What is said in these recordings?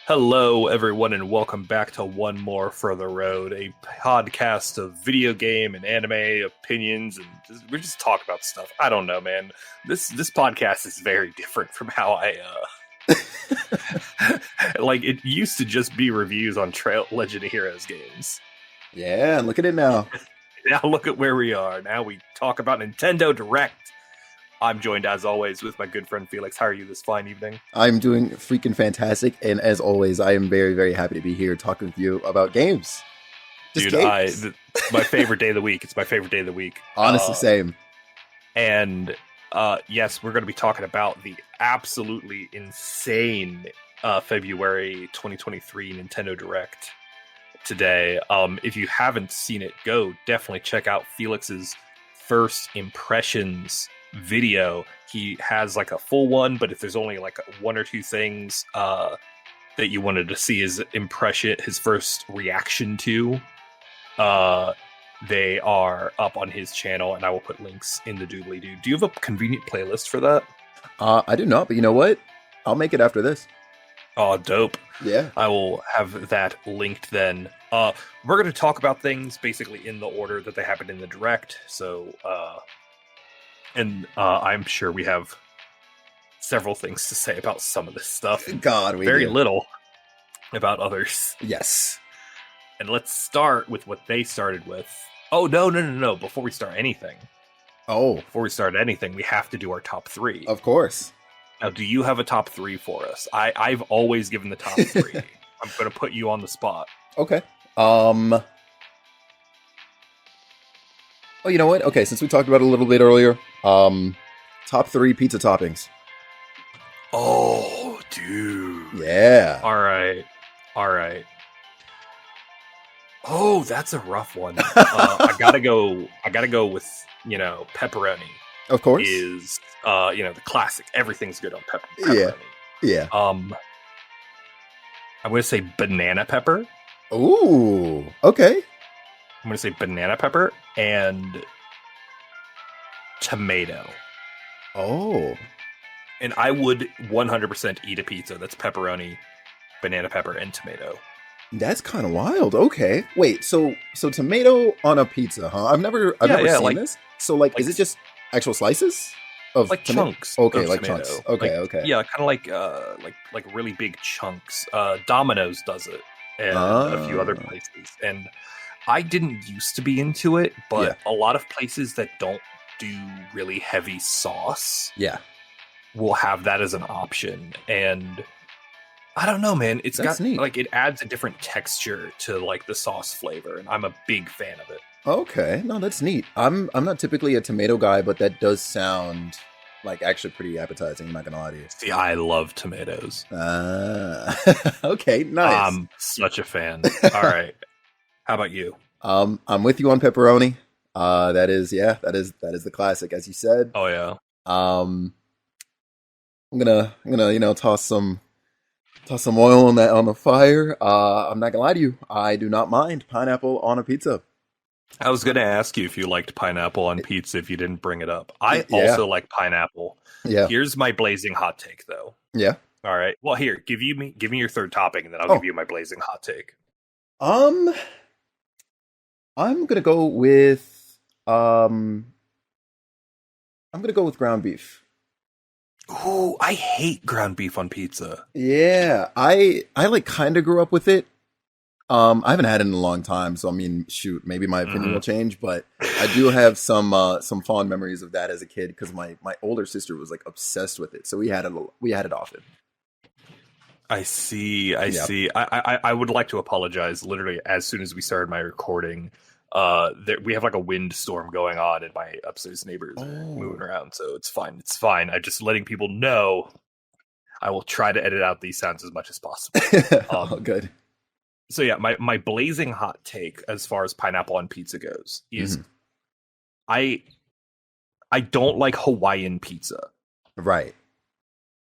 Hello, everyone, and welcome back to One More for the Road, a podcast of video game and anime opinions, and we just talk about stuff. I don't know, man. This podcast is very different from how I like. It used to just be reviews on Legend of Heroes games. Yeah, look at it now. Now look at where we are. Now we talk about Nintendo Direct. I'm joined, as always, with my good friend Felix. How are you this fine evening? I'm doing freaking fantastic, and as always, I am very, very happy to be here talking with you about games. Just Dude, games. My favorite day of the week. It's my favorite day of the week. Honestly, same. And yes, we're going to be talking about the absolutely insane February 2023 Nintendo Direct today. If you haven't seen it, go definitely check out Felix's first impressions video. He has like a full one, but if there's only like one or two things that you wanted to see his impression, his first reaction to, they are up on his channel, and I will put links in the doobly-doo. Do you have a convenient playlist for that? I do not, but you know what? I'll make it after this. Oh, dope. Yeah. I will have that linked then. We're going to talk about things basically in the order that they happened in the Direct, so I'm sure we have several things to say about some of this stuff. God, we Very do. little about others. Yes. And let's start with what they started with. Oh, no. Before we start anything, we have to do our top three. Of course. Now, do you have a top three for us? I've always given the top three. I'm going to put you on the spot. Okay. Oh, you know what? Okay, since we talked about it a little bit earlier, top three pizza toppings. Oh, dude. Yeah. All right. Oh, that's a rough one. I gotta go with, pepperoni. Of course. Is the classic. Everything's good on pepperoni. Yeah. I'm gonna say banana pepper. Ooh. Okay. I'm going to say banana pepper and tomato. Oh. And I would 100% eat a pizza that's pepperoni, banana pepper, and tomato. That's kind of wild. Okay. Wait, so tomato on a pizza, huh? I've never seen this. So is it just actual slices of like tomato? Chunks? Okay, like tomato. chunks. Okay. Yeah, kind of like really big chunks. Domino's does it, and a few other places. And I didn't used to be into it, but a lot of places that don't do really heavy sauce, will have that as an option. And I don't know, man. That's neat. It adds a different texture to like the sauce flavor, and I'm a big fan of it. Okay, no, that's neat. I'm not typically a tomato guy, but that does sound like actually pretty appetizing. I'm not gonna lie to you. See, I love tomatoes. Okay, nice. I'm such a fan. All right. How about you? I'm with you on pepperoni. That is the classic, as you said. Oh yeah. I'm gonna toss some oil on the fire. I'm not gonna lie to you. I do not mind pineapple on a pizza. I was gonna ask you if you liked pineapple on pizza if you didn't bring it up. I also like pineapple. Yeah. Here's my blazing hot take, though. Yeah. All right. Well, here, give me your third topping, and then I'll give you my blazing hot take. I'm gonna go with ground beef. Ooh, I hate ground beef on pizza. Yeah, I kind of grew up with it. I haven't had it in a long time, so I mean, shoot, maybe my opinion will change, but I do have some fond memories of that as a kid because my older sister was like obsessed with it, so we had it often. I see. I would like to apologize. Literally, as soon as we started my recording, we have like a windstorm going on, and my upstairs neighbors are moving around, so it's fine. I'm just letting people know. I will try to edit out these sounds as much as possible. Good. So yeah, my blazing hot take as far as pineapple on pizza goes is, I don't like Hawaiian pizza. Right.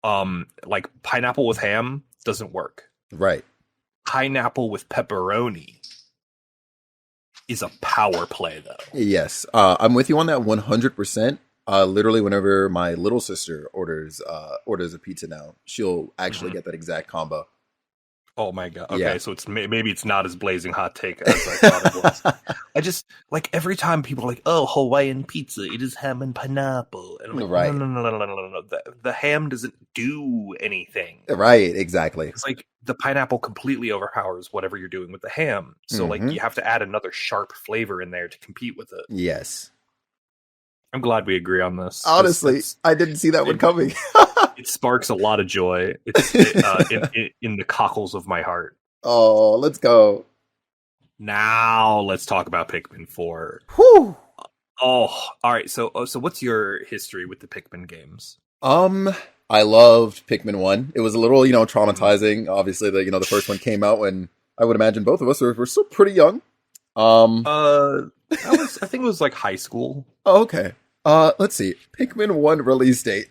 Like pineapple with ham doesn't work. Right. Pineapple with pepperoni is a power play, though. Yes, I'm with you on that 100%. Literally, whenever my little sister orders a pizza now, she'll actually get that exact combo. Oh my god. Yeah. Okay, so it's maybe it's not as blazing hot take as I thought it was. I just like every time people are like, "Oh, Hawaiian pizza, it is ham and pineapple," and I'm like, "No, Right. no, no, no, no, no, no, no. The ham doesn't do anything. Right. Exactly. It's like the pineapple completely overpowers whatever you're doing with the ham. So like Hmm. you have to add another sharp flavor in there to compete with it." Yes. I'm glad we agree on this because Honestly, I didn't see that one coming. it sparks a lot of joy. In the cockles of my heart. Oh, let's go. Now let's talk about Pikmin 4. Whew. Oh, all right. So what's your history with the Pikmin games? I loved Pikmin 1. It was a little, traumatizing. Obviously, the first one came out when I would imagine both of us were still pretty young. I think it was like high school. Oh, okay. Let's see. Pikmin 1 release date.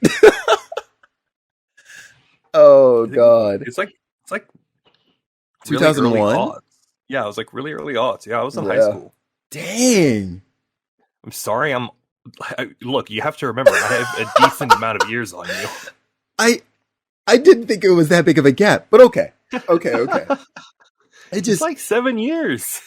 Oh God. It's like 2001? really early aughts. Yeah, it was like really early aughts. Yeah, I was in high Yeah. school. Dang. I'm sorry. Look. You have to remember, I have a decent amount of years on you. I didn't think it was that big of a gap, but okay. It's like 7 years.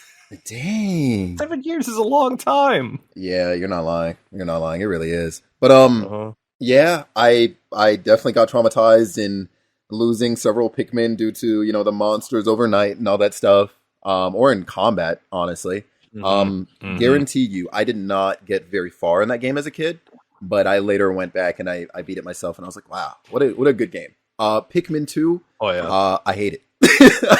Dang. 7 years is a long time. Yeah, you're not lying. You're not lying. It really is. But Uh-huh. yeah, I definitely got traumatized in losing several Pikmin due to, the monsters overnight and all that stuff. Or in combat, honestly. Mhm. Guarantee you, I did not get very far in that game as a kid, but I later went back and I beat it myself and I was like, wow, what a good game. Pikmin 2, Oh yeah. I hate it.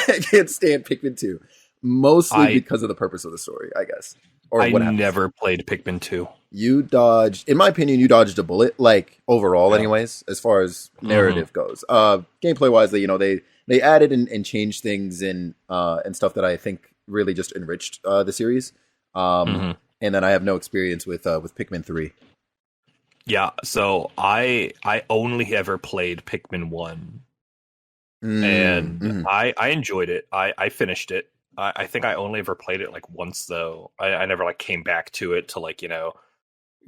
I can't stand Pikmin 2. Mostly because of the purpose of the story, I guess. Or I what happens. never played Pikmin 2. You dodged, in my opinion, you dodged a bullet, like overall, Yeah. anyways, as far as narrative goes. Gameplay wise, they added and changed things and stuff that I think really just enriched the series. And then I have no experience with Pikmin 3. Yeah, so I only ever played Pikmin 1, and I enjoyed it. I finished it. I think I only ever played it like once though. I never like came back to it to like,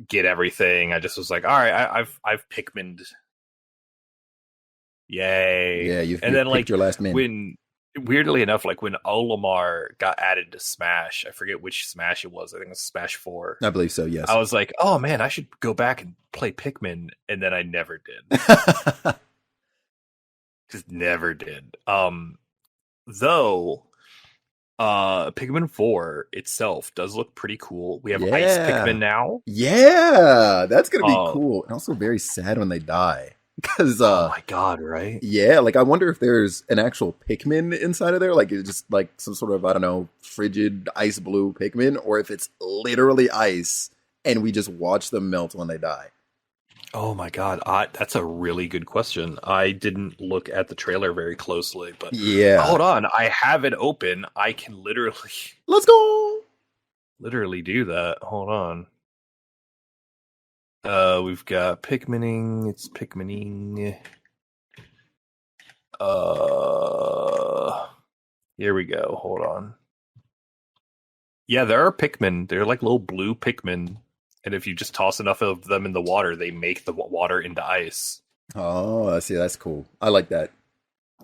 get everything. I just was like, all right, I've Pikmined. Yay. Yeah, you've and then picked like your last min. when weirdly enough, like when Olimar got added to Smash, I forget which Smash it was. I think it was Smash 4. I believe so, yes. I was like, oh man, I should go back and play Pikmin, and then I never did. Just never did. Though Pikmin 4 itself does look pretty cool. We have Ice Pikmin now. Yeah, that's gonna be cool. And also very sad when they die. Because oh my god, right? Yeah, like I wonder if there's an actual Pikmin inside of there, like it's just like some sort of, I don't know, frigid ice blue Pikmin, or if it's literally ice and we just watch them melt when they die. Oh my god, that's a really good question. I didn't look at the trailer very closely, but yeah, hold on, I have it open. I can literally let's go. Literally do that. Hold on. We've got Pikmining. It's Pikmining. Here we go. Hold on. Yeah, there are Pikmin. They're like little blue Pikmin. And if you just toss enough of them in the water, they make the water into ice. Oh, I see. That's cool. I like that.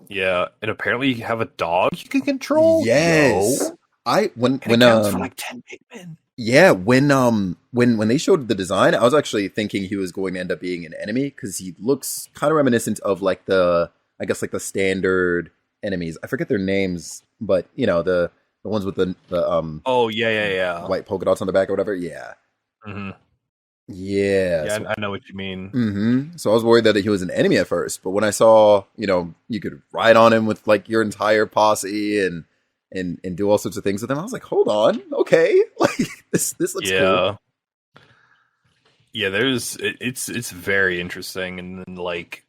Yeah, and apparently you have a dog you can control. Yes. Yo. When it counts for like 10 Pikmin. Yeah, when they showed the design, I was actually thinking he was going to end up being an enemy because he looks kind of reminiscent of like the standard enemies. I forget their names, but the ones with the oh yeah white polka dots on the back or whatever. Yeah. Mm-hmm. Yeah, I know what you mean. Mm-hmm. So I was worried that he was an enemy at first, but when I saw, you could ride on him with like your entire posse and do all sorts of things with him, I was like, hold on, okay, like this looks cool. Yeah, it's very interesting, and then like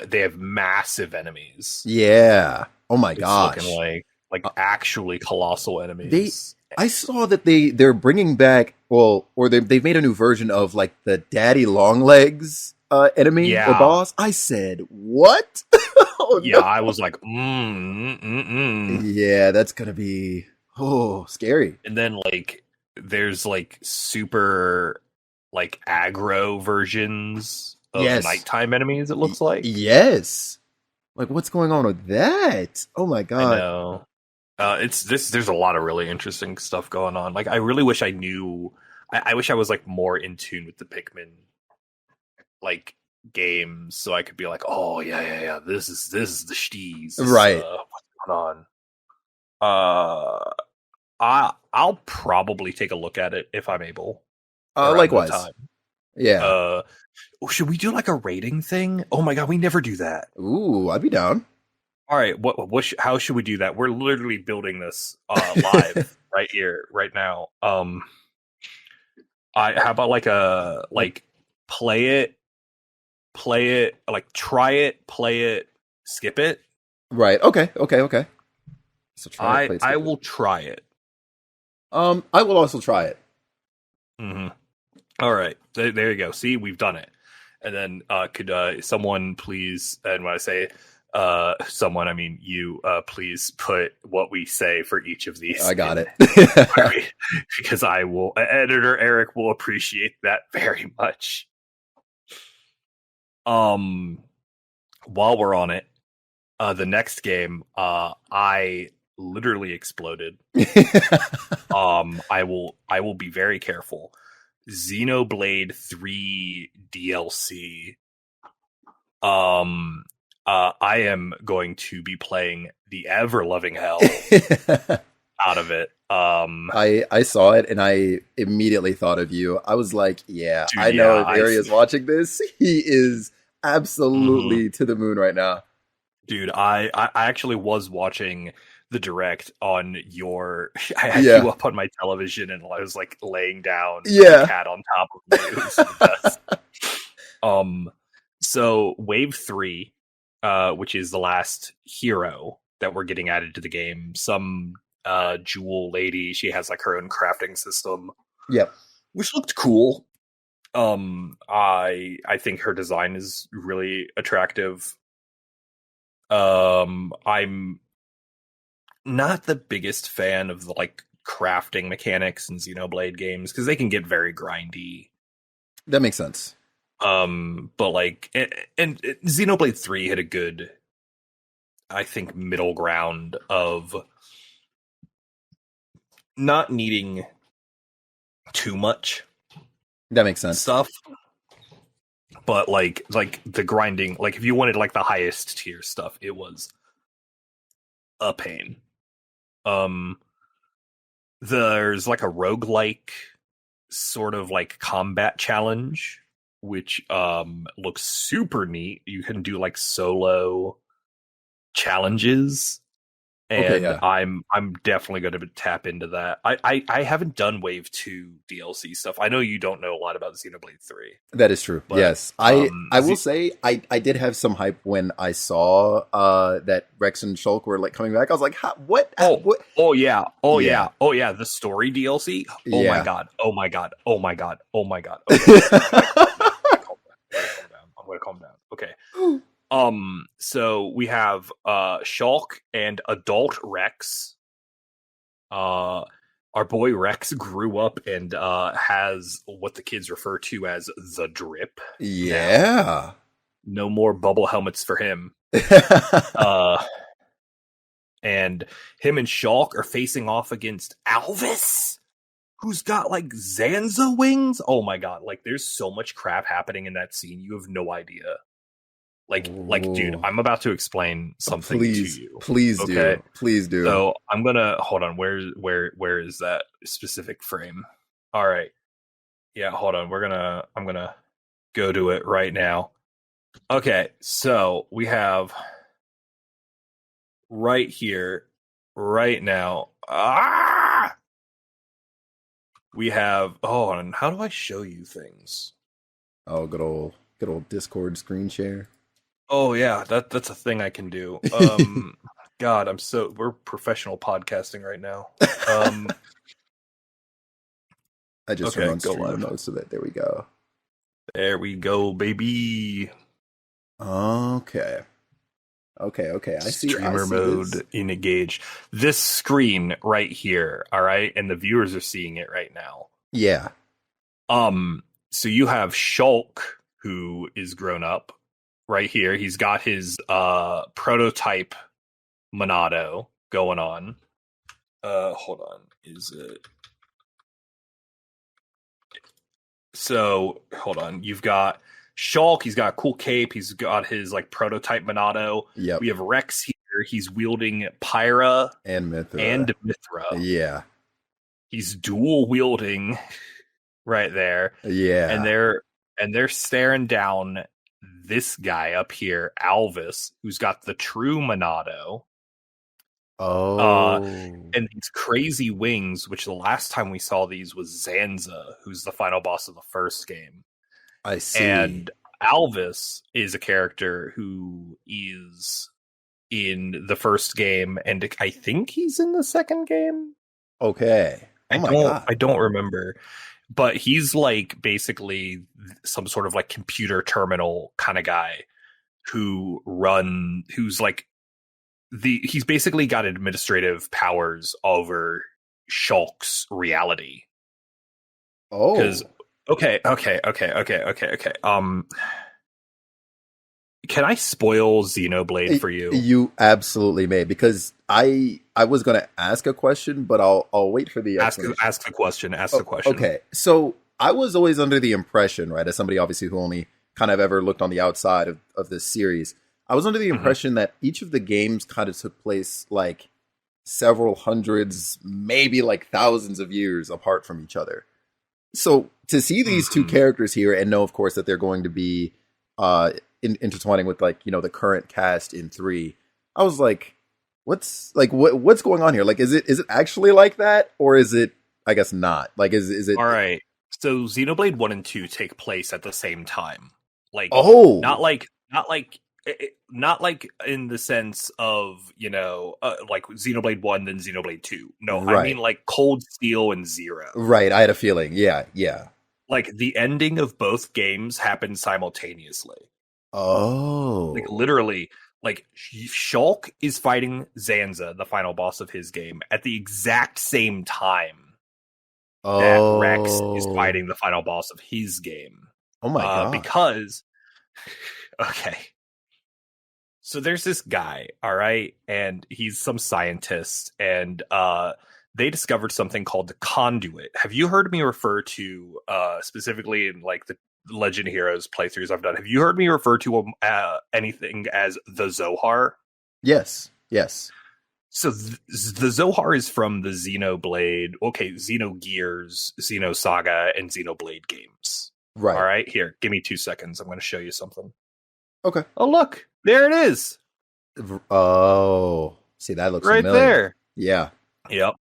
they have massive enemies. Yeah. Oh my gosh. Looking like actually colossal enemies. I saw that they're bringing back, or they've made a new version of like the Daddy Longlegs enemy or boss. I said, what? Oh, yeah, no. I was like, Yeah, that's gonna be scary. And then like there's like super like aggro versions of nighttime enemies. It looks like yes. Like, what's going on with that? Oh my I god. know. It's this. There's a lot of really interesting stuff going on. Like, I really wish I knew. I wish I was like more in tune with the Pikmin like games, so I could be like, oh yeah. This is the steez. Right. What's going on? I'll probably take a look at it if I'm able around the Likewise. time. Yeah. Should we do like a rating thing? Oh my god, we never do that. Ooh, I'd be down. All right, how should we do that? We're literally building this live right here, right now. How about like play it, like try it, play it, skip it. Right. Okay. So I will try it. I will also try it. Mm-hmm. All right, there you go. See, we've done it. And then could someone please, and when I say someone, I mean you, please put what we say for each of these. I got it. Because editor Eric will appreciate that very much. While we're on it, the next game, I literally exploded. I will be very careful. Xenoblade 3 DLC. I am going to be playing the ever loving hell out of it. I saw it and I immediately thought of you. I was like, yeah, dude, I know if Ari is watching this, he is absolutely to the moon right now. Dude, I actually was watching the direct on your. I had you up on my television and I was like laying down, the cat on top of me. It was the best. So Wave 3, which is the last hero that we're getting added to the game, some jewel lady. She has like her own crafting system. Yep, which looked cool. I think her design is really attractive. I'm not the biggest fan of the like crafting mechanics in Xenoblade games because they can get very grindy. That makes sense. But like, and Xenoblade 3 had a good, I think, middle ground of not needing too much. That makes sense. Stuff. But like the grinding, like if you wanted like the highest tier stuff, it was a pain. There's like a roguelike sort of like combat challenge, which looks super neat. You can do like solo challenges. And I'm definitely going to tap into that. I haven't done Wave 2 DLC stuff. I know you don't know a lot about Xenoblade 3. That is true. But, yes. I will say I did have some hype when I saw that Rex and Shulk were like coming back. I was like, what? What? Oh yeah. The story DLC. My god. Oh my god. Okay. I'm going to calm down. Okay. So we have Shulk and adult Rex. Our boy Rex grew up and has what the kids refer to as the drip. Yeah. No more bubble helmets for him. And him and Shulk are facing off against Alvis, who's got like Zanza wings. Oh my god, like there's so much crap happening in that scene. You have no idea. Like, dude, I'm about to explain something to you. Please do. So I'm gonna hold on. Where is that specific frame? All right. Yeah, hold on. I'm gonna go to it right now. Okay, so we have right here, right now. We have. Oh, and how do I show you things? Oh, good old Discord screen share. Oh yeah, that's a thing I can do. God, we're professional podcasting right now. I just went on stream mode so that there we go. There we go, baby. Okay. I see streamer mode engaged. This screen right here, all right, and the viewers are seeing it right now. Yeah. So you have Shulk, who is grown up. right here. He's got his prototype Monado going on. Hold on. Is it? So hold on. You've got Shulk. He's got a cool cape. He's got his like prototype Monado. Yep. We have Rex here. He's wielding Pyra And Mithra. Yeah. He's dual wielding right there. Yeah. And they're staring down this guy up here, Alvis, who's got the true Monado. And these crazy wings, which the last time we saw these was Zanza, who's the final boss of the first game. I see. And Alvis is a character who is in the first game, and I think he's in the second game. Okay. God. I don't remember. But he's like basically some sort of like computer terminal kind of guy who's like he's basically got administrative powers over Shulk's reality. Oh. Because okay. Can I spoil Xenoblade for you? You absolutely may, because I was going to ask a question, but I'll wait for the ask the question. Ask the question. Okay, so I was always under the impression, right, as somebody obviously who only kind of ever looked on the outside of this series, I was under the impression that each of the games kind of took place like several hundreds, maybe like thousands of years apart from each other. So to see these two characters here and know, of course, that they're going to be intertwining with like, you know, the current cast in 3, I was like, what's going on here? Like, is it actually like that, or is it, I guess, not? Like, is it? All right. So Xenoblade 1 and 2 take place at the same time. Like, not like in the sense of, you know, like Xenoblade 1 then Xenoblade 2. No, right. I mean like Cold Steel and Zero. Right, I had a feeling. Yeah. Like the ending of both games happened simultaneously. Oh. Like literally, like Shulk is fighting Zanza, the final boss of his game, at the exact same time that Rex is fighting the final boss of his game. Oh my god. Because okay. So there's this guy, all right, and he's some scientist, and they discovered something called the conduit. Have you heard me refer to, specifically in like the Legend Heroes playthroughs I've done, have you heard me refer to anything as the Zohar? Yes. So the Zohar is from the Xenoblade, Xenogears, Xenosaga, and Xenoblade games. Right. All right, here, give me 2 seconds. I'm going to show you something. Okay. Oh, look, there it is. Oh, see, that looks right familiar. There. Yeah. Yep.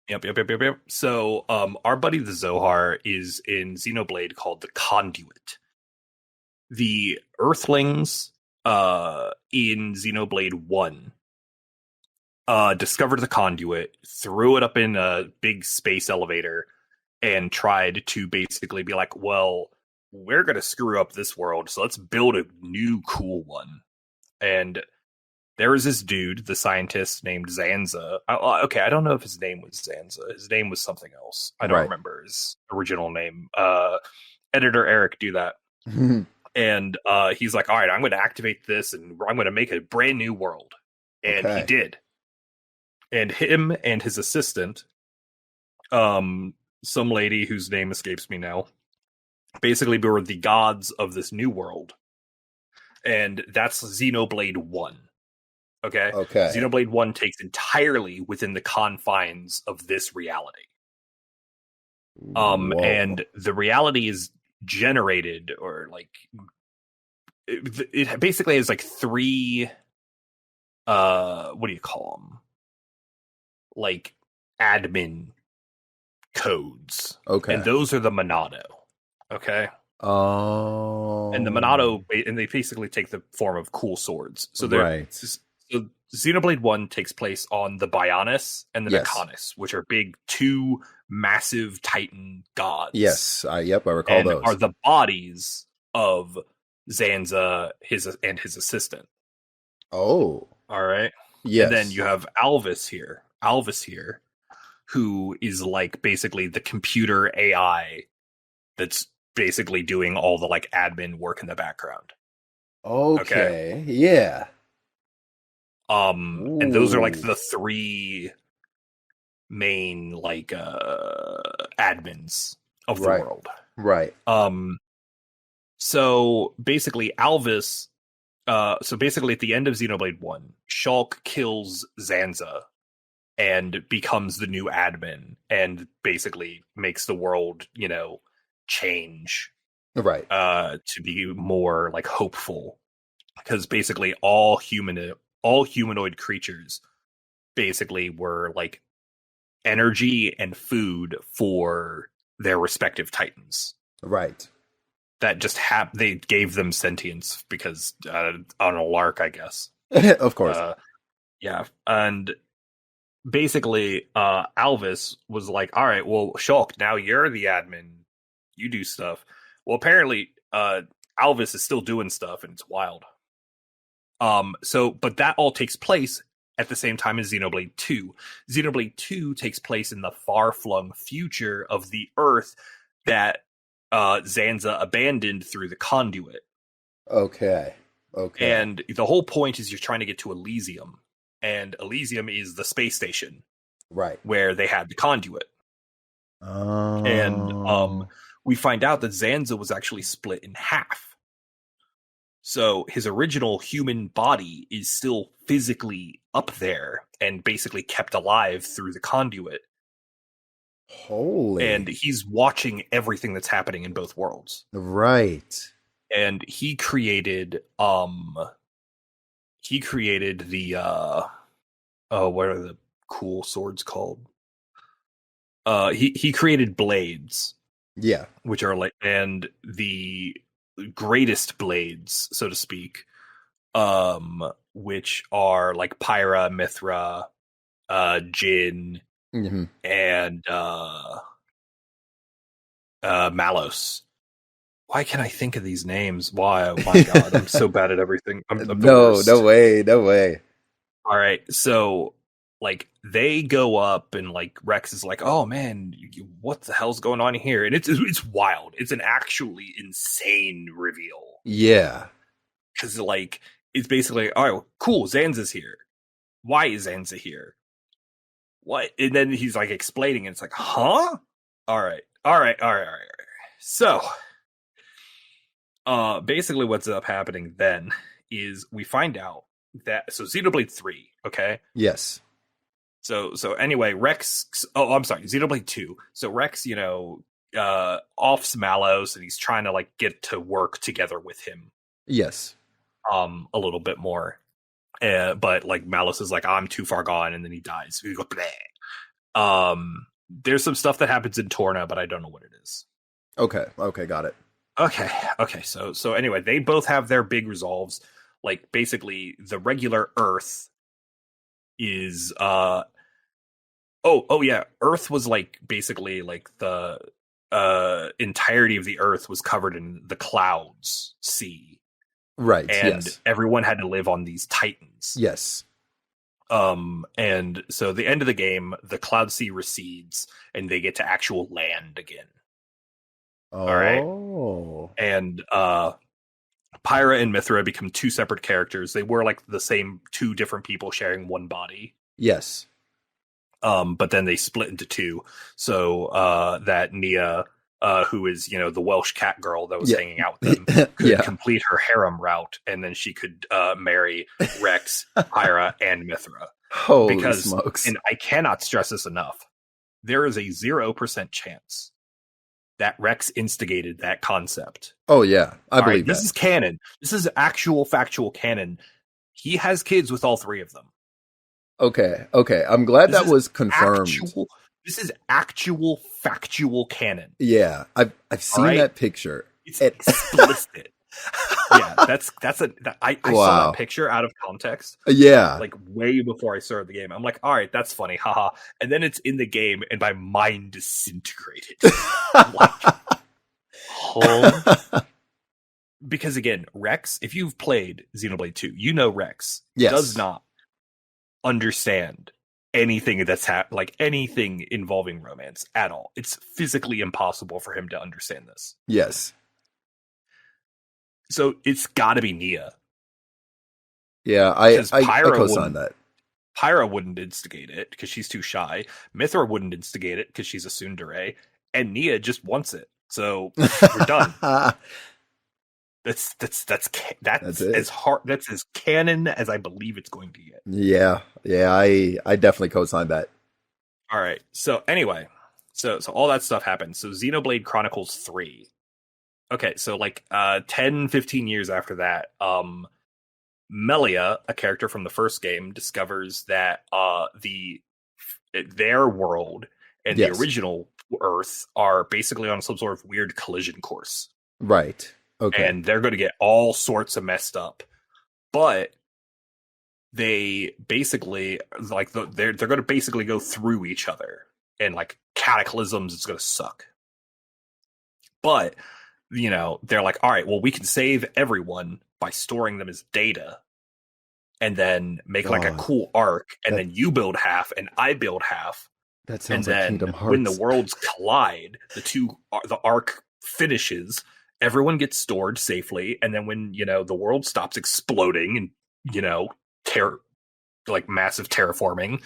So, our buddy the Zohar is in Xenoblade called the Conduit. The Earthlings, in Xenoblade 1, discovered the Conduit, threw it up in a big space elevator, and tried to basically be like, well, we're going to screw up this world, so let's build a new cool one. And there was this dude, the scientist named Zanza. Okay, I don't know if his name was Zanza. His name was something else. I don't remember his original name. Editor Eric, do that. And he's like, all right, I'm going to activate this, and I'm going to make a brand new world. And he did. And him and his assistant, some lady whose name escapes me now, basically were the gods of this new world. And that's Xenoblade 1. Okay. Xenoblade 1 takes entirely within the confines of this reality. And the reality is generated, or like it basically has like 3 what do you call them? Like admin codes. Okay. And those are the Monado. Okay. Oh. And the Monado, and they basically take the form of cool swords. So they're so Xenoblade 1 takes place on the Bionis and the Mechonis, which are big 2 massive Titan gods. Yes, I recall those. Are the bodies of Zanza, his assistant. Oh. All right. Yes. And then you have Alvis here, who is like basically the computer AI that's basically doing all the like admin work in the background. Okay. Okay. Yeah. And those are like Ooh. the three main like admins of the Right. world. Right. Um so basically Alvis so basically at the end of Xenoblade 1, Shulk kills Zanza and becomes the new admin and basically makes the world, change Right. to be more like hopeful, because basically all humanoid creatures basically were like energy and food for their respective titans Right. that just they gave them sentience because on a lark, I guess. Of course. Yeah, and basically Alvis was like, all right, well, Shulk, now you're the admin, you do stuff. Well, apparently Alvis is still doing stuff, and it's wild. But that all takes place at the same time as Xenoblade 2. Xenoblade 2 takes place in the far-flung future of the Earth that Zanza abandoned through the conduit. Okay. Okay. And the whole point is you're trying to get to Elysium. And Elysium is the space station Right. where they had the conduit. And Oh. we find out that Zanza was actually split in half. So his original human body is still physically up there and basically kept alive through the conduit. Holy. And he's watching everything that's happening in both worlds. Right. And he created the what are the cool swords called? He created blades, Yeah. which are like, and the greatest blades, so to speak, which are like Pyra, Mithra, Jin, Hmm. and Malos. Why can't I think of these names? Why? Oh my god, I'm so bad at everything. I'm the No, worst. no way, no way. All right, so like they go up, and like Rex is like, "Oh man, what the hell's going on here?" And it's wild. It's an actually insane reveal, Yeah. because like it's basically, "All right, well, cool, Zanza's here. Why is Zanza here? What?" And then he's like explaining, and it's like, "Huh? All right, all right, all right, all right, all right." So, basically, what's up happening then is we find out that Xenoblade 3, okay. Yes. So anyway, Rex. Oh, I'm sorry, Xenoblade 2. So Rex, offs Malos, and he's trying to like get to work together with him, Yes. a little bit more. But like Malos is like, I'm too far gone, and then he dies. We go, bleh. There's some stuff that happens in Torna, but I don't know what it is. Okay. Okay. Got it. Okay. So anyway, they both have their big resolves. Like basically, the regular Earth is Oh yeah, Earth was like basically like the entirety of the Earth was covered in the clouds sea, Right. and Yes. everyone had to live on these titans. Yes. And so the end of the game, the cloud sea recedes, and they get to actual land again. All right, Oh. and Pyra and Mithra become two separate characters. They were like the same two different people sharing one body. Yes. But then they split into two. So that Nia, who is the Welsh cat girl that was Yeah. hanging out with them, could Yeah. complete her harem route, and then she could marry Rex, Pyra, and Mithra. Holy Because, smokes. and I cannot stress this enough, there is a 0% chance that Rex instigated that concept. Oh yeah, I All right, believe this that. is canon. This is actual factual canon. He has kids with all three of them. Okay. Okay. I'm glad This that is was confirmed. This is actual factual canon. Yeah, I've seen right? that picture. It's explicit. Yeah, I saw Wow. that picture out of context, Yeah. like way before I started the game. I'm like, all right, that's funny, haha. And then it's in the game, and my mind disintegrated. I'm like, oh. Because again, Rex, if you've played Xenoblade 2, you know Rex Yes. does not understand anything that's like anything involving romance at all. It's physically impossible for him to understand this. Yes. So it's got to be Nia. Yeah, I co-sign that. Pyra wouldn't instigate it because she's too shy. Mithra wouldn't instigate it because she's a tsundere, and Nia just wants it. So we're done. That's as hard. That's as canon as I believe it's going to get. Yeah, I definitely co-sign that. All right. So anyway, so all that stuff happened. So Xenoblade Chronicles 3. Okay, so like 10, 15 years after that, Melia, a character from the first game, discovers that their world and the original Earth are basically on some sort of weird collision course. Right. Okay. And they're going to get all sorts of messed up. But they basically they're going to basically go through each other, and like cataclysms, it's going to suck. But they're like, all right, well, we can save everyone by storing them as data, and then make like a cool arc, and then you build half and I build half. That sounds like Kingdom Hearts. When the worlds collide, the arc finishes. Everyone gets stored safely, and then when the world stops exploding and massive terraforming,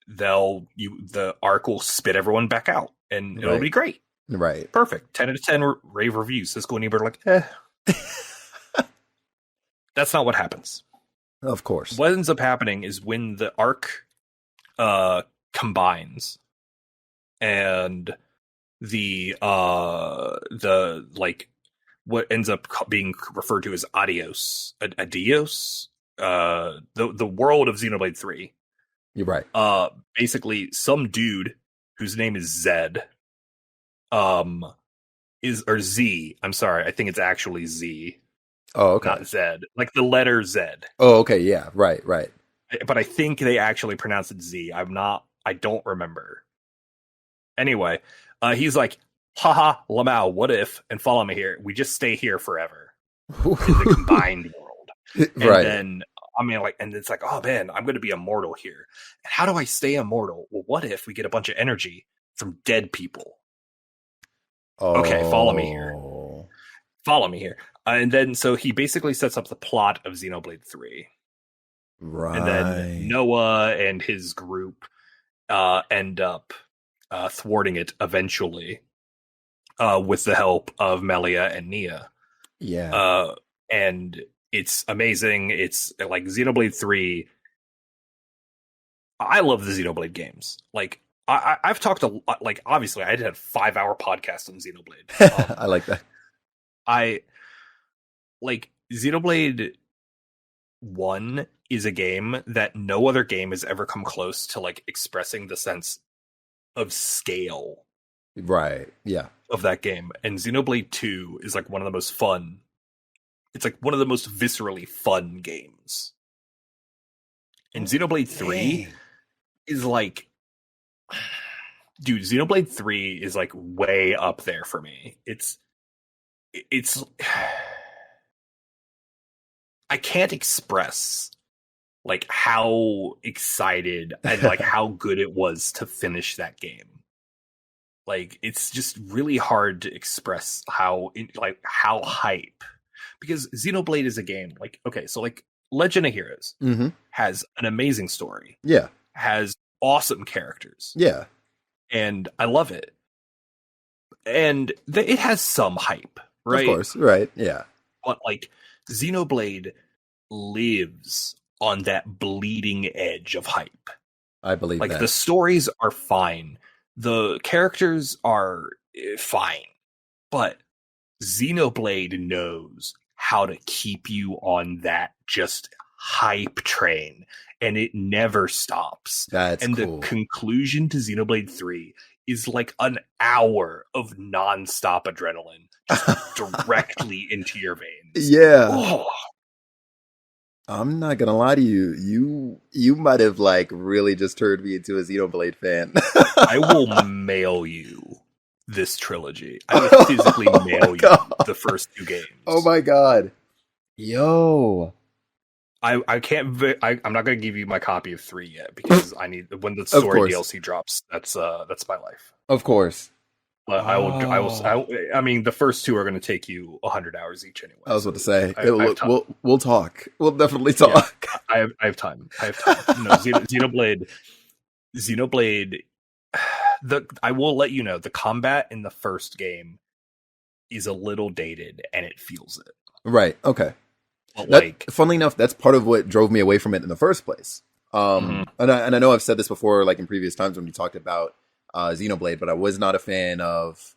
the arc will spit everyone back out, and it'll be great. Right. Perfect. 10 out of 10 rave reviews. Cisco and Ebert are like, That's not what happens. Of course. What ends up happening is when the arc combines, and the what ends up being referred to as adios, the world of Xenoblade 3. You're right. Basically some dude whose name is Zed, or Z. I'm sorry, I think it's actually Z. Oh, okay. Not Zed, like the letter Z. Oh, okay, yeah, right. But I think they actually pronounce it Z. I don't remember. Anyway, he's like, haha, Lamau, what if, and follow me here, we just stay here forever in the combined world. And right. Then, and it's like, oh man, I'm going to be immortal here. And how do I stay immortal? Well, what if we get a bunch of energy from dead people? Oh. Okay, follow me here. And then, so he basically sets up the plot of Xenoblade 3. Right. And then Noah and his group end up thwarting it eventually, with the help of Melia and Nia. Yeah. And it's amazing. It's like Xenoblade 3. I love the Xenoblade games. Like, I've talked a lot, like, obviously I did a 5-hour podcast on Xenoblade. I like that. Xenoblade 1 is a game that no other game has ever come close to, like, expressing the sense of scale. Right. Yeah. Of that game. And Xenoblade 2 is like one of the most fun. It's like one of the most viscerally fun games. And Xenoblade 3 is like, dude, Xenoblade 3 is like way up there for me. It's I can't express like how excited and like how good it was to finish that game. Like, it's just really hard to express how hype, because Xenoblade is a game like, okay, so like Legend of Heroes has an amazing story. Yeah. Has awesome characters. Yeah. And I love it. And it has some hype, right? Of course, right, yeah. But like, Xenoblade lives on that bleeding edge of hype. I believe like that. The stories are fine. The characters are fine. But Xenoblade knows how to keep you on that just hype train, and it never stops. That's and cool. The conclusion to Xenoblade 3 is like an hour of nonstop adrenaline just directly into your veins. Yeah. Oh. I'm not gonna lie to you. You might have like really just turned me into a Xenoblade fan. I will mail you this trilogy. I will physically mail you the first 2 games. Oh my god. Yo. I can't. I'm not going to give you my copy of 3 yet, because I need, when the story DLC drops. That's my life. Of course. But Oh, I mean, the first two are going to take you 100 hours each anyway. I was So about to say, I have time. we'll talk. We'll definitely Yeah, talk. I have time. I have time. No, Xenoblade. I will let you know the combat in the first game is a little dated, and it feels it. Right. Okay. But That, like, funnily enough, that's part of what drove me away from it in the first place. mhm. And I know I've said this before, like in previous times when we talked about Xenoblade, but I was not a fan of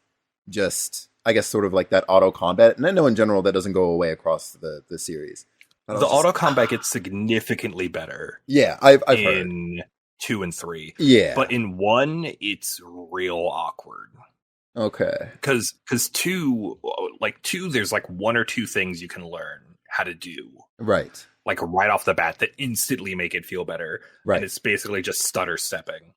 just, I guess, sort of like that auto combat. And I know in general that doesn't go away across the series. But I The was just, auto combat gets significantly better yeah, I've heard. in 2 and 3, Yeah. but in 1, it's real awkward. Okay. Because 2, like 2, there's like one or two things you can learn how to do, Right. like right off the bat, that instantly make it feel better. Right. And it's basically just stutter stepping.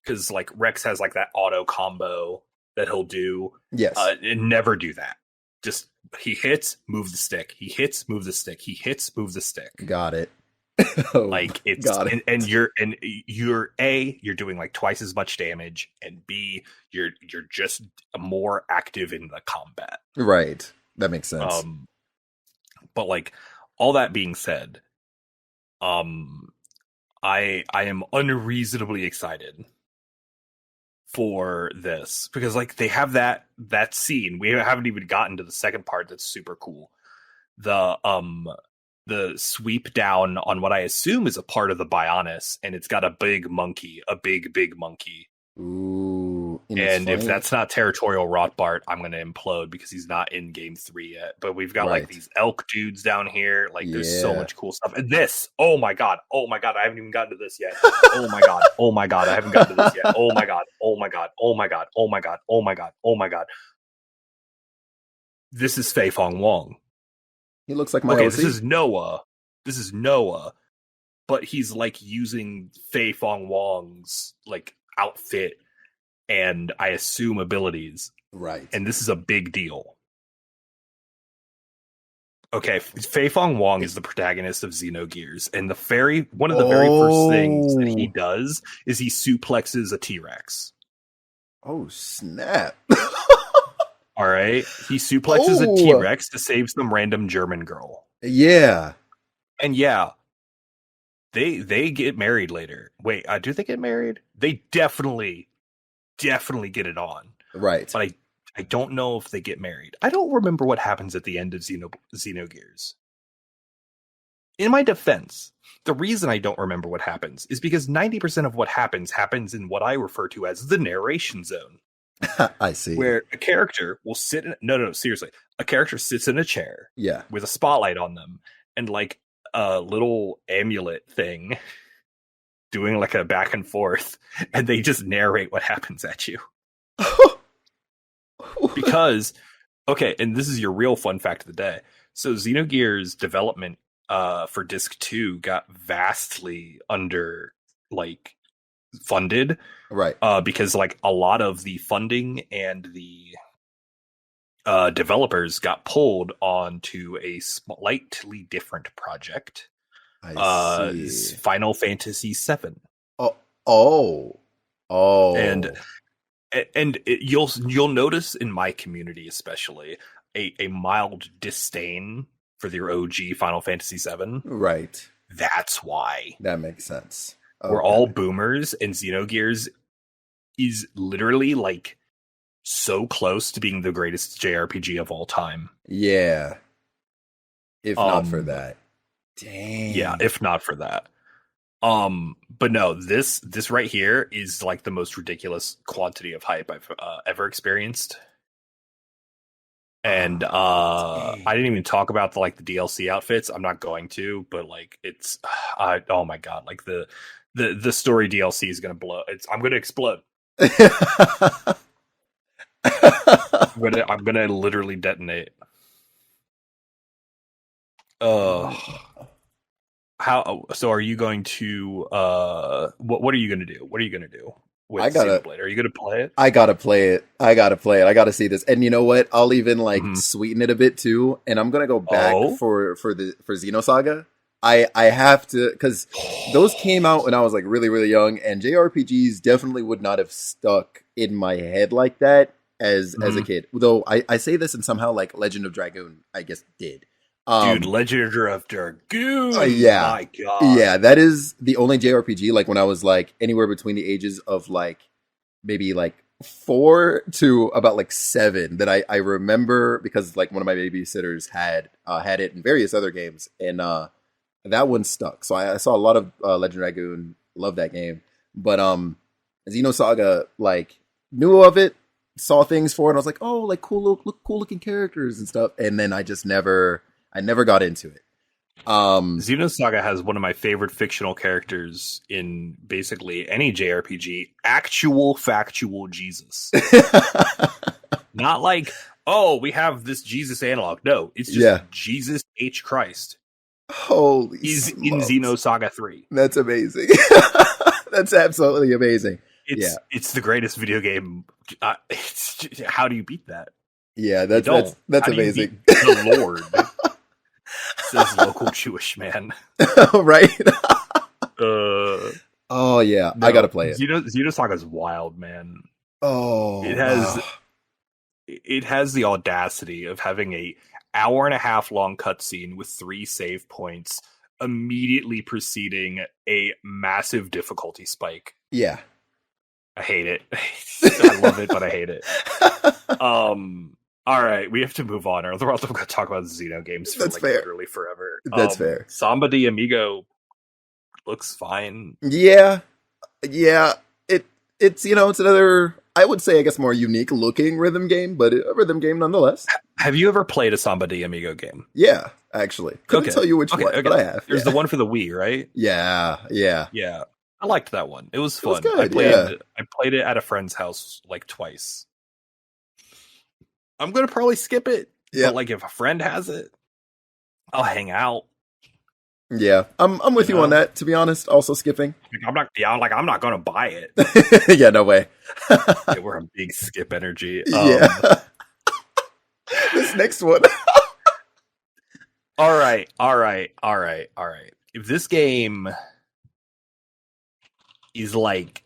Because like Rex has like that auto combo that he'll do. Yes. And never do that. Just he hits, move the stick. He hits, move the stick. He hits, move the stick. Got it. Like it's Got it. and you're A, you're doing like twice as much damage, and B, you're just more active in the combat. Right. That makes sense. But like all that being said, I am unreasonably excited for this because like they have that scene. We haven't even gotten to the second part that's super cool. The sweep down on what I assume is a part of the Bionis, and it's got a big monkey, a big monkey. Ooh. And if that's not territorial Rotbart, I'm going to implode because he's not in game 3 yet. But we've got like these elk dudes down here. Like there's so much cool stuff. And this, oh my god, I haven't even gotten to this yet. Oh my god, I haven't gotten to this yet. Oh my god. This is Fei Fong Wong. He looks like my okay, OC. This is Noah, but he's like using Fei Fong Wong's like outfit and I assume abilities. Right. And this is a big deal. Okay, Fei Fong Wong is the protagonist of Xenogears, and one of the very first things that he does is he suplexes a T-Rex. Oh, snap. All right? He suplexes a T-Rex to save some random German girl. Yeah. And yeah, they get married later. Wait, do they get married? They definitely get it on. Right. But I don't know if they get married. I don't remember what happens at the end of Xenogears. In my defense, the reason I don't remember what happens is because 90% of what happens in what I refer to as the narration zone. I see. Where a character will sit in... No, seriously. A character sits in a chair with a spotlight on them and like a little amulet thing doing like a back and forth, and they just narrate what happens at you. Because, okay, and this is your real fun fact of the day. So Xenogears development for Disc 2 got vastly under like funded. Right. Because like a lot of the funding and the developers got pulled onto a slightly different project. I see. Final Fantasy VII. Oh. And you'll notice in my community especially a mild disdain for the OG Final Fantasy VII. Right. That's why. That makes sense. Okay. We're all boomers, and Xenogears is literally like so close to being the greatest JRPG of all time. Yeah. If not for that. Dang. Yeah, if not for that. But no, this right here is like the most ridiculous quantity of hype I've ever experienced. And I didn't even talk about the DLC outfits. I'm not going to, but like it's oh my god, like the story DLC is gonna blow. I'm gonna explode. I'm gonna literally detonate. How so? Are you going to what are you going to do? What are you going to do with Xenoblade? Are you going to play it? I gotta play it. I gotta see this. And you know what? I'll even like sweeten it a bit too. And I'm gonna go back for Xenosaga. I have to, because those came out when I was like really, really young, and JRPGs definitely would not have stuck in my head like that as a kid. Though I say this and somehow like Legend of Dragoon, I guess did. Dude, Legend of Dragoon. Yeah. My God. Yeah, that is the only JRPG like when I was like anywhere between the ages of like maybe like 4 to about like 7 that I remember because like one of my babysitters had it in various other games, and that one stuck. So I saw a lot of Legend of Dragoon, love that game. But Xenosaga, like knew of it, saw things for it, and I was like, oh, like cool looking characters and stuff, and then I never got into it. Xenosaga has one of my favorite fictional characters in basically any JRPG. Actual factual Jesus. Not like, oh, we have this Jesus analog. No, it's just Jesus H. Christ. Holy He's smokes. in Xenosaga 3. That's amazing. That's absolutely amazing. It's the greatest video game. How do you beat that? Yeah, that's amazing. The Lord. Says local Jewish man. Right? Oh yeah, no, I gotta play it. Xenosaga is wild, man. Oh, it has the audacity of having a hour and a half long cutscene with 3 save points immediately preceding a massive difficulty spike. Yeah, I hate it. I love it, but I hate it. All right, we have to move on, or otherwise we're going to talk about Xeno games for literally forever. That's fair. Samba de Amigo looks fine. Yeah. It's it's another, I would say, I guess, more unique looking rhythm game, but a rhythm game nonetheless. Have you ever played a Samba de Amigo game? Yeah, actually. Couldn't tell you which one, but I have. There's the one for the Wii, right? Yeah. I liked that one. It was fun. It was good, I played it at a friend's house like twice. I'm gonna probably skip it. Yeah. But like if a friend has it, I'll hang out. Yeah. I'm with you on that, to be honest. Also skipping. I'm not gonna buy it. Yeah, no way. Yeah, we're a big skip energy. Yeah. This next one. All right. If this game is like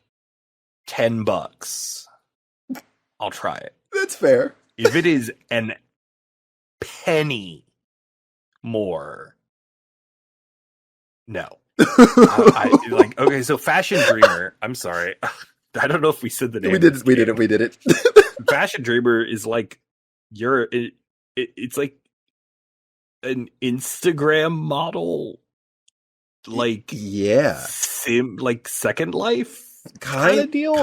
$10, I'll try it. That's fair. If it is an penny more, no. Okay, so Fashion Dreamer. I'm sorry. I don't know if we said the name. We did it. Fashion Dreamer is like it's like an Instagram model, like like Second Life kind of deal.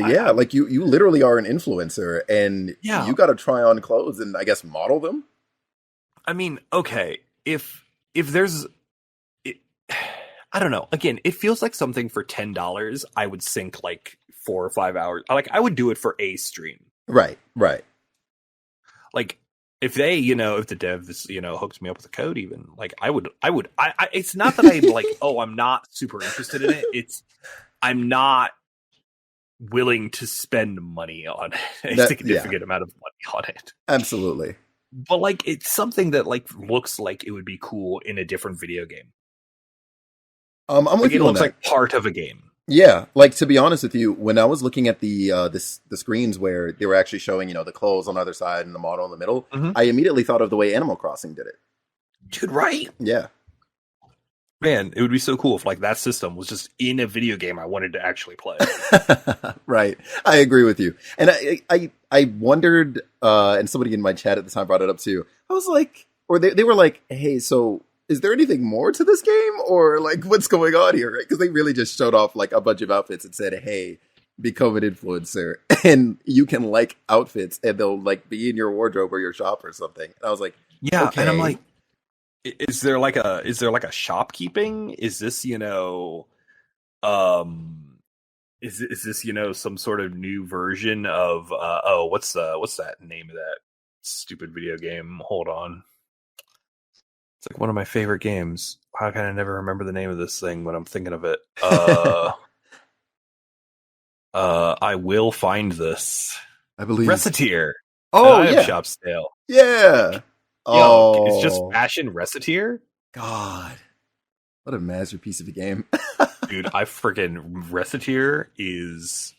Yeah. Like you literally are an influencer, and you got to try on clothes and I guess model them. I mean, okay, if there's, I don't know. Again, it feels like something for $10 I would sink like 4 or 5 hours. Like I would do it for a stream. Right. Like if they, if the dev, hooks me up with a code, even like I would. It's not that I'm like, oh, I'm not super interested in it. It's I'm not willing to spend money on a significant amount of money on it. Absolutely. But like it's something that like looks like it would be cool in a different video game. I'm with you on that. It looks like part of a game. Yeah, like to be honest with you, when I was looking at the screens where they were actually showing, the clothes on the other side and the model in the middle, I immediately thought of the way Animal Crossing did it. Dude, right? Yeah. Man, it would be so cool if like that system was just in a video game I wanted to actually play. Right. I agree with you. And I wondered, and somebody in my chat at the time brought it up too. I was like, or they were like, hey, so is there anything more to this game, or like what's going on here? Right? Because they really just showed off like a bunch of outfits and said, hey, become an influencer and you can like outfits and they'll like be in your wardrobe or your shop or something. And I was like, yeah. Okay. And I'm like, is there like a shopkeeping? Is this, is this, some sort of new version of, what's that name of that stupid video game? Hold on. It's like one of my favorite games. How can I never remember the name of this thing when I'm thinking of it? I will find this. I believe Recettear. Oh, yeah. Shop sale. Yeah. Oh, it's just Fashion Recettear. God, what a masterpiece of a game, dude! I freaking Recettear is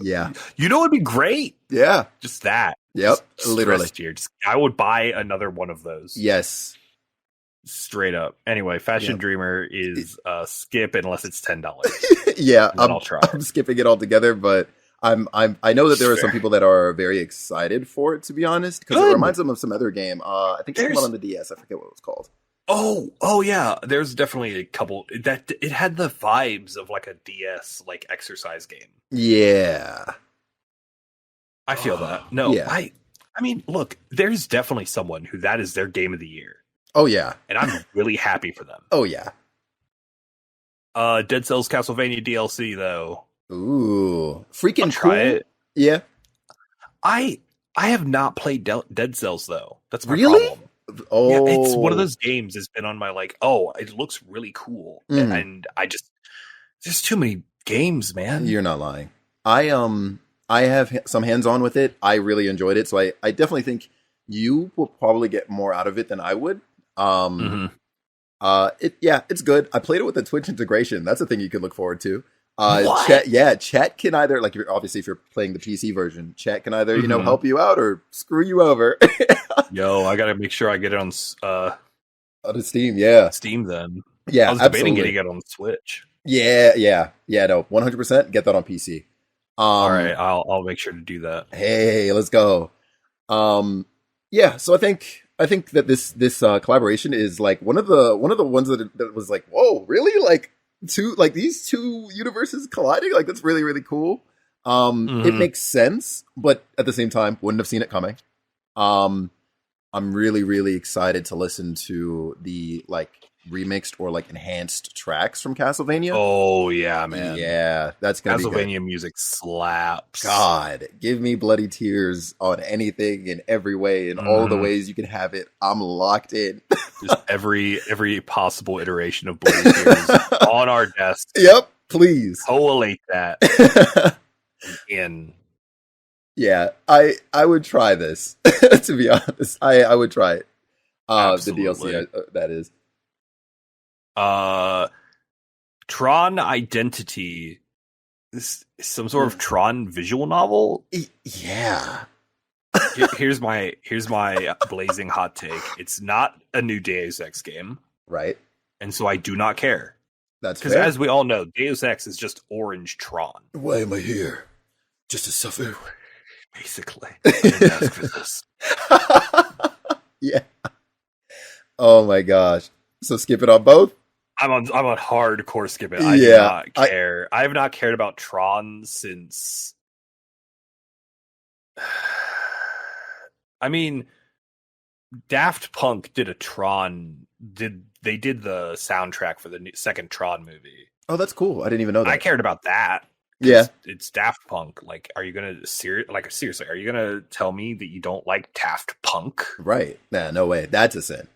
Yeah. You know, it'd be great. Yeah. Just that. Yep. Just Literally. Tier. I would buy another one of those. Yes. Straight up. Anyway, Fashion Dreamer is skip unless it's $10. Yeah, I'll try. I'm skipping it altogether, but I know that there are some people that are very excited for it. To be honest, because it reminds them of some other game. I think it's one on the DS. I forget what it was called. Oh yeah. There's definitely a couple that it had the vibes of like a DS like exercise game. Yeah, I feel that. No, yeah. I mean, look, there's definitely someone who that is their game of the year. Oh yeah, and I'm really happy for them. Oh yeah. Dead Cells Castlevania DLC though. Ooh, freaking I'll try cool. it. Yeah. I have not played Dead Cells though. That's my really problem. Oh, yeah, it's one of those games that's been on my like. Oh, it looks really cool, and I just there's too many games, man. You're not lying. I have some hands on with it. I really enjoyed it, so I definitely think you will probably get more out of it than I would. It's good. I played it with the Twitch integration. That's a thing you could look forward to. Chat can either like obviously if you're playing the PC version, chat can either help you out or screw you over. Yo, I gotta make sure I get it on Steam. Yeah, Steam. Then yeah, I was debating getting it on Switch. Yeah. No, 100% get that on PC. All right, I'll make sure to do that. Hey, let's go. Yeah, so I think that this collaboration is like one of the ones that was like, whoa, really? Like these two universes colliding? Like that's really, really cool. It makes sense, but at the same time, wouldn't have seen it coming. I'm really, really excited to listen to the like remixed or like enhanced tracks from Castlevania. Oh yeah, man. Yeah, that's gonna be good. Castlevania music slaps. God, give me bloody tears on anything in every way in all the ways you can have it. I'm locked in. Just every possible iteration of bloody tears on our desk. Yep, please collate that in. Yeah, I would try this. To be honest, I would try it. The DLC that is. Tron Identity is some sort of Tron visual novel. Yeah. Here's my blazing hot take. It's not a new Deus Ex game, right? And so I do not care. That's because, as we all know, Deus Ex is just orange Tron. Why am I here? Just to suffer. Basically, I didn't ask for this. Yeah. Oh my gosh. So skip it on both? I'm on hardcore skip it. I do not care. I have not cared about Tron since. I mean, Daft Punk did a Tron. They did the soundtrack for the second Tron movie? Oh, that's cool. I didn't even know that. I cared about that. Yeah, it's Daft Punk. Like, are you gonna seriously? Are you gonna tell me that you don't like Daft Punk? Right? Nah, no way. That's a sin.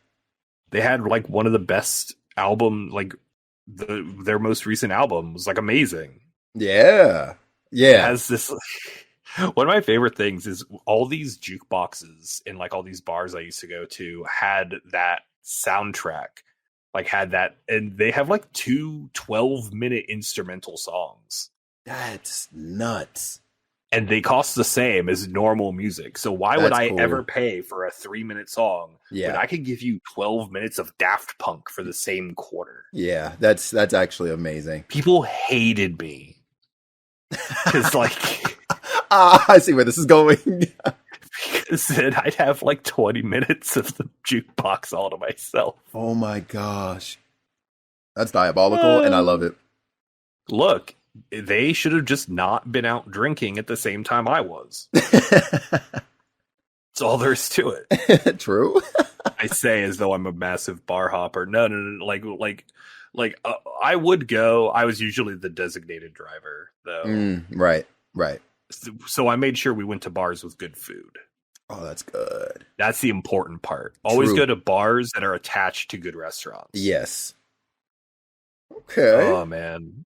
They had like one of the best album. Like their most recent album was like amazing. Yeah. It has this. One of my favorite things is all these jukeboxes in like all these bars I used to go to had that soundtrack. Like had that, and they have like 2 12-minute instrumental songs. That's nuts. And they cost the same as normal music. So why would I ever pay for a 3-minute song when I could give you 12 minutes of Daft Punk for the same quarter? Yeah, that's actually amazing. People hated me. Because like... I see where this is going. Because then I'd have like 20 minutes of the jukebox all to myself. Oh my gosh. That's diabolical, and I love it. Look, they should have just not been out drinking at the same time I was. That's all there is to it. True. I say as though I'm a massive bar hopper. No. Like I would go. I was usually the designated driver, though. Right. So I made sure we went to bars with good food. Oh, that's good. That's the important part. Always go to bars that are attached to good restaurants. Yes. Okay. Oh man.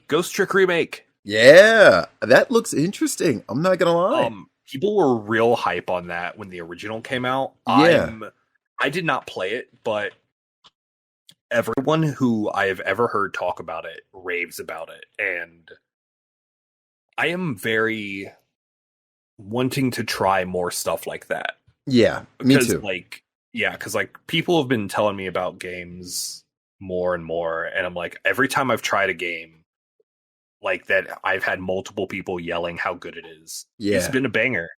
Ghost Trick Remake. Yeah, that looks interesting. I'm not gonna lie. People were real hype on that when the original came out. Yeah. I did not play it, but everyone who I have ever heard talk about it raves about it, and I am very wanting to try more stuff like that. Yeah, me Because too. because like people have been telling me about games more and more, and I'm like, every time I've tried a game like that, I've had multiple people yelling how good it is. It's Yeah. been a banger.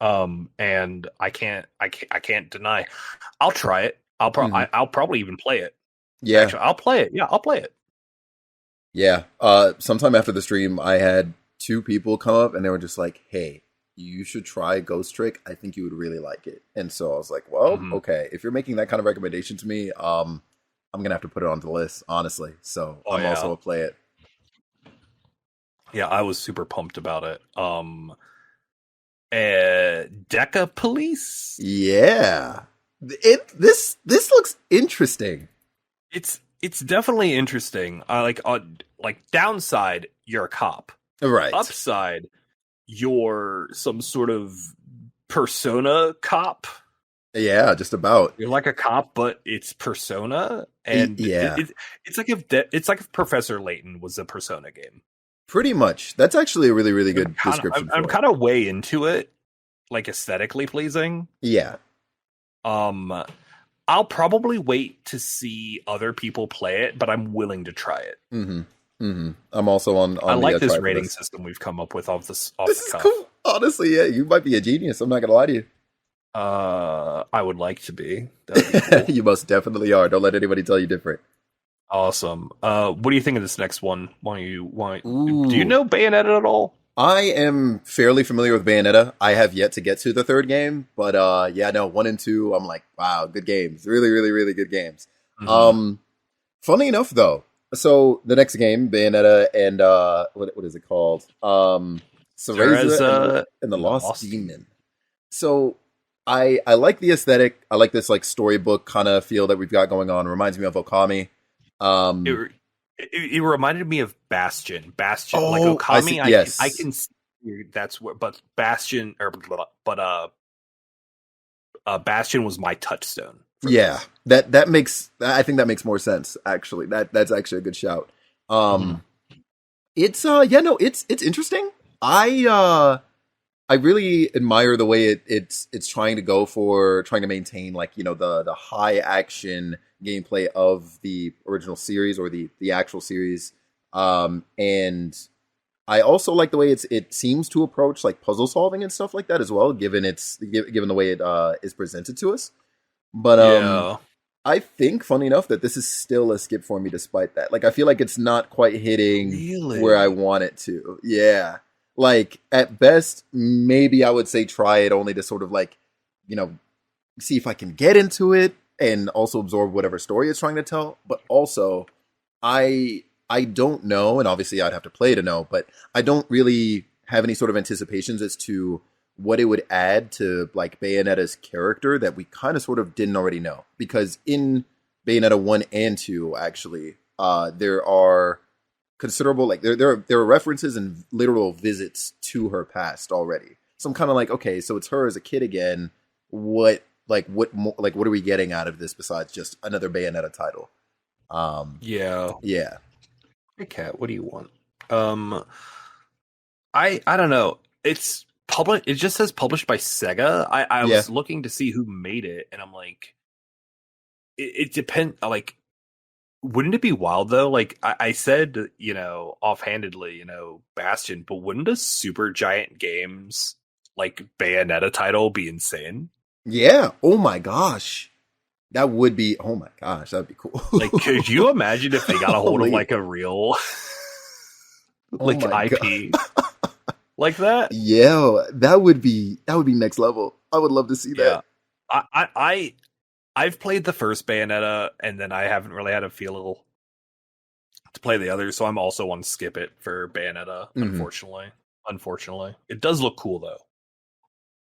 And I can't deny. I'll try it. Hmm. I'll probably even play it. Yeah. Actually, I'll play it. Yeah, I'll play it. Yeah. Sometime after the stream, I had two people come up and they were just like, "Hey, you should try Ghost Trick. I think you would really like it." And so I was like, "Well, Hmm. okay. If you're making that kind of recommendation to me, I'm gonna have to put it on the list, honestly." So Oh I'm also yeah, a play it. yeah. I was super pumped about it. DecaPolice. Yeah. This looks interesting. It's definitely interesting. I like downside, you're a cop. Right. Upside, you're some sort of persona cop. Yeah, just about. You're like a cop, but it's persona, and Yeah. it's like if Professor Layton was a persona game. Pretty much. That's actually a really, really I'm good kind of description I'm for it. kind of way into it, like aesthetically pleasing. Yeah. Um, I'll probably wait to see other people play it, but I'm willing to try it. Mm-hmm. Mm-hmm. I'm also on I the like this try for rating this. system we've come up with off This the is cuff. cool. Honestly, yeah, you might be a genius. I'm not gonna lie to you. I would like to be. That'd be cool. You most definitely are. Don't let anybody tell you different. Awesome. What do you think of this next one? Do you Ooh. know Bayonetta at all? I am fairly familiar with Bayonetta. I have yet to get to the third game, but yeah, no, one and two, I'm like, wow, good games. Really, really, really good games. Mm-hmm. Um, funny enough though, so the next game, Bayonetta and what is it called? Cereza Cereza and the and the Lost Lost Demon. So I like the aesthetic. I like this like storybook kind of feel that we've got going on. Reminds me of Okami. It, Um, it reminded me of Bastion. Bastion, like oh, I see. Okami. I Yes, can see that's where, but Bastion or but Bastion was my touchstone for yeah. this. That makes. I think that makes more sense. Actually, that's actually a good shout. Mm-hmm. Um, it's yeah, no, it's interesting. I really admire the way it's trying to go for trying to maintain like the high action gameplay of the original series or the actual series. And I also like the way it seems to approach like puzzle solving and stuff like that as well, given the way it is presented to us. But Yeah, I think funny enough that this is still a skip for me despite that. Like I feel like it's not quite hitting where I really. want it to. Yeah. Like at best, maybe I would say try it only to sort of like, you know, see if I can get into it and also absorb whatever story it's trying to tell. But also, I don't know, and obviously I'd have to play to know, but I don't really have any sort of anticipations as to what it would add to like Bayonetta's character that we kind of sort of didn't already know. Because in Bayonetta 1 and 2, actually, there are considerable like there are references and literal visits to her past already. So I'm kind of like, okay, so it's her as a kid again. What are we getting out of this besides just another Bayonetta title? Yeah. Yeah, Hey, Cat, what do you want? Um, I don't know. It's public. It just says published by Sega. I yeah, was looking to see who made it, and I'm like, it depends. Like, wouldn't it be wild though? Like I said, offhandedly, Bastion, but wouldn't a Super Giant Games like Bayonetta title be insane? yeah. Oh my gosh, that would be. Oh my gosh, that'd be cool. Like, could you imagine if they got a hold of Holy, like a real oh like my god. IP like that? Yeah, that would be next level. I would love to see that. Yeah, I I've played the first Bayonetta, and then I haven't really had a feel to play the others, so I'm also on skip it for Bayonetta. Hmm. Unfortunately, it does look cool though.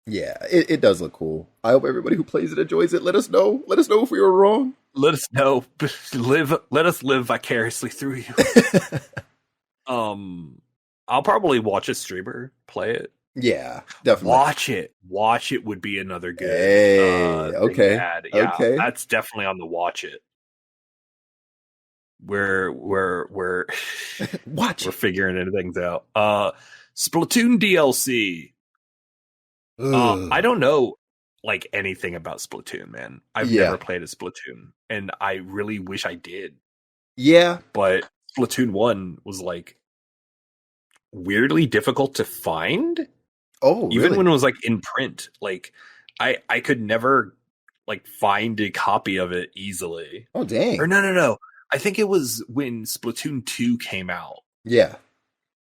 Yeah, it does look cool. I hope everybody who plays it enjoys it. Let us know. Let us know if we were wrong. Let us know. Let us live vicariously through you. Um, I'll probably watch a streamer play it. Yeah, definitely. Watch it would be another good Hey, thing to okay, add. Yeah, okay. that's definitely on the watch it. we're Watch we're it. figuring things out. Splatoon DLC. I don't know like anything about Splatoon, man. I've Yeah. never played a Splatoon, and I really wish I did. Yeah. But Splatoon 1 was like weirdly difficult to find, Oh, even really? when it was like in print. Like I could never like find a copy of it easily. Oh, Or dang. no. I think it was when Splatoon 2 came out. Yeah.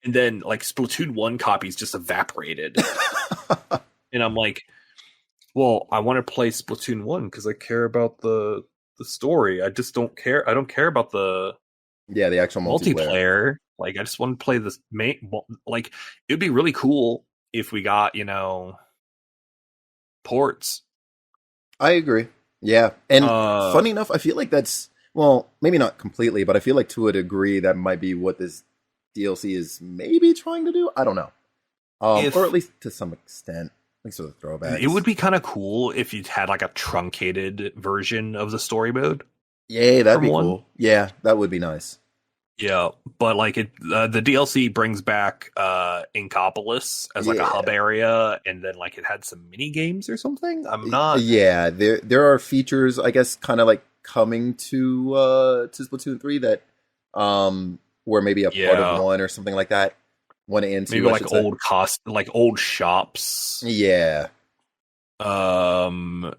And then like Splatoon 1 copies just evaporated. And I'm like, well, I want to play Splatoon 1 because I care about the story. I just don't care. I don't care about the Yeah, the actual multiplayer. multiplayer. Like, I just want to play this main. Like, it'd be really cool if we got, ports. I agree. Yeah. And Uh, funny enough, I feel like that's, well, maybe not completely, but I feel like to a degree that might be what this DLC is maybe trying to do. I don't know. if Or at least to some extent. Like sort of throwbacks. it would be kind of cool if you had like a truncated version of the story mode. Yeah, that'd from be one. cool. Yeah, that would be nice. Yeah, but like the DLC brings back DecaPolice as like a hub area, and then like it had some mini games or something. I'm not. Yeah, there are features, I guess, kind of like coming to Splatoon 3 that were maybe a part of one or something like that. One and two, maybe like like old shops. Yeah. Old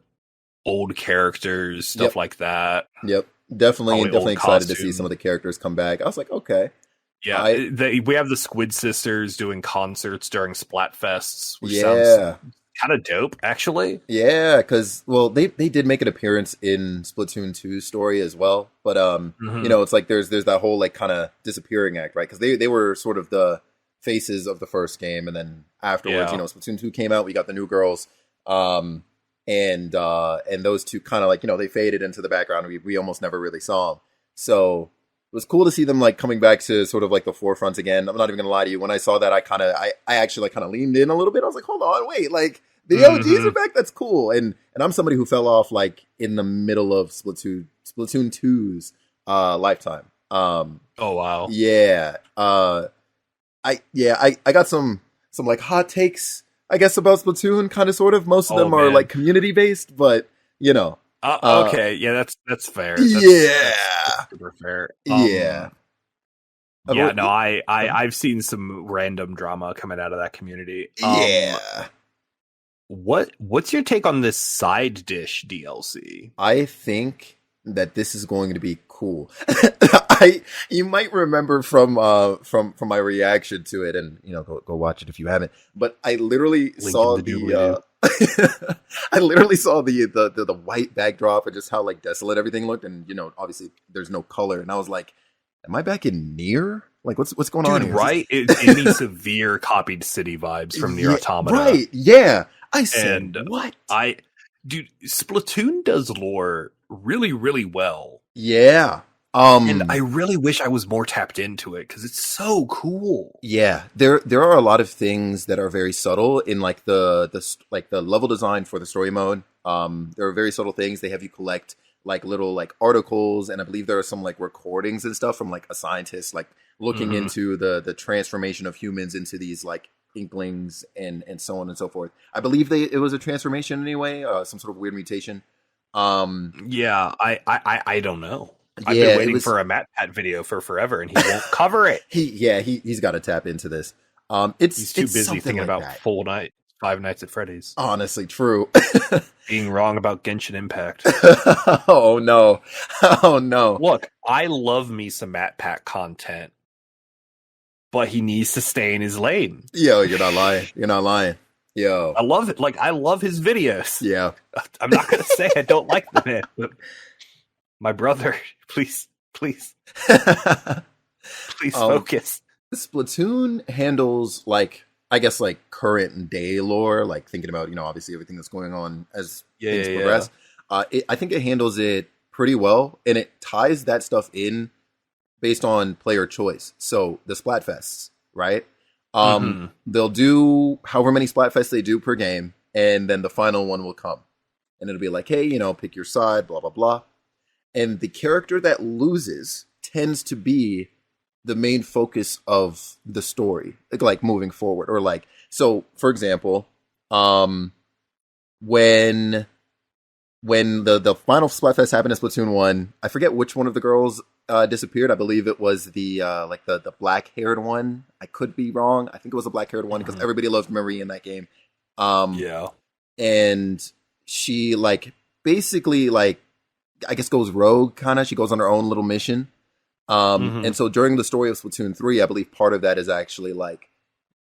characters, stuff like that. Yep. Definitely excited to see some of the characters come back. I was like, okay. Yeah, we have the Squid Sisters doing concerts during Splatfests, which sounds kind of dope, actually. Yeah, because, well, they did make an appearance in Splatoon 2's story as well. But, it's like there's that whole, like, kind of disappearing act, right? Because they were sort of the faces of the first game, and then afterwards, Splatoon 2 came out, we got the new girls. And those two kind of like, they faded into the background. We almost never really saw them. So it was cool to see them like coming back to sort of like the forefront again. I'm not even gonna lie to you. When I saw that, I actually like kind of leaned in a little bit. I was like, hold on, wait, like the OGs are back. That's cool. And I'm somebody who fell off like in the middle of Splatoon 2's lifetime. Oh wow. Yeah. I got some like hot takes, I guess, about Splatoon, kind of, sort of. Most of them are like community based, but okay, yeah, that's fair. That's super fair. Yeah. No, I've seen some random drama coming out of that community. What's your take on this side dish DLC? I think that this is going to be cool. You might remember from my reaction to it, and go watch it if you haven't. But I literally saw I literally saw the white backdrop and just how like desolate everything looked, and obviously there's no color, and I was like, am I back in Nier? Like what's going on here? Right? It gave me severe copied city vibes from Nier Automata. Right? Yeah. I said, what? Dude, Splatoon does lore really, really well. Yeah. And I really wish I was more tapped into it because it's so cool. Yeah, there are a lot of things that are very subtle in like the level design for the story mode. There are very subtle things. They have you collect like little like articles, and I believe there are some like recordings and stuff from like a scientist like looking into the transformation of humans into these like inklings and so on and so forth. I believe it was a transformation anyway, some sort of weird mutation. Yeah, I don't know. I've been waiting for a MatPat video for forever, and he won't cover it. He's got to tap into this. He's too busy thinking about Five Nights at Freddy's. Honestly, true. Being wrong about Genshin Impact. Oh no! Oh no! Look, I love me some MatPat content, but he needs to stay in his lane. Yo, you're not lying. You're not lying. Yo, I love it. Like I love his videos. Yeah, I'm not gonna say I don't like the man, but my brother, please focus. Splatoon handles like, I guess, like current day lore, like thinking about obviously everything that's going on as things progress. I think it handles it pretty well, and it ties that stuff in based on player choice. So the Splatfests, right? They'll do however many Splatfests they do per game, and then the final one will come, and it'll be like, hey, pick your side, blah blah blah. And the character that loses tends to be the main focus of the story, like moving forward, or like, so for example, when the final Splatfest happened in Splatoon 1, I forget which one of the girls disappeared. I believe it was the like the black haired one. I could be wrong. I think it was the black haired one because everybody loved Marie in that game. Yeah. And she like basically like, I guess goes rogue kind of. She goes on her own little mission. And so during the story of Splatoon 3, I believe part of that is actually like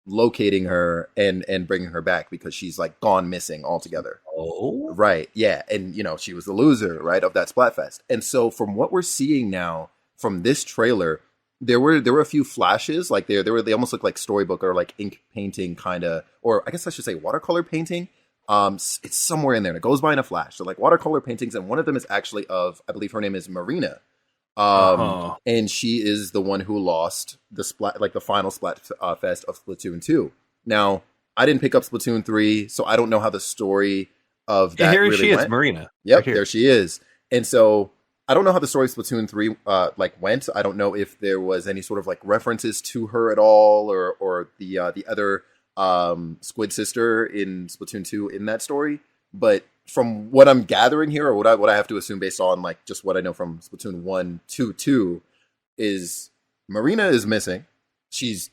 locating her and bringing her back because she's like gone missing altogether. Oh, right. Yeah. And, you know, she was the loser, right, of that Splatfest. And so from what we're seeing now from this trailer, there were a few flashes, like they almost look like storybook or like ink painting kind of, or I guess I should say watercolor painting. It's somewhere in there and it goes by in a flash. So like watercolor paintings, and one of them is actually of, I believe her name is Marina. And she is the one who lost the final Splatfest of Splatoon 2. Now, I didn't pick up Splatoon 3, so I don't know how the story of that here really she went. is, Marina. Yep, right there she is. And so I don't know how the story of Splatoon 3 like went. I don't know if there was any sort of like references to her at all, or the other Squid sister in Splatoon 2 in that story. But from what I'm gathering here, or what I have to assume based on like just what I know from Splatoon 1, 2, is Marina is missing. She's,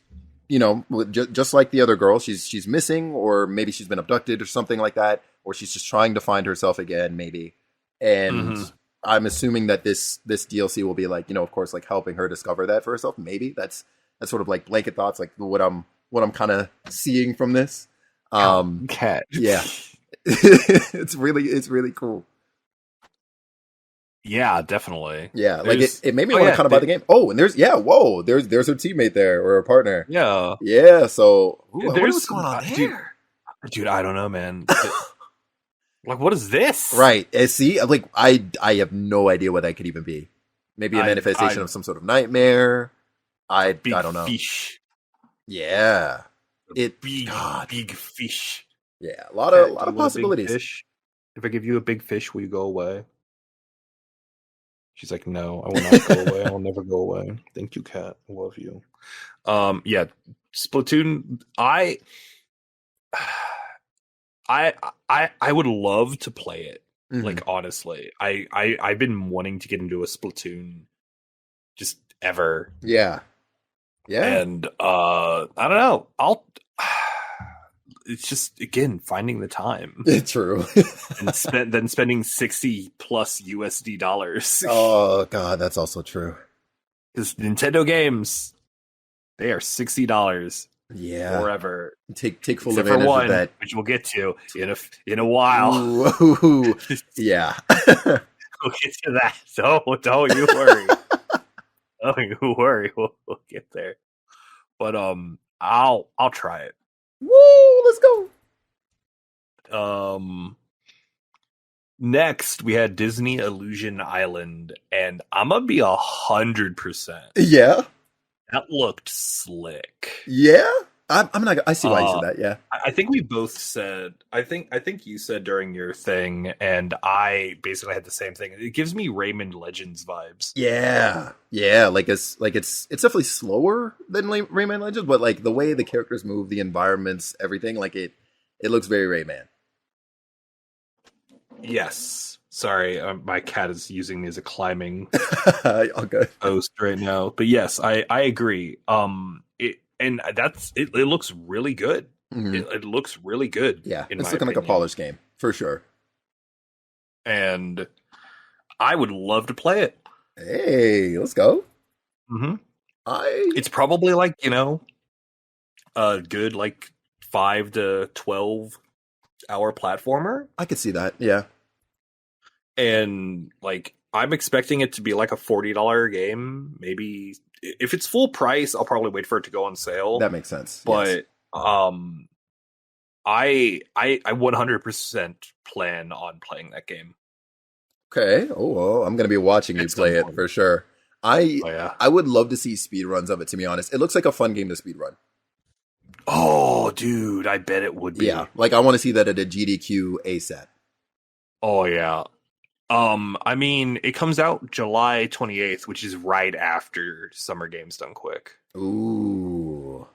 you know, just like the other girl, she's missing, or maybe she's been abducted or something like that, or she's just trying to find herself again, maybe. And I'm assuming that this DLC will be like, you know, of course, like helping her discover that for herself. Maybe that's sort of like blanket thoughts, like what I'm kind of seeing from this. Cat. Yeah. it's really cool. Yeah, definitely. Yeah, like it made me want to kind of buy the game. Oh, and there's there's her teammate there, or her partner. Yeah. So what's going on there, dude? I don't know, man. Like, what is this? Right. See, like I have no idea what that could even be. Maybe a manifestation of some sort of nightmare. I don't know. Fish. Yeah. Big fish. Yeah, a lot of possibilities. Fish? If I give you a big fish, will you go away? She's like, no, I will not go away. I will never go away. Thank you, Kat. I love you. Yeah, Splatoon. I would love to play it. Like, honestly, I've been wanting to get into a Splatoon just ever. Yeah. And I don't know. It's just, again, finding the time. True. And then spending $60+ USD dollars. Oh god, that's also true. Because Nintendo games, they are $60. Yeah. Forever. Take full Except advantage for one, of that. which we'll get to in a while. Ooh, yeah. We'll get to that. So don't you worry. Don't you worry. We'll get there. But I'll try it. Woo! Let's go. Next we had Disney Illusion Island, and I'm gonna be 100%. Yeah, that looked slick. Yeah, I'm not. I see why you said that. Yeah, I think we both said. I think you said during your thing, and I basically had the same thing. It gives me Rayman Legends vibes. Yeah. Like it's definitely slower than Rayman Legends, but like the way the characters move, the environments, everything, like it looks very Rayman. Yes. Sorry, my cat is using me as a climbing okay. post right now. But yes, I agree. It looks really good. It looks really good. Yeah, it's looking like a polished game for sure. And I would love to play it. Hey, let's go. It's probably like, a good like 5 to 12 hour platformer. I could see that. Yeah. And like I'm expecting it to be like a $40 game. Maybe if it's full price, I'll probably wait for it to go on sale. That makes sense. But yes. I 100% plan on playing that game. Okay. Oh, well, I'm going to be watching you play it for sure. I would love to see speedruns of it, to be honest. It looks like a fun game to speedrun. Oh, dude, I bet it would be. Yeah, like I want to see that at a GDQ ASAP. Oh, yeah. I mean, it comes out July 28th, which is right after Summer Games Done Quick. Ooh.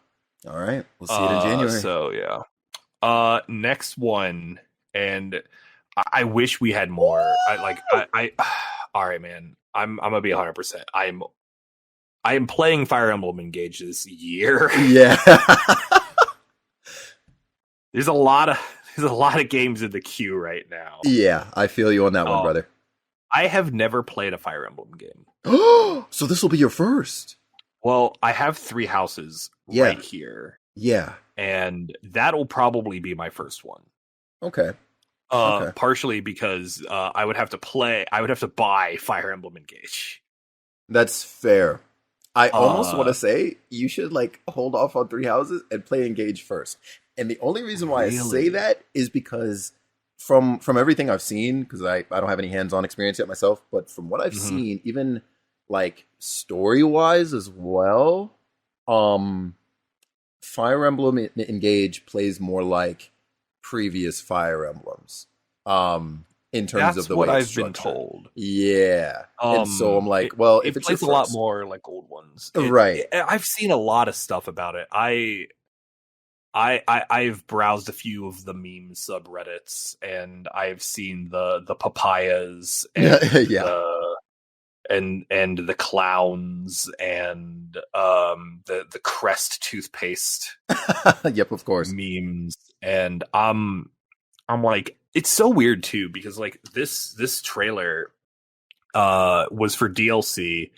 All right. We'll see it in January. So yeah. Next one, and I wish we had more. All right, man. I'm gonna be 100%. I am playing Fire Emblem Engage this year. Yeah. There's a lot of games in the queue right now. Yeah, I feel you on that one, brother. I have never played a Fire Emblem game. So this will be your first. Well, I have 3 houses right here. Yeah. And that'll probably be my first one. Okay. Partially because I would have to buy Fire Emblem Engage. That's fair. I almost want to say you should like hold off on 3 houses and play Engage first. And the only reason why I say that is because from everything I've seen, because I don't have any hands-on experience yet myself, but from what I've seen, even like story-wise as well, Fire Emblem Engage plays more like previous Fire Emblems. In terms of the way I've been told. Yeah. And so I'm like, well, if it's plays a lot more like old ones. Right. I've seen a lot of stuff about it. I've browsed a few of the meme subreddits, and I've seen the papayas and and the clowns and the Crest toothpaste. Yep, of course. Memes, and I'm like, it's so weird too, because like this trailer was for DLC,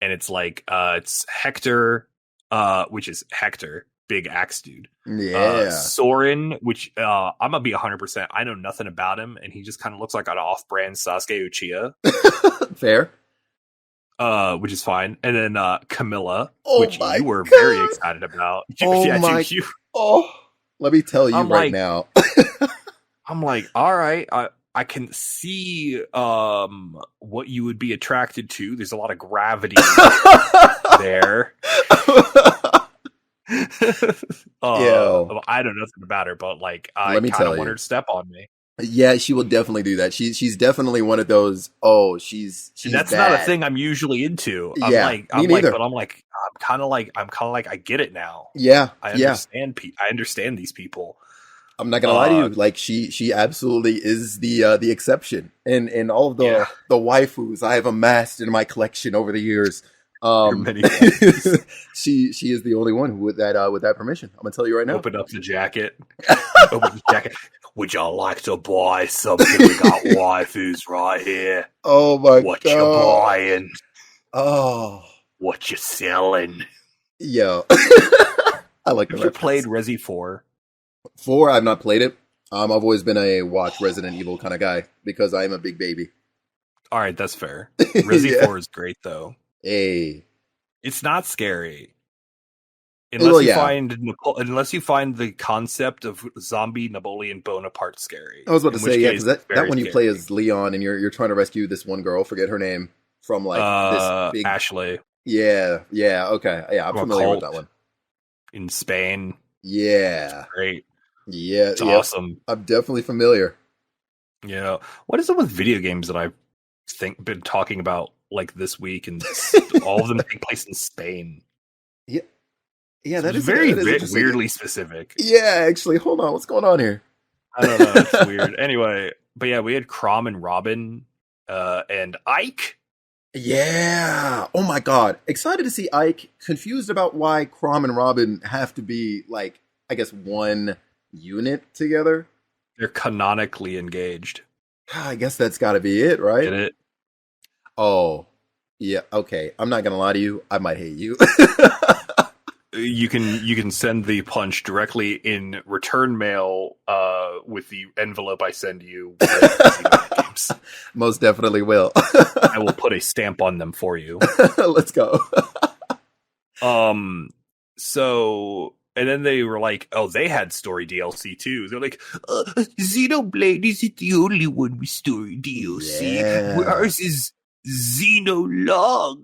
and it's like it's Hector, which is Hector, big axe dude. Yeah. Soren, which I'm gonna be 100%. I know nothing about him, and he just kind of looks like an off-brand Sasuke Uchiha. Fair. Which is fine. And then Camilla, Oh which my you were God. very excited about. Let me tell you I'm right like, now. I'm like, all right, I can see what you would be attracted to. There's a lot of gravity there. I don't know nothing about her, but like, I kind of want her to step on me. Yeah, she will definitely do that. She's definitely one of those. Oh, she's that's bad. not a thing I'm usually into. I'm kind of like I get it now. Yeah, I understand. I understand these people. I'm not gonna lie to you. Like she absolutely is the exception. And all of the waifus I have amassed in my collection over the years. She is the only one with that permission. I'm gonna tell you right now. Open up the jacket. Open the jacket. Would y'all like to buy something? We got waifus right here. Oh my God! What you buying? Oh, what you selling? Yo, I like. Have you played Resi 4? 4, I've not played it. I've always been a watch Resident Evil kind of guy because I'm a big baby. All right, that's fair. Resi 4 is great though. Hey, it's not scary. Unless you find the concept of zombie Napoleon Bonaparte scary. I was about to say, yeah, because that one you play as Leon and you're trying to rescue this one girl, forget her name, from like this big Ashley. Yeah, okay. Yeah, I'm familiar with that one. In Spain. Yeah. It's great. Yeah. It's awesome. I'm definitely familiar. You know, what is it with video games that I've been talking about like this week, and all of them take place in Spain? Yeah, that is very weirdly specific. Yeah, actually, hold on. What's going on here? I don't know. It's weird. Anyway, but yeah, we had Crom and Robin and Ike. Yeah. Oh my God. Excited to see Ike. Confused about why Crom and Robin have to be like, I guess, one unit together. They're canonically engaged. I guess that's got to be it, right? Get it? Oh, yeah. Okay. I'm not gonna lie to you. I might hate you. You can send the punch directly in return mail with the envelope I send you. Most definitely will. I will put a stamp on them for you. Let's go. So, and then they were like, oh, they had story DLC too. They're like, Xenoblade isn't the only one with story DLC. Yeah. Ours is Xenolog.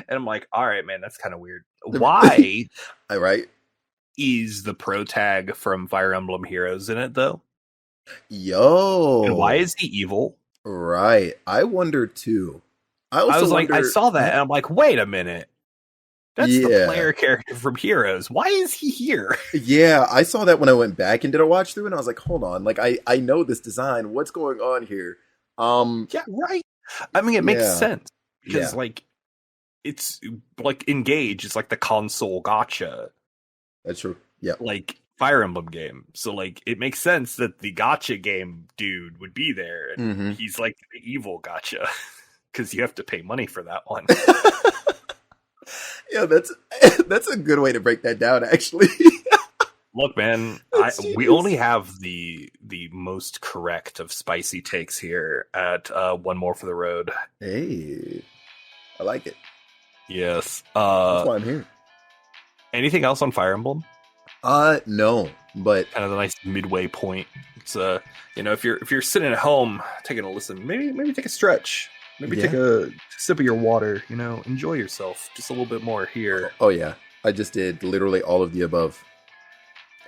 And I'm like, all right, man, that's kind of weird. Why? All right. Is the pro tag from Fire Emblem Heroes in it though? And why Yo, is he evil? right. I wonder too. I I also was like, I wonder. saw that, and I'm like, wait a minute. That's the Yeah, player character from Heroes. Why is he here? yeah. I saw that when I went back and did a watch through, and I was like, hold on. Like, I know this design. What's going on here? Yeah, right. I mean, it makes Yeah, sense because yeah. like it's like Engage is like the console gotcha, That's true. Yeah. like Fire Emblem game. So like it makes sense that the gotcha game dude would be there, and Hmm. he's like the evil gotcha because you have to pay money for that one. Yeah, that's that's a good way to break that down. Actually, Look, man, that's we genius. only have the most correct of spicy takes here at One More for the Road. Hey, I like it. Yes. That's why I'm here. Anything else on Fire Emblem? No, but Kind of the nice midway point. It's if you're sitting at home taking a listen, maybe take a stretch. Maybe take yeah. a sip of your water. Enjoy yourself just a little bit more here. Oh yeah, I just did literally all of the above.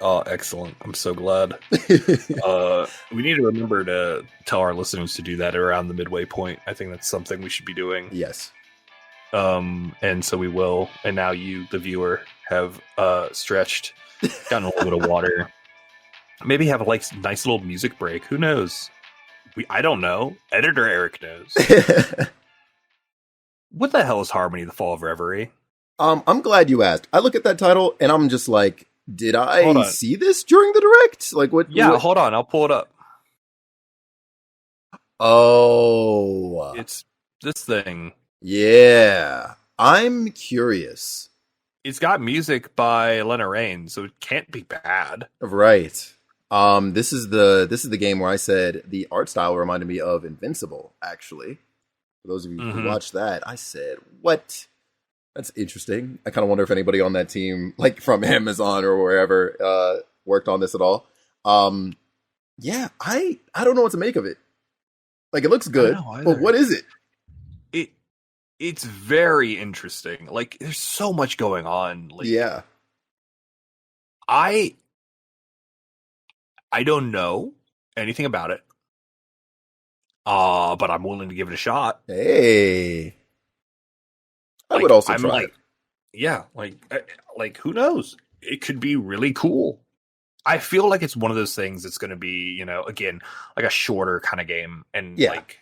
Oh, excellent! I'm so glad. We need to remember to tell our listeners to do that around the midway point. I think that's something we should be doing. Yes. And so we will. And now you, the viewer, have stretched, gotten a little bit of water. Maybe have a nice little music break. Who knows? I don't know. Editor Eric knows. What the hell is Harmony: The Fall of Reverie? I'm glad you asked. I look at that title and I'm just like, did Hold I on. see this during the direct? Like what? Yeah, what? hold on. I'll pull it up. Oh, It's this thing. yeah. I'm curious. It's got music by Lena Raine, so it can't be bad. Right. This is the game where I said the art style reminded me of Invincible. Actually, for those of you who Mm-hmm. watched that, I said, "What? That's interesting." I kind of wonder if anybody on that team, like from Amazon or wherever, worked on this at all. Yeah, I don't know what to make of it. Like, it looks I don't good, know but either. what is it? It it's very interesting. Like, there's so much going on. Like, Yeah. I I don't know anything about it. But I'm willing to give it a shot. Hey, I would Like, also I'm try it. like, yeah, like who knows? It could be really cool. I feel like it's one of those things that's going to be, again, like a shorter kind of game, and Yeah, like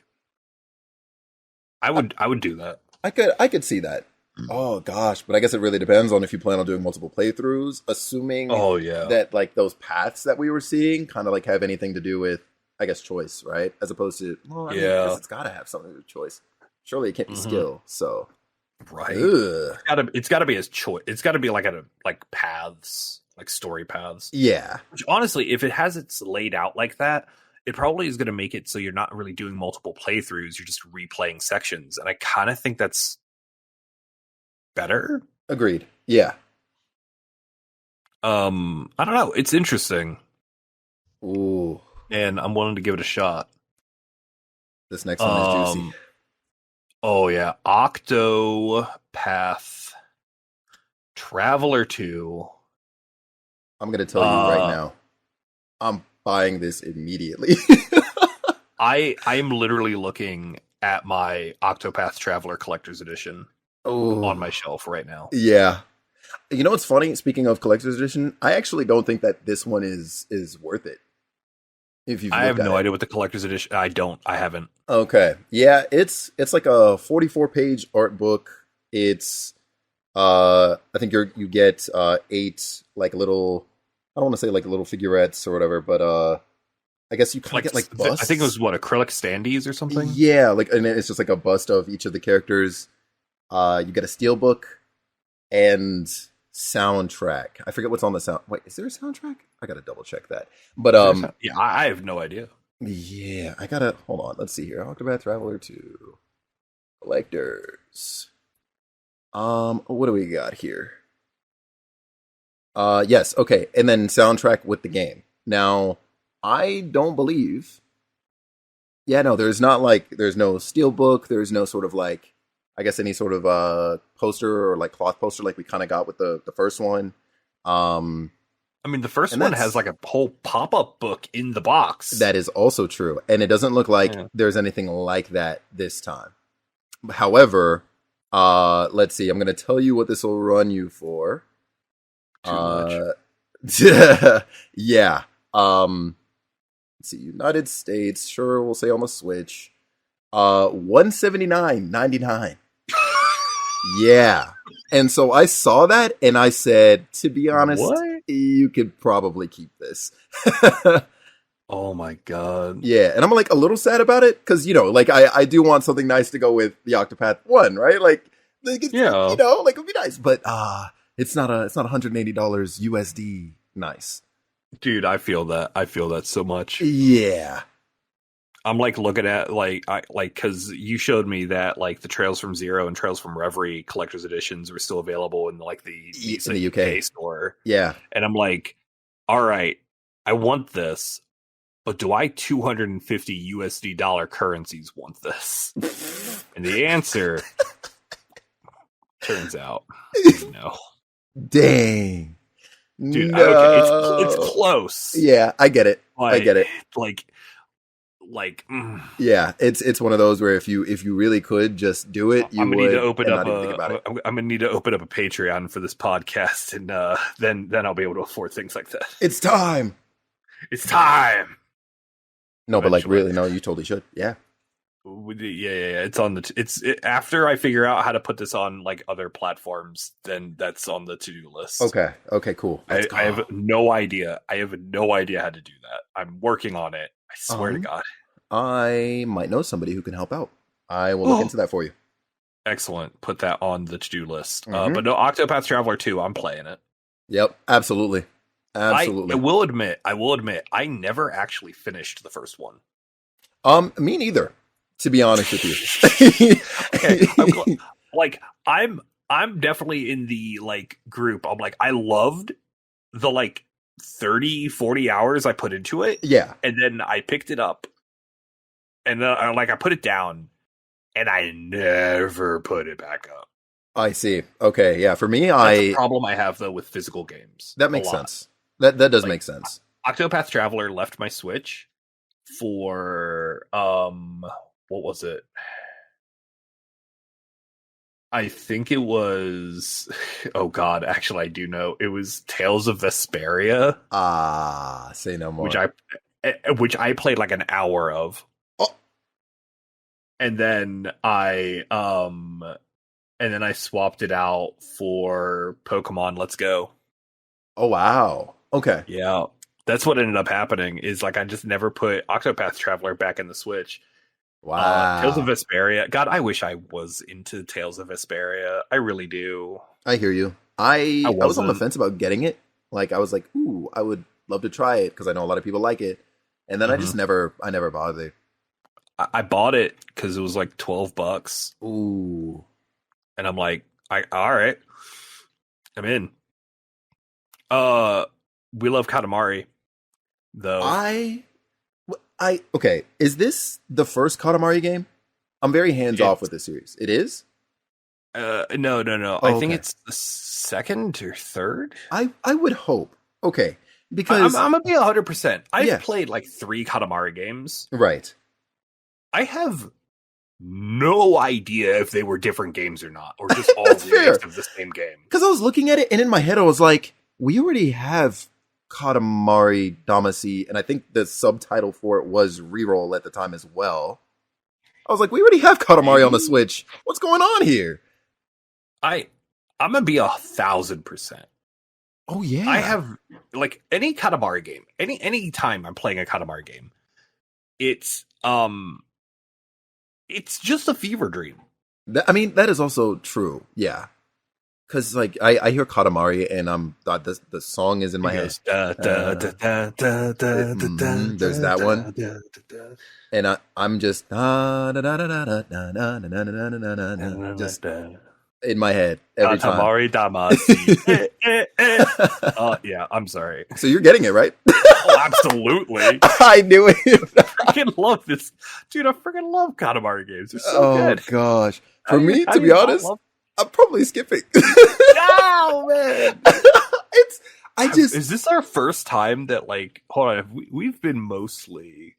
I would do that. I could see that. Oh gosh, but I guess it really depends on if you plan on doing multiple playthroughs, assuming Oh yeah. that like those paths that we were seeing kind of like have anything to do with, I guess, choice, right? As opposed to, well, I mean, I guess Yeah. it's got to have something to do with choice. Surely it can't be Hmm. skill. So, Right. ugh. It's gotta be his choice. It's gotta be like paths, like story paths. Yeah, Which honestly, if it has its laid out like that, it probably is gonna make it so you're not really doing multiple playthroughs, you're just replaying sections. And I kinda think that's better. agreed. Yeah. I don't know. It's interesting. Ooh, And I'm willing to give it a shot. this next one is juicy. Oh yeah. Octopath Traveller 2. I'm gonna tell you right Uh now, I'm buying this immediately. I'm literally looking at my Octopath Traveler Collector's Edition on my Oh, shelf right now. yeah. You know what's funny? Speaking of collector's edition, I actually don't think that this one is worth it. If you've I have looked at no it, idea what the collector's edition. I haven't. okay, yeah, it's like a 44-page art book. It's I think you get eight like little, I don't want to say like little figurettes or whatever, but I guess you kind of Like get like I think it was busts. what, acrylic standees or something. Yeah, like, and it's just like a bust of each of the characters. You get a steel book and soundtrack. I forget what's on the sound. Wait, is there a soundtrack? I gotta double check that. But Yeah, I have no idea. yeah, I gotta hold on. Let's see here. Octopath Traveler 2 collectors. What do we got here? Yes, okay, and then soundtrack with the game. Now, I don't believe. Yeah, no, there's no steelbook. There's no sort of like, I guess, any sort of poster or like cloth poster like we kind of got with the first one. Um, I mean, the first And one has like a whole pop-up book in the box. That is also true. And it doesn't look like there's anything like that this time. However, let's see. I'm going to tell you what this will run you for. Too much. Yeah. Let's see. United States. Sure, we'll say on the Switch. $179.99. Yeah. And so I saw that and I said, to be honest, you could probably keep this. Oh my god. Yeah. And I'm like a little sad about it because, you know, like I do want something nice to go with the Octopath 1, right? Like it's, you know, like it'd be nice, but it's not $180 USD nice. Dude, I feel that so much. Yeah. I'm like looking at because you showed me that like the Trails from Zero and Trails from Reverie collector's editions were still available in like the UK store. Yeah, and I'm like, all right, I want this, but do I 250 USD dollar currencies want this? And the answer turns out is no. Dang, dude. No. Okay, it's close. Yeah, I get it. I get it. Yeah, it's one of those where if you really could just do it, I'm gonna need to open up a Patreon for this podcast, and then I'll be able to afford things like that. It's time. No, eventually. But like really, no, you totally should. Yeah. It's on after I figure out how to put this on like other platforms, then that's on the to-do list. Okay, cool. I have no idea. how to do that. I'm working on it. I swear to God. I might know somebody who can help out. I will look into that for you. Excellent. Put that on the to-do list. But no, Octopath Traveler 2, I'm playing it. Yep, absolutely. I will admit, I never actually finished the first one. Me neither, to be honest with you. Okay, I'm definitely in the like group. I'm like, I loved the like 30-40 hours I put into it. Yeah. And then I picked it up and then I put it down and I never put it back up. I see. Okay, yeah. For me, that's a problem I have though with physical games. That makes sense. That does make sense. Octopath Traveler left my Switch for what was it? I think it was, oh god, actually I do know. It was Tales of Vesperia. Say no more. Which I played like an hour of. Oh. And then I swapped it out for Pokemon Let's Go. Oh wow. Okay. Yeah. That's what ended up happening is like I just never put Octopath Traveler back in the Switch. Wow. Tales of Vesperia. God, I wish I was into Tales of Vesperia. I really do. I hear you. I was on the fence about getting it. Like I was like, ooh, I would love to try it because I know a lot of people like it. And then I never bothered. I bought it because it was like $12. Ooh. And I'm like, all right. I'm in. We love Katamari, though. Okay, is this the first Katamari game? I'm very hands-off with this series. It is? No. Oh, I think it's the second or third. I would hope. Okay, because I'm gonna be 100%. I've played like 3 Katamari games. Right. I have no idea if they were different games or not, or just all remakes of the same game. Because I was looking at it, and in my head I was like, we already have Katamari Damacy, and I think the subtitle for it was REROLL at the time as well. I was like, we already have Katamari on the Switch. What's going on here? I'm gonna be 1,000%. Oh yeah. I have like any Katamari game, any time I'm playing a Katamari game, it's just a fever dream. That is also true. Yeah. Because like I hear Katamari and the song is in my head. There's that one, and I'm just just in my head every time. Katamari Damacy. Yeah, I'm sorry. So you're getting it right? Oh, absolutely. I knew it. I freaking love this, dude. I freaking love Katamari games. They're so good. Oh gosh, for me, to be honest. I'm probably skipping. No, man. Is this our first time that, like, hold on, we've been mostly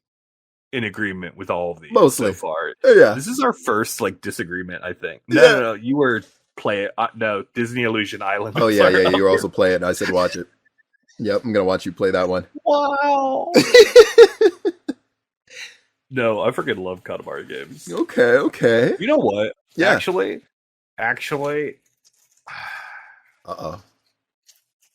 in agreement with all of these so far. Yeah. This is our first, like, disagreement, I think. Yeah. No, you were playing, no, Disney Illusion Island. Oh, yeah, you were also playing it. I said watch it. Yep, I'm going to watch you play that one. Wow. No, I freaking love Katamari games. Okay. You know what? Yeah. Actually, uh-oh.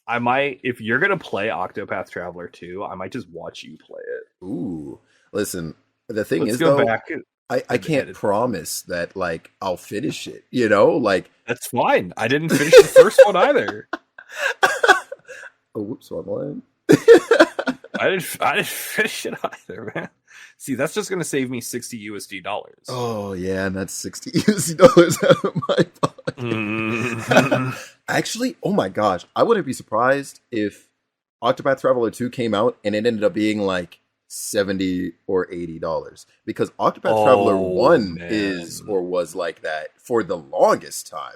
I might, if you're going to play Octopath Traveller 2, I might just watch you play it. Ooh. Listen, the thing Let's is, go though, back I can't promise that, like, I'll finish it, you know? Like, that's fine. I didn't finish the first one either. Oh, whoops, wrong one. I didn't finish it either, man. See, that's just going to save me $60 USD. Oh, yeah, and that's $60 USD out of my pocket. Actually, oh my gosh, I wouldn't be surprised if Octopath Traveller 2 came out and it ended up being like $70 or $80, because Octopath Traveller 1 is or was like that for the longest time.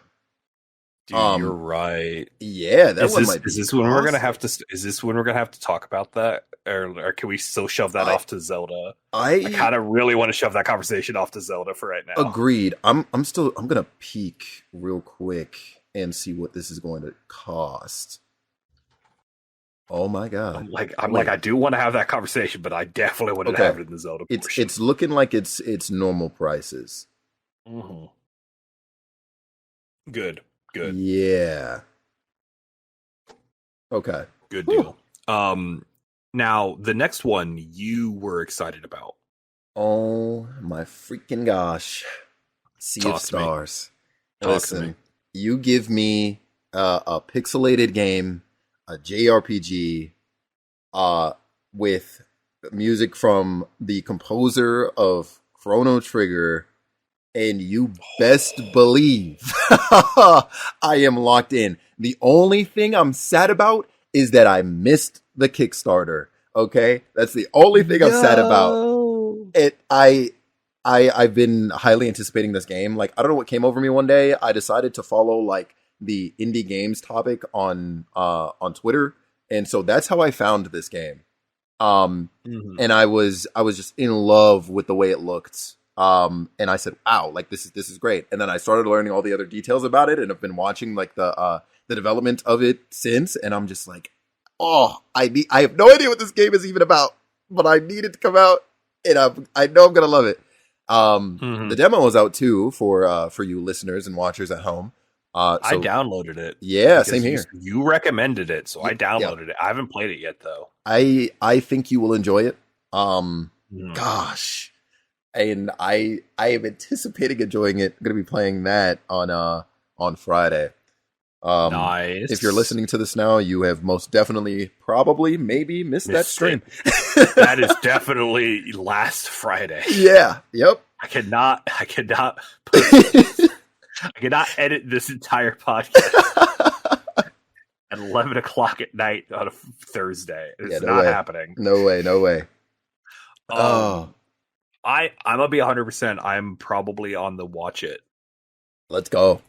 Dude, you're right. Yeah, that one might be. Is this when we're gonna have to? Is this when we're gonna have to talk about that, or can we still shove that off to Zelda? I kind of really want to shove that conversation off to Zelda for right now. Agreed. I'm gonna peek real quick and see what this is going to cost. Oh my god! I'm like, I do want to have that conversation, but I definitely want to have it in the Zelda portion. It's looking like it's normal prices. Mm-hmm. Good. Yeah. Okay. Good deal. Now the next one you were excited about. Oh my freaking gosh. Sea of Stars. Listen, you give me a pixelated game, a JRPG, with music from the composer of Chrono Trigger, and you best believe I am locked in. The only thing I'm sad about is that I missed the Kickstarter. Okay, that's the only thing I'm sad about. I've been highly anticipating this game. Like, I don't know what came over me one day. I decided to follow like the indie games topic on Twitter, and so that's how I found this game. And I was just in love with the way it looked. And I said, wow, like this is great. And then I started learning all the other details about it, and have been watching like the development of it since. And I'm just like, oh, I have no idea what this game is even about, but I need it to come out, and I know I'm gonna love it. The demo was out too for you listeners and watchers at home. So, I downloaded it. Yeah, same here. You recommended it, so I downloaded it. I haven't played it yet though. I think you will enjoy it. Gosh. And I am anticipating enjoying it. I'm going to be playing that on Friday. Nice. If you're listening to this now, you have most definitely, probably, maybe missed that stream. That is definitely last Friday. Yeah. Yep. I cannot edit this entire podcast at 11 o'clock at night on a Thursday. It's not happening. No way. I'm gonna be 100%. I'm probably on the watch it. Let's go.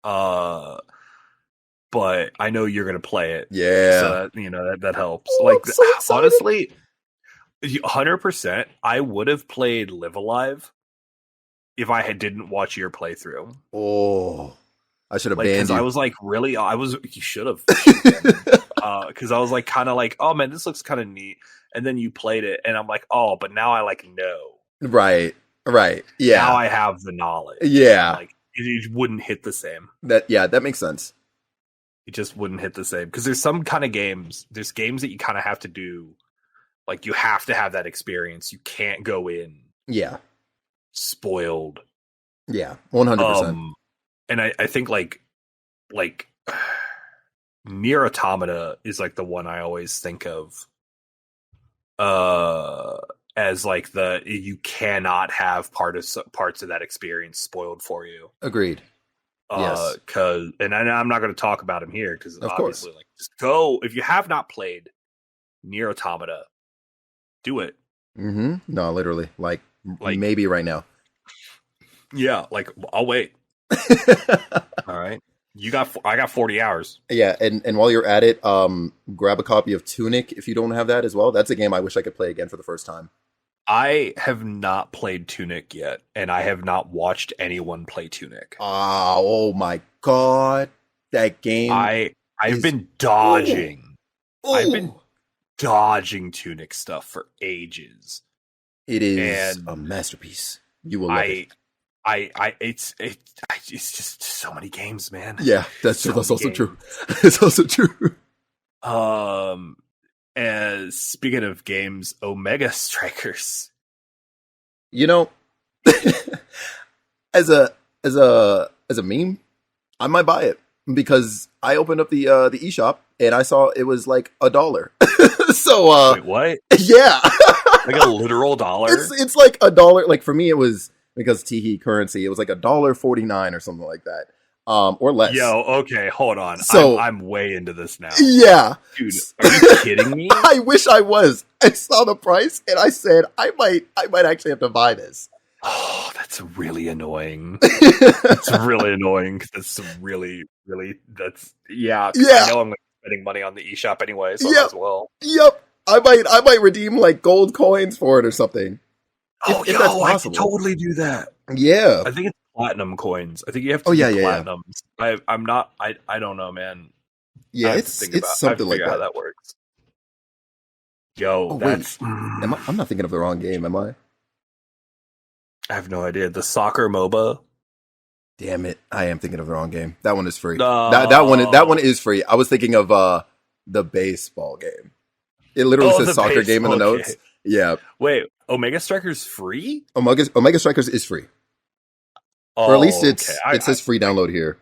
But I know you're gonna play it. Yeah. So that helps. Like, so honestly, 100%. I would have played Live Alive if I didn't watch your playthrough. Oh, I should have banned you. I was like, really? You should have. Because I was like, kind of like, oh man, this looks kind of neat. And then you played it, and I'm like, oh, but now I like know. Right. Yeah. Now I have the knowledge. Yeah. Like, it wouldn't hit the same. That makes sense. It just wouldn't hit the same. Because there's some kind of games, there's games that you kind of have to do. Like, you have to have that experience. You can't go in. Yeah. Spoiled. Yeah. 100%. And I think like Nier Automata is like the one I always think of. As like you cannot have parts of that experience spoiled for you. Agreed. Yes. And I'm not going to talk about him here because obviously, course. like, just go if you have not played Nier Automata, do it. No, literally, like maybe right now. Yeah, like I'll wait. All right. I got 40 hours. Yeah, and while you're at it, grab a copy of Tunic if you don't have that as well. That's a game I wish I could play again for the first time. I have not played Tunic yet, and I have not watched anyone play Tunic. Oh my god, that game! I've been dodging. Ooh. I've been dodging Tunic stuff for ages. It is a masterpiece. You will love it. It's just so many games, man. Yeah, that's also true. It's also true. As speaking of games, Omega Strikers. You know, as a meme, I might buy it because I opened up the eShop and I saw it was like $1. So wait, what? Yeah. Like a literal dollar? It's like $1. Like for me it was because Teehee currency, it was like $1.49 or something like that. Or less. Yo, okay, hold on. So, I'm way into this now. Yeah. Dude, are you kidding me? I wish I was. I saw the price and I said, I might actually have to buy this. Oh, that's really annoying. It's really annoying. That's really, that's, yeah. I know I'm spending money on the eShop anyway, so as well. Yep. I might redeem like gold coins for it or something. If that's possible. I can totally do that. Yeah. I think it's platinum coins. I think you have to platinums. Yeah. I'm not, I don't know, man. Yeah, it's something like that. How that works. Yo, that's... I'm not thinking of the wrong game, am I? I have no idea. The soccer MOBA? Damn it. I am thinking of the wrong game. That one is free. No. That one is free. I was thinking of the baseball game. It literally says soccer game in the notes. Yeah. Wait, Omega Strikers free? Omega Strikers is free. Oh, or at least it says free download here.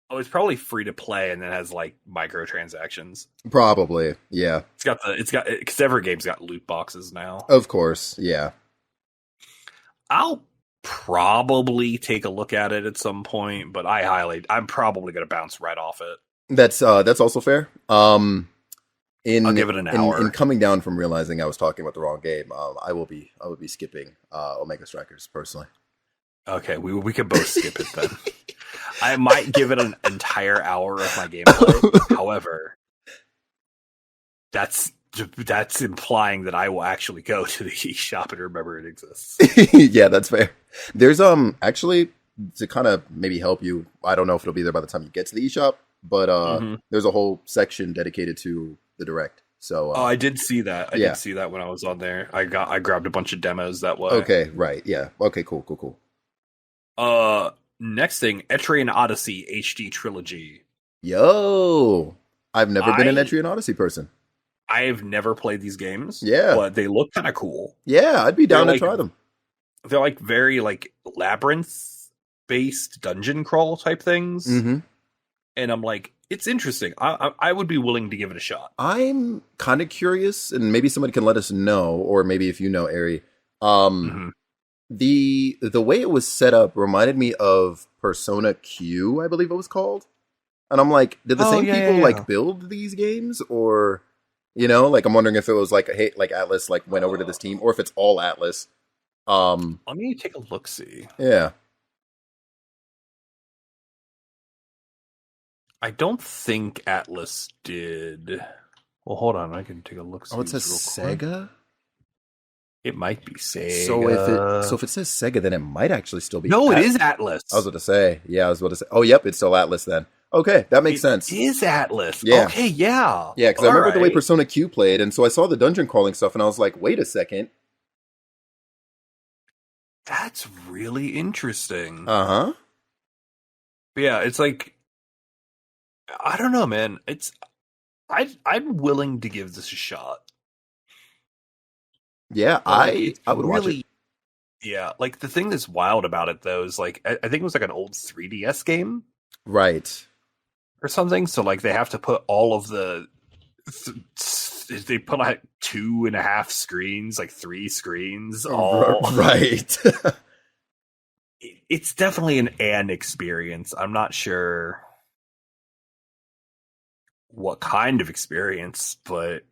Oh, it's probably free to play and then has like microtransactions. Probably, yeah. Because every game's got loot boxes now. Of course, yeah. I'll probably take a look at it at some point, but I'm probably going to bounce right off it. That's also fair. I'll give it an hour. In coming down from realizing I was talking about the wrong game, I will be skipping Omega Strikers personally. Okay, we could both skip it then. I might give it an entire hour of my gameplay. However, that's implying that I will actually go to the eShop and remember it exists. Yeah, that's fair. There's actually, to kind of maybe help you, I don't know if it'll be there by the time you get to the eShop, but there's a whole section dedicated to the Direct. So I did see that. I did see that when I was on there. I grabbed a bunch of demos that way. Okay, right. Yeah. Okay, cool. Next thing, Etrian Odyssey HD Trilogy. Yo, I've never been an Etrian Odyssey person. I have never played these games. Yeah, but they look kind of cool. Yeah, I'd be down to try them. They're like very like labyrinth-based dungeon crawl type things, and I'm like, it's interesting. I would be willing to give it a shot. I'm kind of curious, and maybe somebody can let us know, or maybe if you know, Ari. The way it was set up reminded me of Persona Q, I believe it was called. And I'm like, did the same people like build these games, or like I'm wondering if it was like like Atlas like went over to this team, or if it's all Atlas. Let me take a look. See. Yeah. I don't think Atlas did. Well, hold on. I can take a look. Oh, it says Sega. It might be Sega. So if it says Sega, then it might actually still be. No, it is Atlas. I was about to say. Yeah, I was about to say. Oh, yep, it's still Atlas then. Okay, that makes sense. It is Atlas. Yeah. Okay, yeah. Yeah, because I remember the way Persona Q played, and so I saw the dungeon crawling stuff, and I was like, wait a second. That's really interesting. Uh-huh. Yeah, it's like, I don't know, man. I'm willing to give this a shot. Yeah, I would watch it. Yeah, like the thing that's wild about it though is like I think it was like an old 3DS game, right, or something. So like they have to put all of the they put like 2.5 screens, like 3 screens, all right. It's definitely an experience. I'm not sure what kind of experience, but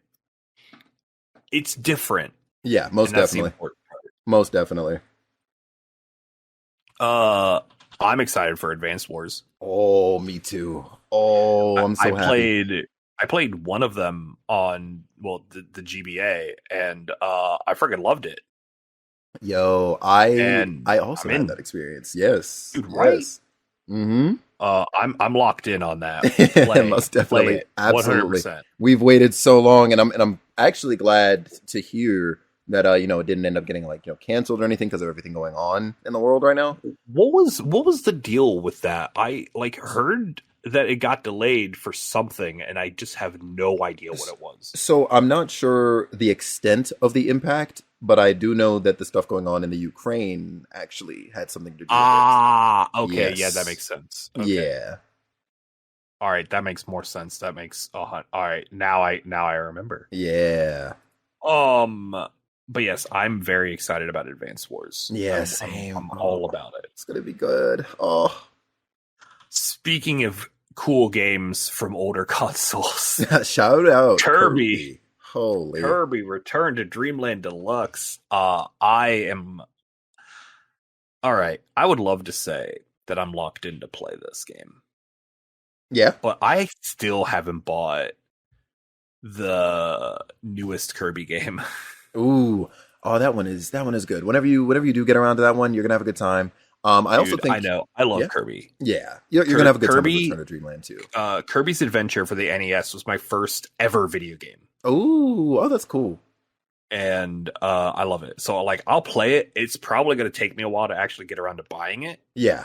it's different. Yeah, most definitely. Most definitely. I'm excited for Advance Wars. Oh, me too. Oh, I'm so happy. I played one of them on the GBA, and I freaking loved it. Yo, And I also I'm had in, that experience. Yes, dude. Right? yes. Mm-hmm. I'm locked in on that. Play, Most definitely, play it, absolutely. 100%. We've waited so long, and I'm actually glad to hear that it didn't end up getting canceled or anything because of everything going on in the world right now. What was the deal with that? I heard that it got delayed for something, and I just have no idea what it was. So I'm not sure the extent of the impact, but I do know that the stuff going on in the Ukraine actually had something to do with it. Okay, Yes. yeah, that makes sense. Okay. Yeah. All right, that makes more sense. That makes all right. Now I remember. Yeah. But yes, I'm very excited about Advance Wars. Yeah, I'm all about it. It's gonna be good. Oh. Speaking of cool games from older consoles, Shout out Kirby. Holy Kirby Return to Dreamland Deluxe. I am all right. I would love to say that I'm locked in to play this game. Yeah. But I still haven't bought the newest Kirby game. Ooh. Oh, that one is good. Whenever you do get around to that one, you're gonna have a good time. I also think I know. I love Kirby. Yeah. You're gonna have a good Kirby, time with Return to Dreamland too. Kirby's Adventure for the NES was my first ever video game. Oh, that's cool. And I love it. So I'll play it. It's probably gonna take me a while to actually get around to buying it. Yeah.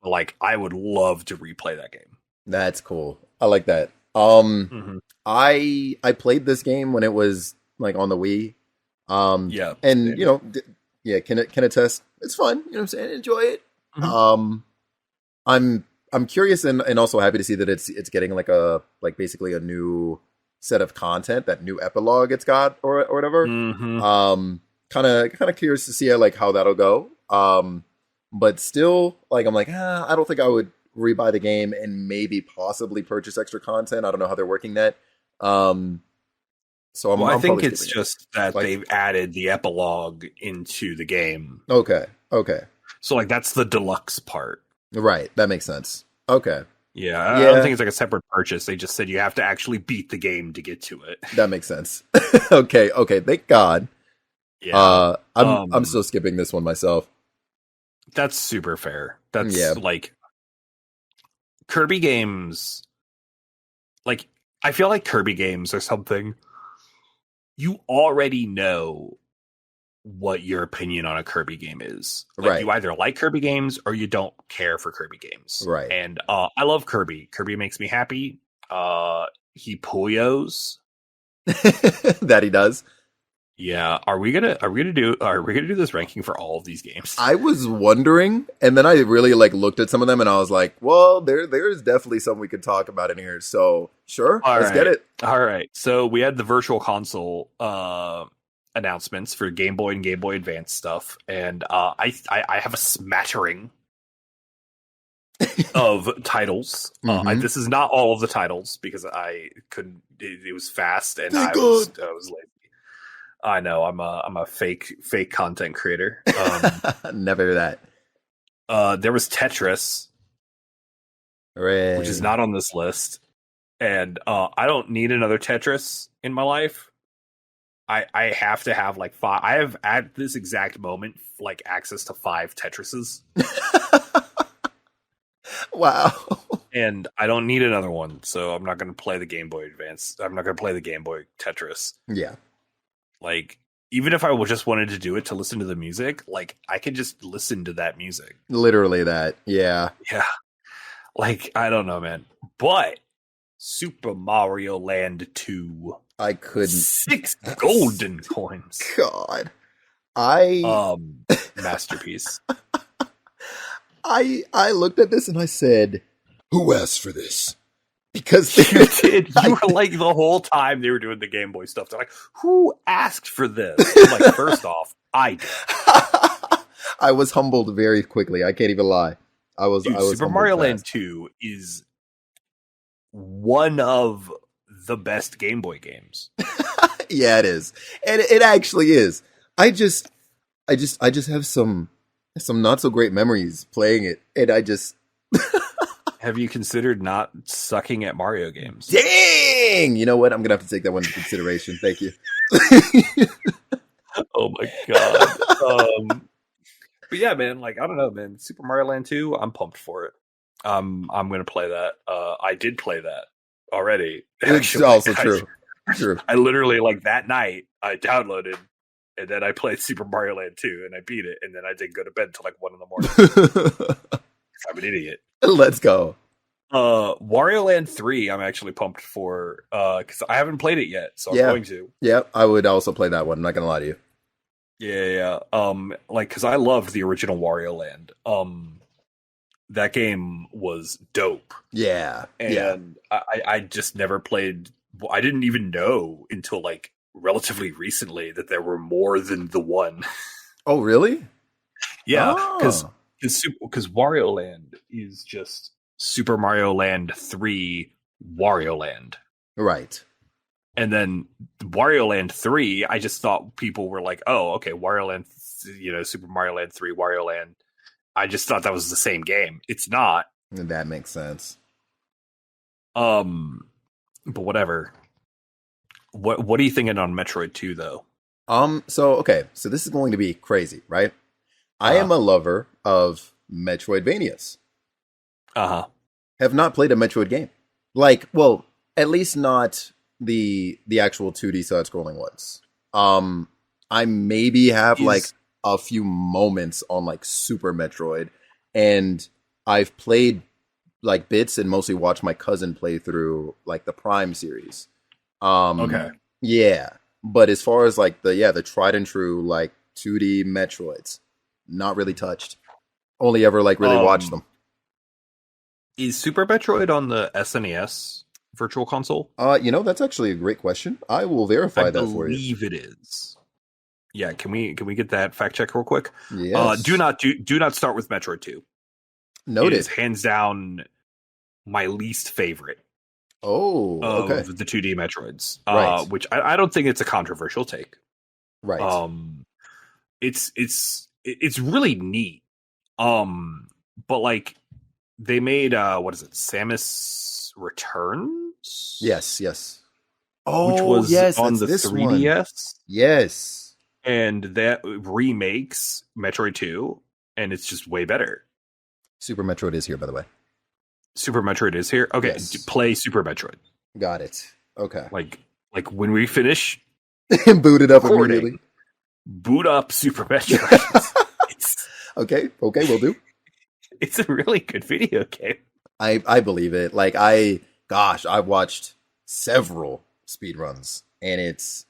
But, I would love to replay that game. That's cool. I like that. I played this game when it was on the Wii. Yeah. And can attest. It's fun. You know what I'm saying? Enjoy it. Mm-hmm. I'm curious and also happy to see that it's getting basically a new set of content, that new epilogue it's got or whatever. Mm-hmm. Kind of curious to see how that'll go. But still, I'm I don't think I would rebuy the game and maybe possibly purchase extra content. I don't know how they're working that. So I think it's just that they've added the epilogue into the game. Okay. So that's the deluxe part. Right. That makes sense. Okay. Yeah. I don't think it's a separate purchase. They just said you have to actually beat the game to get to it. That makes sense. Okay. Thank God. Yeah. I'm still skipping this one myself. That's super fair. That's Kirby games. I feel like Kirby games are something you already know what your opinion on a Kirby game is. Right. You either like Kirby games or you don't care for Kirby games. Right. And I love Kirby. Kirby makes me happy. He puyos. That he does. Yeah. Are we gonna do this ranking for all of these games? I was wondering, and then I really looked at some of them, and I was like, well, there's definitely some we could talk about in here. So sure, let's get it. All right. So we had the Virtual Console announcements for Game Boy and Game Boy Advance stuff, and I have a smattering of titles. This is not all of the titles because I couldn't. It was fast, and I was lazy. I know I'm a fake content creator. Never that. There was Tetris, Hooray. Which is not on this list, and I don't need another Tetris in my life. I have to have 5. I have at this exact moment access to 5 Tetrises. Wow. And I don't need another one, so I'm not going to play the Game Boy Advance. I'm not going to play the Game Boy Tetris. Yeah. Even if I just wanted to do it to listen to the music, I could just listen to that music. Literally that. Yeah. Yeah. I don't know, man. But Super Mario Land 2. I couldn't. 6 golden coins. God. Masterpiece. I looked at this and I said, who asked for this? Because you did. You were the whole time they were doing the Game Boy stuff. They're who asked for this? I'm first off, I did. I was humbled very quickly. I can't even lie. I was Super Mario Land 2 is one of the best Game Boy games. Yeah, it is. And it actually is. I just have some some not so great memories playing it, and I just Have you considered not sucking at Mario games? dang. You know what? I'm gonna have to take that one into consideration. Thank you. Oh my god. But yeah, man, like I don't know, man. Super Mario Land 2, I'm pumped for it. I'm gonna play that. I did play that already. It's also true. True. I literally like that night I downloaded and then I played Super Mario Land 2 and I beat it, and then I didn't go to bed until like 1 a.m. I'm an idiot. Let's go. Wario Land 3 I'm actually pumped for because I haven't played it yet, so I'm going to. Yeah, I would also play that one. I'm not gonna lie to you. Yeah. Like because I loved the original Wario Land. That game was dope. Yeah. And I just never played. I didn't even know until like relatively recently that there were more than the one. Oh, really? Yeah, because Wario Land is just Super Mario Land 3 Wario Land. Right. And then Wario Land 3, I just thought people were like, oh, okay, Wario Land, Super Mario Land 3, Wario Land. I just thought that was the same game. It's not. That makes sense. But whatever. What are you thinking on Metroid 2 though? So this is going to be crazy, right? I am a lover of Metroidvanias. Have not played a Metroid game. Like, well, at least not the actual 2D side scrolling ones. I maybe have like a few moments on like Super Metroid, and I've played like bits and mostly watched my cousin play through like the Prime series. Okay. Yeah. But as far as like the tried and true like 2D Metroids, not really touched. Only ever like really watched them. Is Super Metroid on the SNES Virtual Console? That's actually a great question. I will verify that for you. I believe it is. Yeah, can we get that fact check real quick? Yes. Do not start with Metroid 2. Noted. It is hands down my least favorite. Oh, okay. Of the 2D Metroids, right. Which I don't think it's a controversial take. Right. It's really neat. But like they made what is it? Samus Returns? Yes. Oh, which was on the 3DS. One. Yes. And that remakes Metroid 2, and it's just way better. Super Metroid is here, by the way. Super Metroid is here? Okay, yes. Play Super Metroid. Got it. Okay. Like when we finish... boot it up immediately. Boot up Super Metroid. Okay, we'll do. It's a really good video game. I believe it. Like, I've watched several speedruns, and it's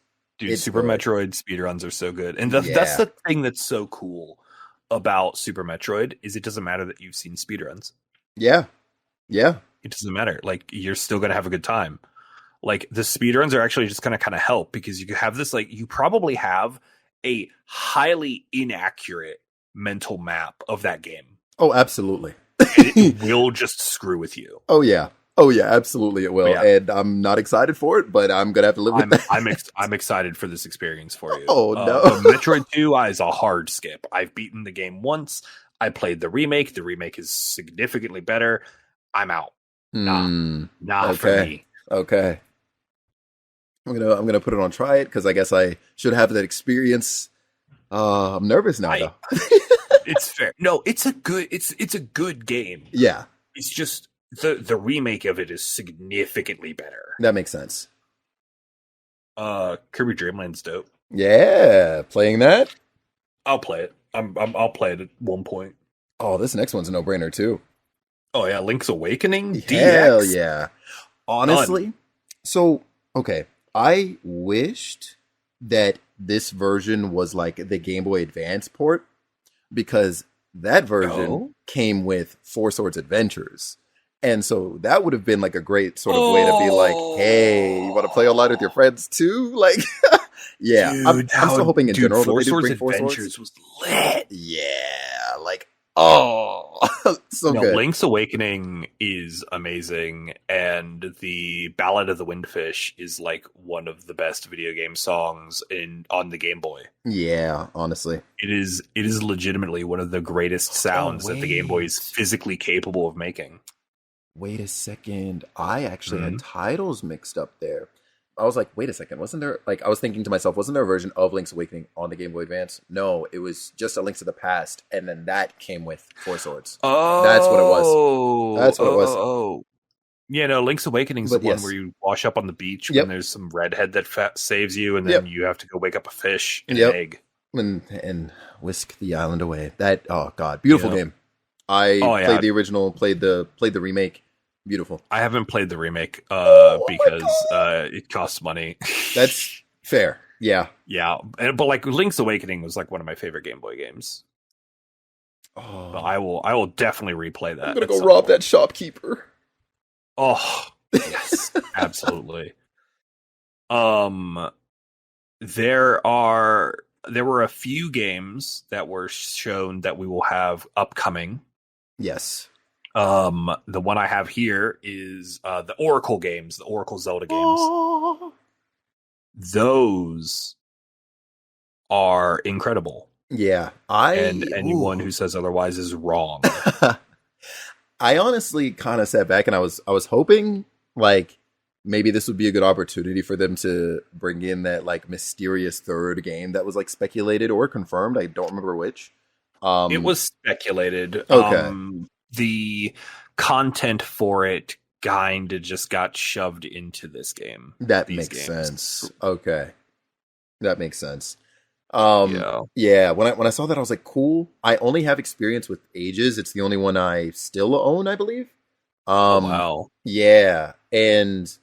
Super Metroid speedruns are so good. And that's the thing that's so cool about Super Metroid, is it doesn't matter that you've seen speedruns. Yeah. It doesn't matter. Like, you're still going to have a good time. Like, the speedruns are actually just going to kind of help, because you have this, like, you probably have a highly inaccurate mental map of that game. Oh, absolutely. And it will just screw with you. Oh, yeah, absolutely it will. Yeah. And I'm not excited for it, but I'm going to have to live with that. I'm excited for this experience for you. Oh, no. Metroid 2 is a hard skip. I've beaten the game once. I played the remake. The remake is significantly better. I'm out. Nah, for me. Okay. I'm gonna put it on try it, because I guess I should have that experience. I'm nervous now, though. It's fair. No, it's a good game. Yeah. It's just the remake of it is significantly better. That makes sense. Kirby Dreamland's dope. Yeah, playing that. I'll play it. I'll play it at one point. Oh, this next one's a no-brainer too. Oh yeah, Link's Awakening. Hell DX. Yeah. Honestly, so okay, I wished that this version was like the Game Boy Advance port, because that version came with Four Swords Adventures. And so that would have been like a great sort of way to be like, hey, you want to play online with your friends too? Like, yeah. Dude, I'm still hoping in general Four that they do Swords bring Four Adventures Swords. Was lit. Yeah, like Oh, so good. Link's Awakening is amazing, and the Ballad of the Windfish is like one of the best video game songs on the Game Boy. Yeah, honestly. It is legitimately one of the greatest sounds that the Game Boy is physically capable of making. Wait a second. I actually had titles mixed up there. I was like, wait a second. Wasn't there, like, I was thinking to myself, wasn't there a version of Link's Awakening on the Game Boy Advance? No, it was just a Link to the Past, and then that came with Four Swords. Oh, that's what it was. That's what it was. Oh, yeah, no, Link's Awakening is the one where you wash up on the beach when there's some redhead that saves you, and then you have to go wake up a fish and an egg. And whisk the island away. That, oh god, beautiful game. I played the original, played the remake. Beautiful. I haven't played the remake because it costs money. That's fair. Yeah. Yeah. But like Link's Awakening was like one of my favorite Game Boy games. Oh. But I will definitely replay that. I'm gonna go rob that shopkeeper. Oh yes, absolutely. There were a few games that were shown that we will have upcoming. Yes. The one I have here is the Oracle games, the Oracle Zelda games. Oh. Those are incredible. Yeah, and anyone who says otherwise is wrong. I honestly kind of sat back and I was hoping like maybe this would be a good opportunity for them to bring in that like mysterious third game that was like speculated or confirmed. I don't remember which. It was speculated. Okay. The content for it kind of just got shoved into this game. That makes sense. Okay. That makes sense. Yeah. When I saw that, I was like, cool. I only have experience with Ages. It's the only one I still own, I believe. Wow. Yeah. And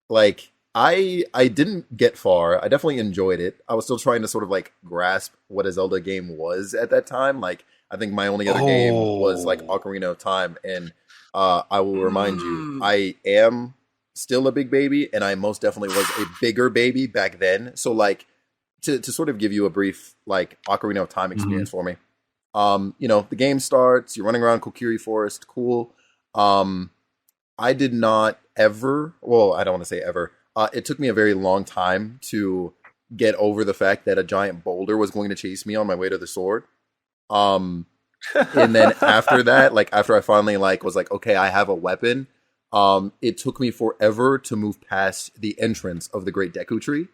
like, I didn't get far. I definitely enjoyed it. I was still trying to sort of like grasp what a Zelda game was at that time. Like, I think my only other game was like Ocarina of Time. And I will remind you, I am still a big baby, and I most definitely was a bigger baby back then. So like, to sort of give you a brief like Ocarina of Time experience for me. The game starts, you're running around Kokiri Forest, cool. I did not ever, well, I don't want to say ever. It took me a very long time to get over the fact that a giant boulder was going to chase me on my way to the sword. And then after that, like after I finally like was like, okay, I have a weapon. It took me forever to move past the entrance of the Great Deku Tree.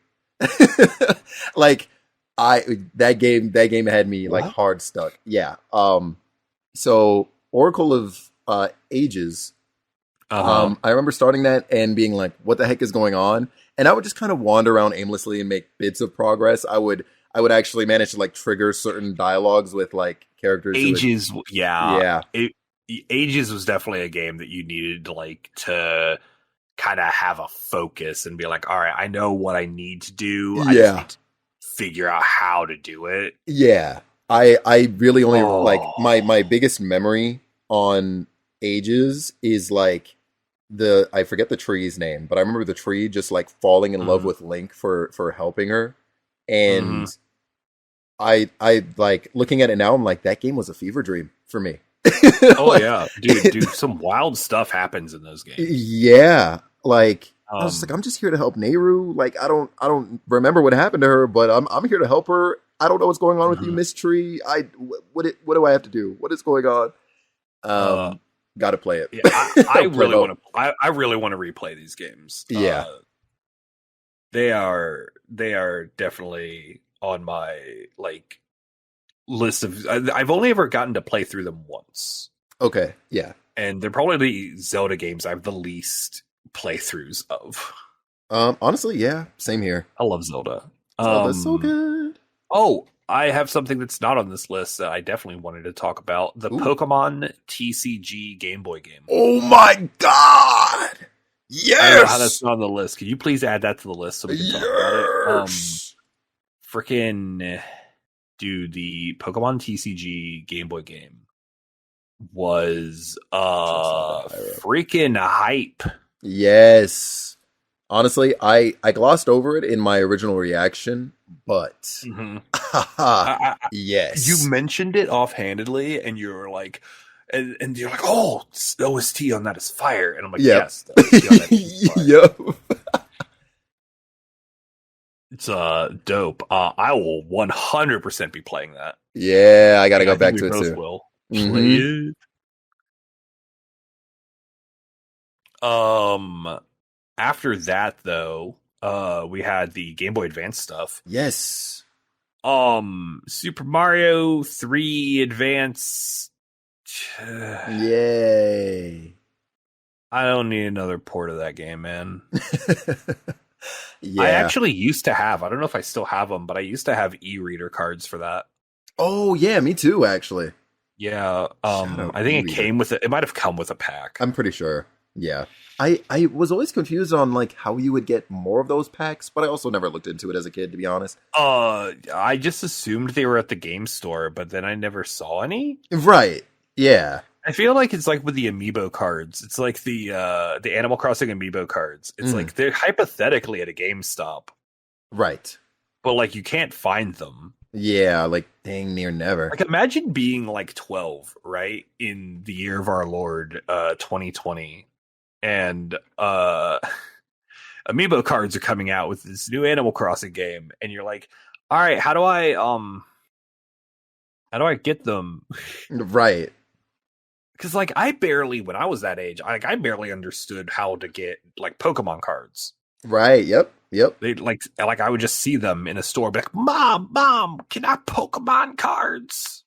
Like that game had me like hard stuck. Yeah. So Oracle of Ages. I remember starting that and being like, what the heck is going on? And I would just kind of wander around aimlessly and make bits of progress. I would actually manage to like trigger certain dialogues with like characters. Ages, yeah. Ages was definitely a game that you needed to kind of have a focus and be like, all right, I know what I need to do. I just need to figure out how to do it. Yeah. I really only like my biggest memory on Ages is like I forget the tree's name, but I remember the tree just like falling in love with Link for helping her. And I like looking at it now, I'm like, that game was a fever dream for me. Oh yeah, dude, some wild stuff happens in those games. Yeah, like I was just like, I'm just here to help Nehru. Like I don't remember what happened to her, but I'm here to help her. I don't know what's going on with you, Miss Tree. What do I have to do? What is going on? Got to play it. Yeah, I really want to. I really want to replay these games. Yeah, they are definitely on my like list of. I've only ever gotten to play through them once. Okay, yeah, and they're probably the Zelda games I have the least playthroughs of. Honestly, yeah, same here. I love Zelda. Zelda's so good. Oh, I have something that's not on this list that I definitely wanted to talk about. The Pokemon TCG Game Boy game. Oh my god! Yes! I don't know how that's not on the list. Can you please add that to the list so we can talk about it? Freaking dude, the Pokemon TCG Game Boy game was freaking hype. Yes. Honestly, I glossed over it in my original reaction, but You Yes. mentioned it offhandedly, and you're like, and you're like, oh, the OST on that is fire, and I'm like, Yep. yes, the OST on that is fire. Yep. It's dope. I will 100% be playing that. Yeah, I gotta Yeah, go I think back we to it both too. will play Hmm. it. Um, After that though, we had the Game Boy Advance stuff. Yes. Super Mario 3 Advance. Yay. I don't need another port of that game, man. I Yeah. actually used to have, I don't know if I still have them, but I used to have e-reader cards for that. Oh yeah, me too. Actually, Yeah, shout out I think it e-reader. came with it might have come with a pack. I'm pretty sure. Yeah. I was always confused on like how you would get more of those packs, but I also never looked into it as a kid, to be honest. I just assumed they were at the game store, but then I never saw any. Right. Yeah. I feel like it's like with the amiibo cards. It's like the Animal Crossing amiibo cards. It's Mhm. like they're hypothetically at a GameStop, Right. but like you can't find them. Yeah, like dang near never. Like imagine being like 12, right? In the year of our Lord 2020 and amiibo cards are coming out with this new Animal Crossing game and you're like, "All right, how do I get them?" Right. Cuz like I barely when I was that age, I barely understood how to get like Pokemon cards. Right. Yep. Yep. They like I would just see them in a store be like, Mom, can I have Pokemon cards?"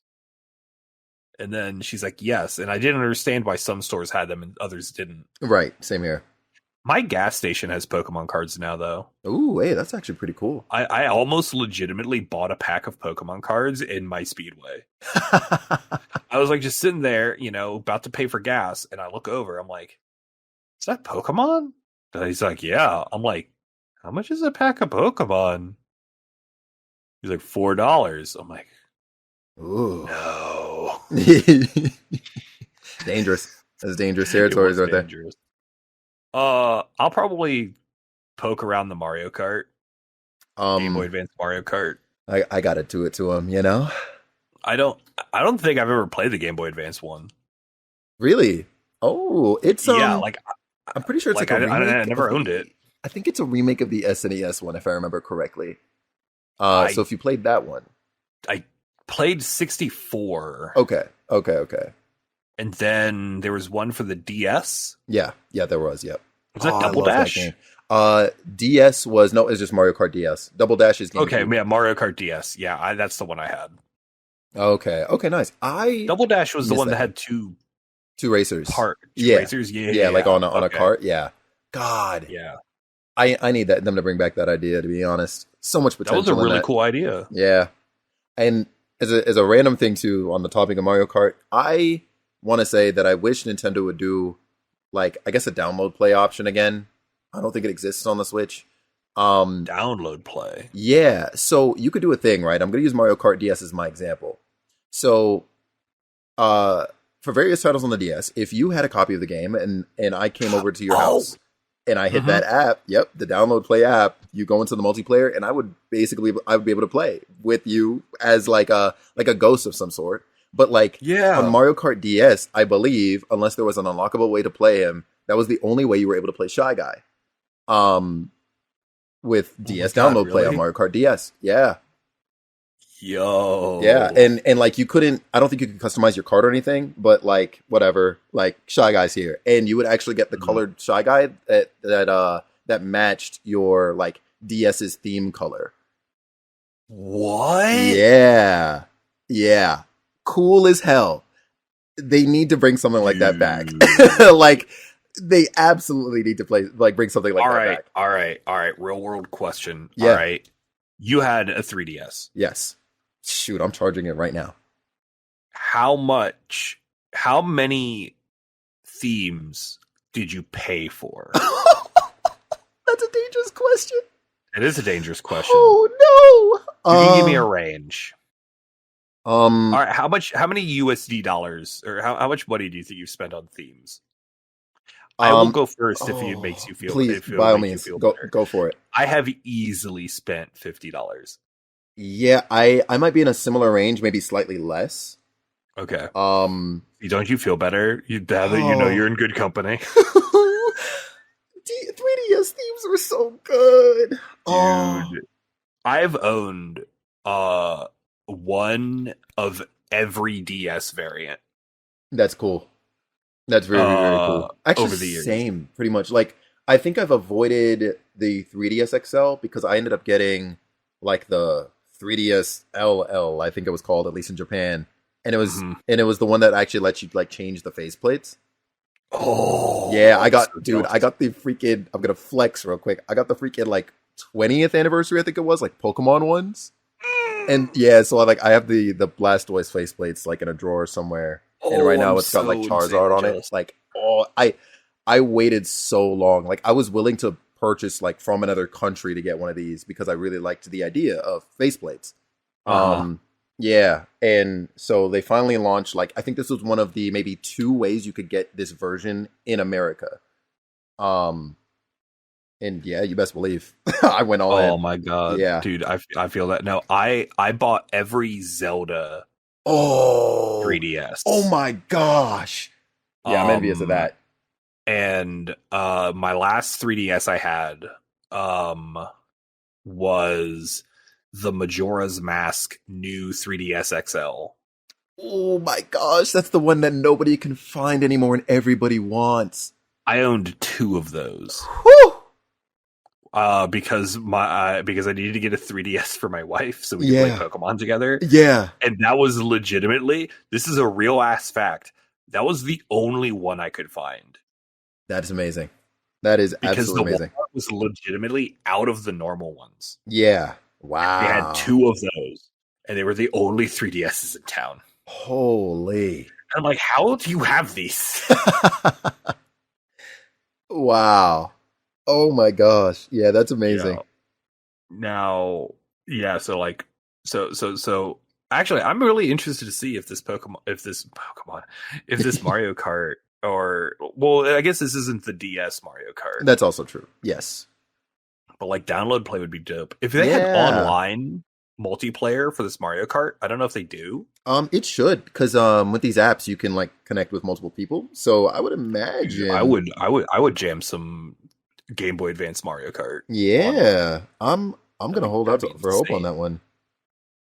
And then she's like, yes. And I didn't understand why some stores had them and others didn't. Right. Same here. My gas station has Pokemon cards now, though. Ooh, hey, that's actually pretty cool. I almost legitimately bought a pack of Pokemon cards in my Speedway. I was like just sitting there, about to pay for gas. And I look over, I'm like, is that Pokemon? And he's like, yeah. I'm like, how much is a pack of Pokemon? He's like, $4. I'm like, Ooh. no. Dangerous. That's dangerous It territories was right there. dangerous. I'll probably poke around the Mario Kart, Game Boy Advance Mario Kart. I got to do it to him, you know? I don't think I've ever played the Game Boy Advance one. Really? Oh, it's Yeah, like I'm pretty sure it's like a I remake. never of owned the- it. I think it's a remake of the SNES one, if I remember correctly. I So if you played that one, I played 64, okay, okay, and then there was one for the DS. yeah, there was, yep. Was that I Double love that Dash? game. DS was no, it's just Mario Kart DS. Double Dash is GameCube. Okay, yeah, Mario Kart DS. Yeah, that's the one I had. Okay, nice. I Double Dash was the missed one that that had two two racers. two racers. Yeah, like on a okay. cart. Yeah, God, Yeah, I need them to bring back that idea. To be honest, so much that potential. was a in really that. cool idea. Yeah, and as a random thing too on the topic of Mario Kart, I want to say that I wish Nintendo would do like I guess a download play option again. I don't think it exists on the Switch. Download play. Yeah, so you could do a thing, right? I'm going to use Mario Kart DS as my example. So, for various titles on the DS, if you had a copy of the game and I came over to your house and I hit that app, the download play app, you go into the multiplayer and I would be able to play with you as like a ghost of some sort. But like on Mario Kart DS, I believe, unless there was an unlockable way to play him, that was the only way you were able to play Shy Guy. With DS download play on Mario Kart DS. Yeah. Yo. Yeah, and like you couldn't I don't think you could customize your card or anything, but like whatever, like Shy Guy's here. And you would actually get the colored Shy Guy that matched your like DS's theme color. What? Yeah. Yeah. Cool as hell. They need to bring something like that back. Like they absolutely need to bring something like that back. All right. Real world question. Yeah. All right. You had a 3DS. Yes. Shoot, I'm charging it right now. How many themes did you pay for? That's a dangerous question. It is a dangerous question. Oh no! You can give me a range. All right, how many USD dollars or how much money do you think you've spent on themes? I will go first if it makes you feel. Please, by all means, go for it. I have easily spent $50. Yeah, I might be in a similar range, maybe slightly less. Okay. Um, Don't you feel better? Now that you know you're oh, in good company. 3DS themes were so good. Oh, Dude, I've owned one of every DS variant that's cool. That's very, very cool. Actually, over the years. same, pretty much. Like, I think I've avoided the 3DS XL because I ended up getting like the 3DS LL, I think it was called, at least in Japan, and it was the one that actually lets you like change the faceplates. Yeah, Oh, I I'm so got, dude, jealous. I got the freaking. I'm gonna flex real quick. I got the freaking like 20th anniversary, I think it was, like Pokemon ones. And yeah, so I have the Blastoise faceplates like in a drawer somewhere, and right Oh, now I'm it's got like so Charizard insanely on it. jealous. Like, oh, I waited so long. Like, I was willing to purchase like from another country to get one of these because I really liked the idea of faceplates. Uh-huh. Um, yeah, and so they finally launched. Like, I think this was one of the maybe two ways you could get this version in America. Um, and yeah, you best believe I went all Oh in. my god, Yeah. dude, I feel that. No, I bought every Zelda Oh, oh 3DS. my gosh. Yeah, I'm envious of Um that. and my last 3DS I had um was the Majora's Mask new 3DS XL. Oh my gosh, that's the one that nobody can find anymore and everybody wants. I owned two of those. Whew! Because I needed to get a 3DS for my wife so we could play Yeah, Pokemon together. yeah, And that was legitimately, this is a real ass fact. That was the only one I could find that's amazing. That is because the absolutely amazing. Walmart was legitimately out of the normal ones. Yeah, They had wow. two of those, and they were the only 3DSs in town. Holy. I'm like, how do you have these? Wow. Oh my gosh. Yeah, that's Yeah. amazing. Now, yeah. So. Actually, I'm really interested to see if this Mario Kart, or well, I guess this isn't the DS Mario Kart, That's also true. Yes. but like download play would be dope. If they had Yeah. online multiplayer for this Mario Kart, I don't know if they do. It should, because with these apps you can like connect with multiple people. So I would Dude, imagine. I would jam some Game Boy Advance Mario Kart online. Yeah. I'm gonna hold out That'd be for hope on that insane. one.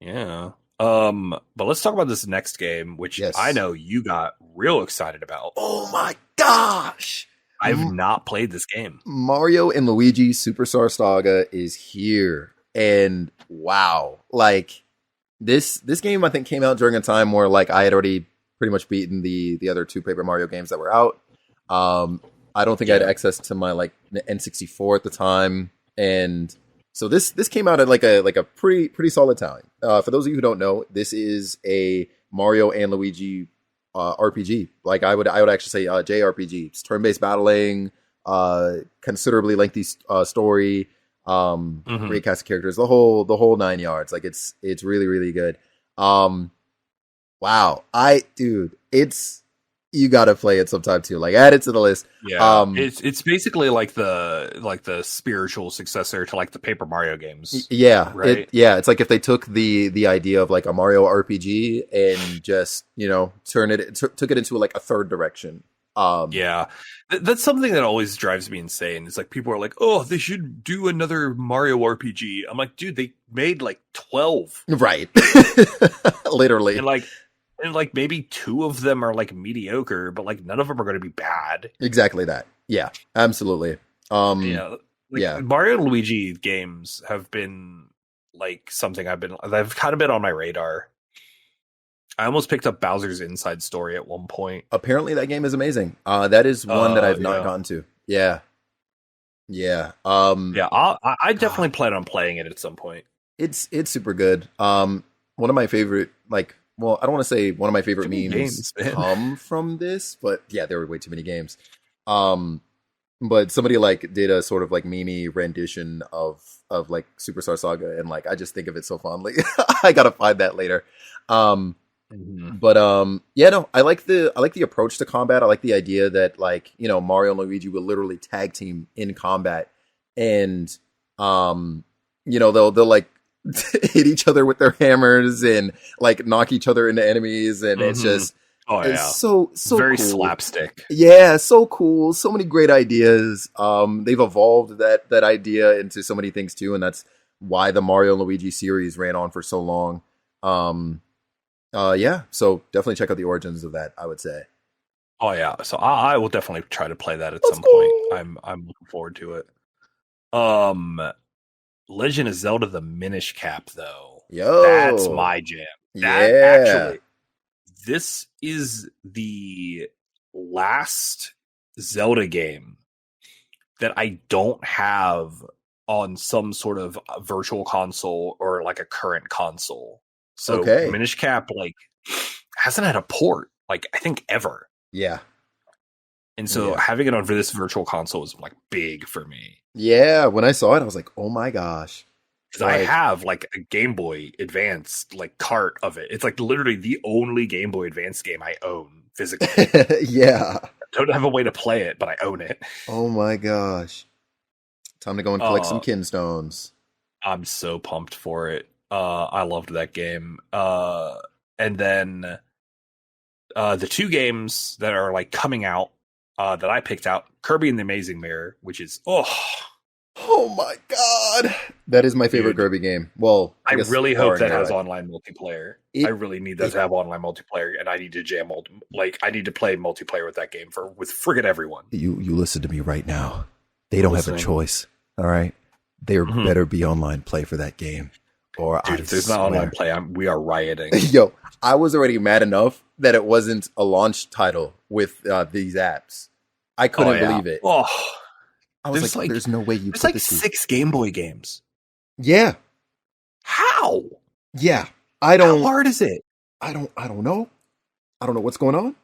Yeah. But let's talk about this next game, which I Yes. know you got real excited about. Oh my gosh. I've not played this game. Mario and Luigi Superstar Saga is here. And wow. Like this game I think came out during a time where like I had already pretty much beaten the other two Paper Mario games that were out. I don't think I had Yeah. access to my like N64 at the time, and so this came out at like a pretty solid time. For those of you who don't know, this is a Mario and Luigi RPG. Like I would actually say JRPG. It's turn-based battling, considerably lengthy story, Hmm. great cast of characters, the whole nine yards. Like it's really really good. Um, wow, dude, it's you gotta play it sometime too. Like add it to the list. Yeah. Um, It's basically like the spiritual successor to like the Paper Mario games, yeah, right? it's like if they took the idea of like a Mario RPG and just turn it took it into like a third direction. Um, Yeah. That's something that always drives me insane. It's like people are like, "Oh, they should do another Mario RPG." I'm like, "Dude, they made like 12." right, literally, And like maybe two of them are like mediocre, but like none of them are going to be bad. exactly that. Yeah, absolutely. Yeah, like Yeah, Mario and Luigi games have been like something I've kind of been on my radar. I almost picked up Bowser's Inside Story at one point. apparently that game is amazing. That is one that I've not Yeah, gotten to. Yeah, yeah. yeah. I definitely plan on playing it at some point. It's super good. One of my favorite, like, well, I don't want to say one of my favorite Too many memes games, man. come from this, but yeah, there were way too many games. Um, but somebody like did a sort of like meme rendition of like Superstar Saga, and like I just think of it so fondly. I gotta find that later. Um, Mhm. but yeah, no, I like the approach to combat. I like the idea that like Mario and Luigi will literally tag team in combat, and they'll like hit each other with their hammers and like knock each other into enemies, and it's just it's so very cool. slapstick. Yeah, so cool. So many great ideas. They've evolved that idea into so many things too, and that's why the Mario and Luigi series ran on for so long. Yeah, so definitely check out the origins of that, I would say. Oh yeah, so I will definitely try to play that at Let's some go. point. I'm looking forward to it. Legend of Zelda: The Minish Cap, though. Yo, that's my jam. That actually, this is the last Zelda game that I don't have on some sort of virtual console or like a current console. So Minish Cap like hasn't had a port, like I think ever. Yeah. And so having it on for this virtual console is like big for me. Yeah, when I saw it, I was like, "Oh my gosh!" Because I have like a Game Boy Advance like cart of it. It's like literally the only Game Boy Advance game I own physically. Yeah, I don't have a way to play it, but I own it. Oh my gosh! Time to go and collect some Kinstones. I'm so pumped for it. I loved that game. And then the two games that are like coming out that I picked out, Kirby and the Amazing Mirror, which is oh my god, that is my favorite Kirby game. Well, I really hope that has online multiplayer. I really need that to have online multiplayer, and I need to jam I need to play multiplayer with that game with friggin' everyone. You listen to me right now. They don't have a choice. All right, there better be online play for that game. Or dude, if there's not online play, we are rioting. Yo, I was already mad enough that it wasn't a launch title with these apps. I couldn't believe it. Oh, I was like, "There's no way you." There's like 6 Game Boy games. Yeah. How? Yeah, I don't. How hard is it? I don't know. I don't know what's going on.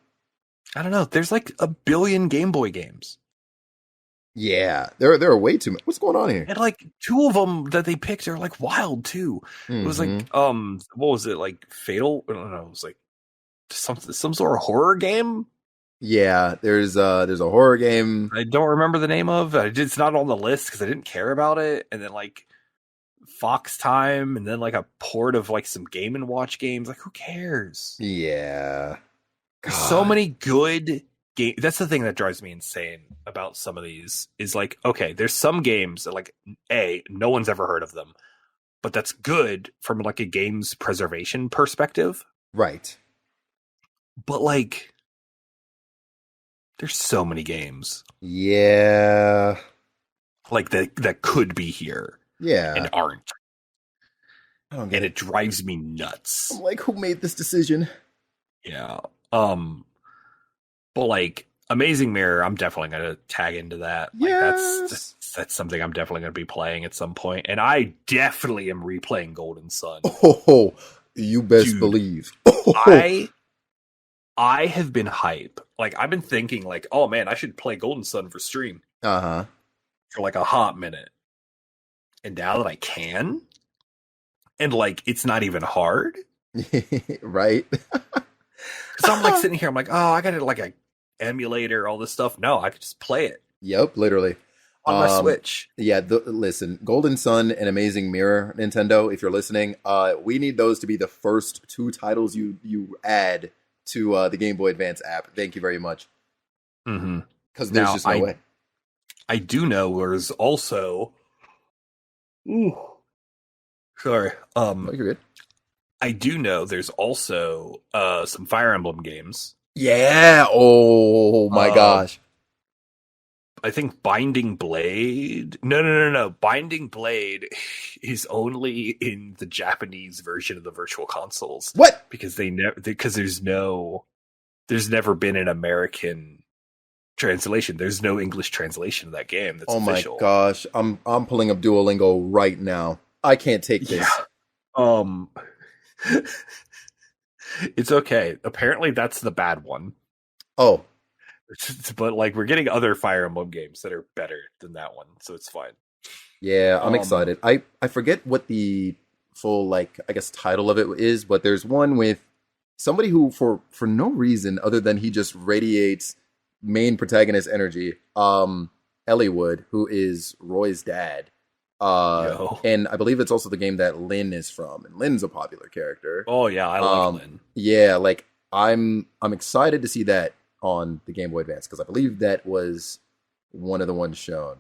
I don't know. There's like 1 billion Game Boy games. Yeah, there are way too many. What's going on here? And like 2 of them that they picked are like wild too. It was like what was it, like Fatal? I don't know. It was like some sort of horror game. Yeah, there's a horror game. I don't remember the name of. It's not on the list because I didn't care about it. And then like Fox Time, and then like a port of like some Game and Watch games. Like, who cares? Yeah, there's so many good games. That's the thing that drives me insane about some of these. Is like, okay, there's some games that like no one's ever heard of them, but that's good from like a game's preservation perspective, right? But like, there's so many games. Yeah. Like that could be here. Yeah. And aren't. And it drives me nuts. I'm like, who made this decision? Yeah. But like Amazing Mirror, I'm definitely gonna tag into that. Yes. Like that's something I'm definitely gonna be playing at some point. And I definitely am replaying Golden Sun. Oh, you best believe. I have been hype. Like, I've been thinking, like, oh man, I should play Golden Sun for stream. For like a hot minute. And now that I can, and like, it's not even hard. Right? So I'm like sitting here, I'm like, oh, I got to like a emulator, all this stuff. No, I could just play it. Yep, literally. On my Switch. Yeah, listen, Golden Sun and Amazing Mirror, Nintendo, if you're listening, we need those to be the first 2 titles you add to the Game Boy Advance app. Thank you very much. Because there's just no way. I do know there's also... Sorry. No, you're good. I do know there's also some Fire Emblem games. Yeah! Oh my gosh. I think Binding Blade... No. Binding Blade is only in the Japanese version of the Virtual Consoles. What? Because there's never been an American translation. There's no English translation of that game that's official. My gosh. I'm pulling up Duolingo right now. I can't take this. Yeah. It's okay. Apparently that's the bad one. Oh. But like, we're getting other Fire Emblem games that are better than that one, so it's fine. Yeah, I'm excited. I forget what the full, like, I guess title of it is, but there's one with somebody who for no reason other than he just radiates main protagonist energy, Elliewood, who is Roy's dad. Yo. And I believe it's also the game that Lynn is from, and Lynn's a popular character. Oh yeah, I like Lynn. Yeah, like I'm excited to see that on the Game Boy Advance because I believe that was one of the ones shown.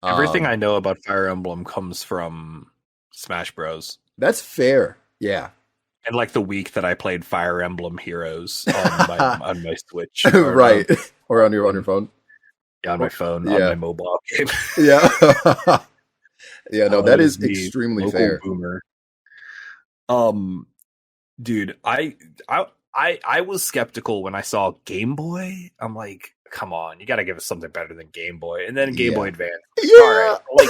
Everything I know about Fire Emblem comes from Smash Bros. That's fair. Yeah. And like the week that I played Fire Emblem Heroes on my Switch, right, or on your phone. Yeah, on my phone, on my mobile game. Yeah, yeah. No, that is extremely fair. Boomer. Dude, I was skeptical when I saw Game Boy. I'm like, come on, you got to give us something better than Game Boy. And then Game Boy Advance. Yeah. All right, like,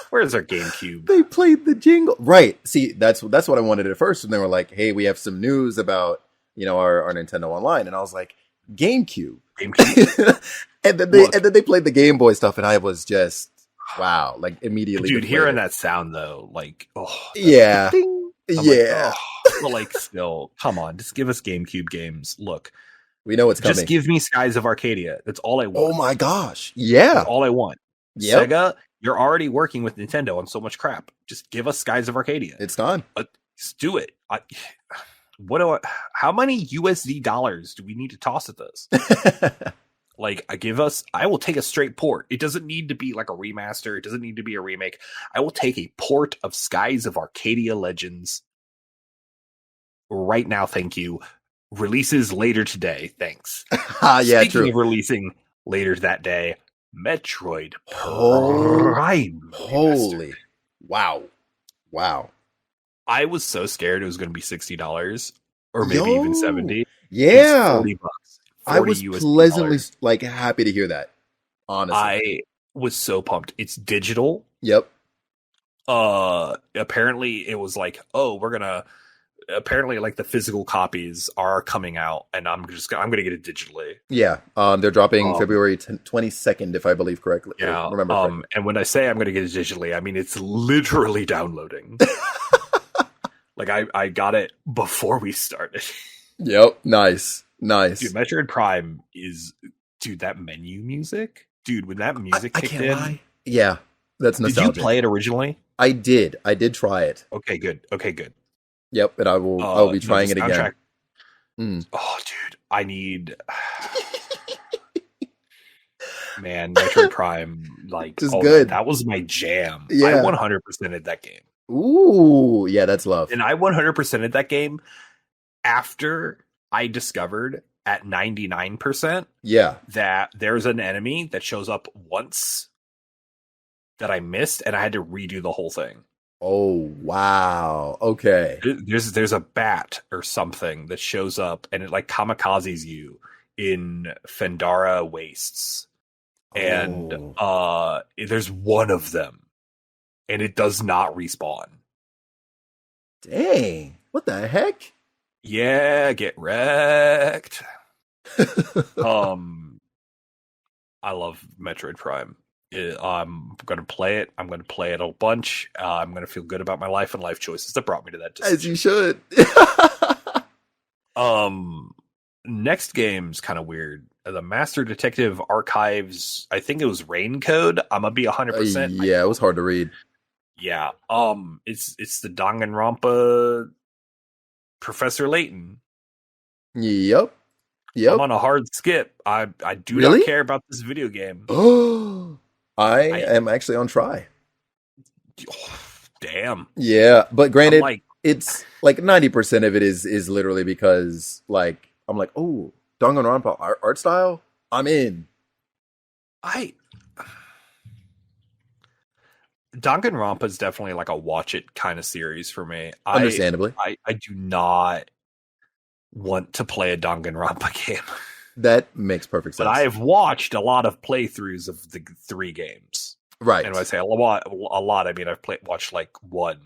where's our GameCube? They played the jingle. Right. See, that's what I wanted at first. And they were like, hey, we have some news about, our Nintendo Online. And I was like, GameCube. and then they played the Game Boy stuff. And I was just, wow, like immediately. Dude, hearing that sound though, like, yeah. Yeah. But like, still, come on, just give us GameCube games. Look, we know it's coming. Just give me Skies of Arcadia. That's all I want. Oh my gosh. Yeah. That's all I want. Yep. Sega, you're already working with Nintendo on so much crap. Just give us Skies of Arcadia. It's done. Just do it. How many USD dollars do we need to toss at this? Like, I will take a straight port. It doesn't need to be like a remaster. It doesn't need to be a remake. I will take a port of Skies of Arcadia Legends right now. Thank you. Releases later today. Thanks. Yeah, Speaking true. of releasing later that day, Metroid Prime. Holy. Wow. I was so scared it was going to be $60 or maybe even $70. Yeah. $40. I was pleasantly happy to hear that. Honestly, I was so pumped. It's digital. Yep. Apparently it was like, apparently like the physical copies are coming out, and I'm gonna get it digitally. Yeah. They're dropping February 22nd, if I believe correctly. Yeah. Remember correctly. And when I say I'm gonna get it digitally, I mean it's literally downloading. Like I got it before we started. Yep. Nice. Dude, Metroid Prime is, that menu music, dude. When that music kicked in, lie. Yeah, that's nostalgic. Did you play it originally? I did try it. Okay, good. Yep, and I will be trying it again. Oh, dude, I need. Man, Metroid Prime, like, good. That was my jam. Yeah. I 100%ed that game. Ooh, yeah, that's love. And I 100%ed that game after I discovered at 99%, that there's an enemy that shows up once that I missed, and I had to redo the whole thing. Oh wow! Okay. There's a bat or something that shows up, and it like kamikazes you in Fendara Wastes, and there's one of them, and it does not respawn. Dang! What the heck? Yeah, get wrecked. I love Metroid Prime. I'm going to play it. I'm going to play it a bunch. I'm going to feel good about my life and life choices that brought me to that decision. As you should. Next game's kind of weird. The Master Detective Archives, I think it was Rain Code. I'm going to be 100%. Yeah, it was hard to read. Yeah. It's the Danganronpa Professor Layton. Yep. I'm on a hard skip. I do not care about this video game. I am actually on try. Damn. Yeah, but granted, it's like 90% of it is literally because like I'm like, oh, Danganronpa art style. I'm in. Danganronpa is definitely like a watch it kind of series for me. Understandably, I do not want to play a Danganronpa game. That makes perfect sense. But I have watched a lot of playthroughs of the 3 games. Right. And when I say a lot, I mean I've watched like 1.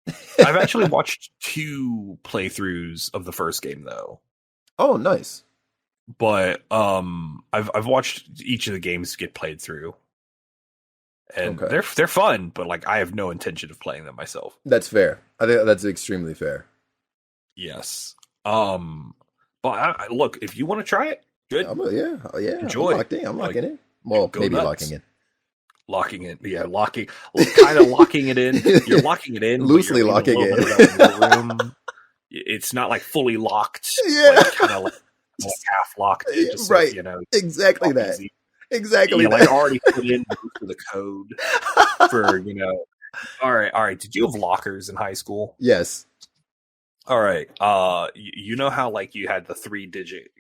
I've actually watched 2 playthroughs of the first game though. Oh, nice. But I've watched each of the games get played through. And they're fun, but like I have no intention of playing them myself. That's fair. I think that's extremely fair. Yes. But look, if you want to try it, good. Yeah. Enjoy. I'm locking in. Well, maybe nuts. locking in. Locking it, yeah, kind of locking it in. You're locking it in, Loosely but you're locking leaving a little it. bit of wiggle room. It's not like fully locked, Yeah. like kind of like half locked. Yeah, Just right. so, you know, Exactly that. easy. Exactly Like that. already put in most of the code for All right. Did you have lockers in high school? Yes. All right. You know how like you had the 3-digit,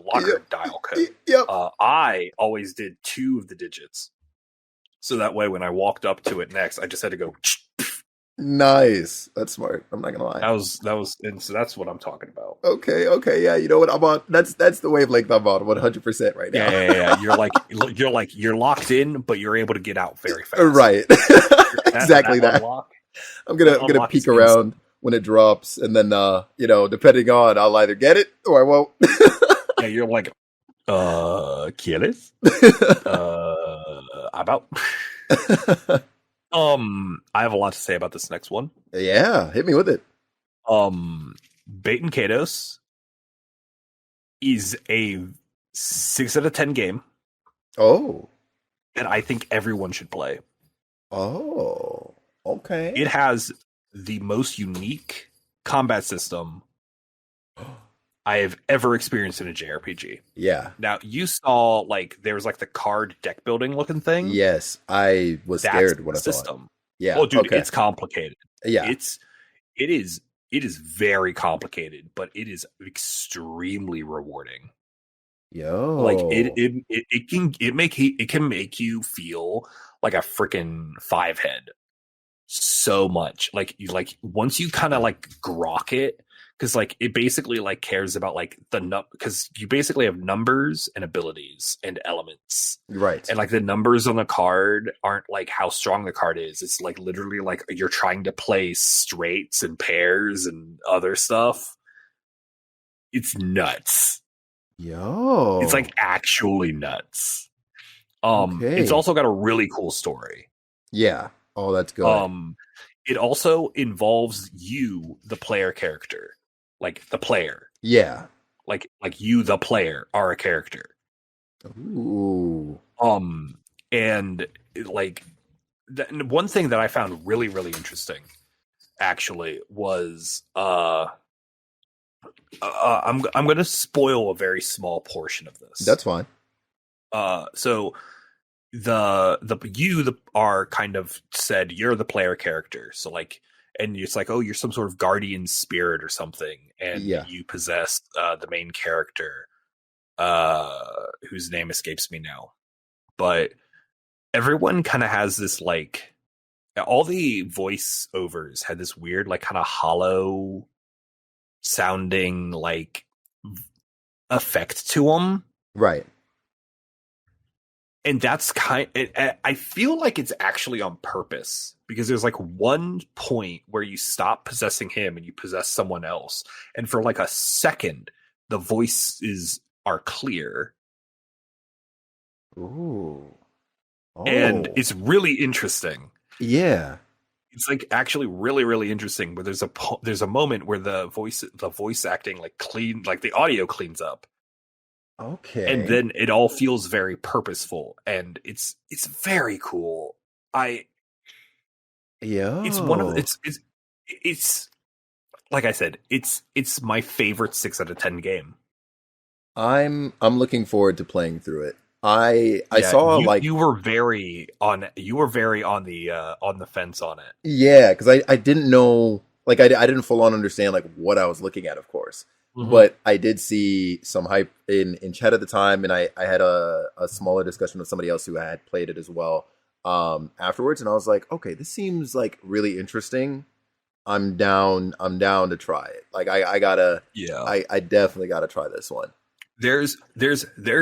locker Yep. dial code. Yep. I always did 2 of the digits, so that way when I walked up to it next, I just had to go. Nice. That's smart. I'm not gonna lie. That was, and so that's what I'm talking about. Okay, yeah. You know what? I'm on. That's the wavelength I'm on. 100% right now. Yeah. You're locked in, but you're able to get out very fast. Right. Exactly that. Unlock, I'm gonna peek around when it drops, and then depending on, I'll either get it or I won't. Yeah, you're like, ¿quieres? About. I have a lot to say about this next one. Yeah, hit me with it. Baten Kaitos is a 6 out of 10 game. Oh. And I think everyone should play. Oh. Okay. It has the most unique combat system I have ever experienced in a JRPG. Yeah. Now, you saw, there was, the card deck building looking thing. Yes. I was scared when I saw it. Yeah. Oh, dude, okay. It's complicated. Yeah. It is very complicated, but it is extremely rewarding. Yo. It can make you feel like a freaking 5-head so much. Once you kind of grok it, because it basically cares about because you basically have numbers and abilities and elements, right? And the numbers on the card aren't how strong the card is. It's literally you're trying to play straights and pairs and other stuff. It's nuts. Yo, it's actually nuts. Okay. It's also got a really cool story. Yeah. Oh, that's good. It also involves you, the player character. The player. Yeah. You, the player, are a character. Ooh. And one thing that I found really, really interesting, actually, was I'm going to spoil a very small portion of this. That's fine. So you are kind of said you're the player character. So and it's you're some sort of guardian spirit or something, and you possess the main character, whose name escapes me now. But everyone kind of has this all the voiceovers had this weird kind of hollow sounding effect to them, right? And that's I feel like it's actually on purpose, because there's one point where you stop possessing him and you possess someone else, and for a second the voices are clear. Ooh. Oh. And it's really interesting. Yeah. It's actually really, really interesting, where there's a moment where the voice acting clean, the audio cleans up. Okay. And then it all feels very purposeful, and it's very cool. It's one of it's like I said, it's my favorite 6 out of 10 game. I'm looking forward to playing through it. I saw you were very on the fence on it. Yeah, because I didn't know, I didn't full on understand what I was looking at, of course. Mm-hmm. But I did see some hype in chat at the time, and I had a smaller discussion with somebody else who had played it as well afterwards, and I was like, okay, this seems really interesting. I'm down to try it. I definitely gotta try this one. There's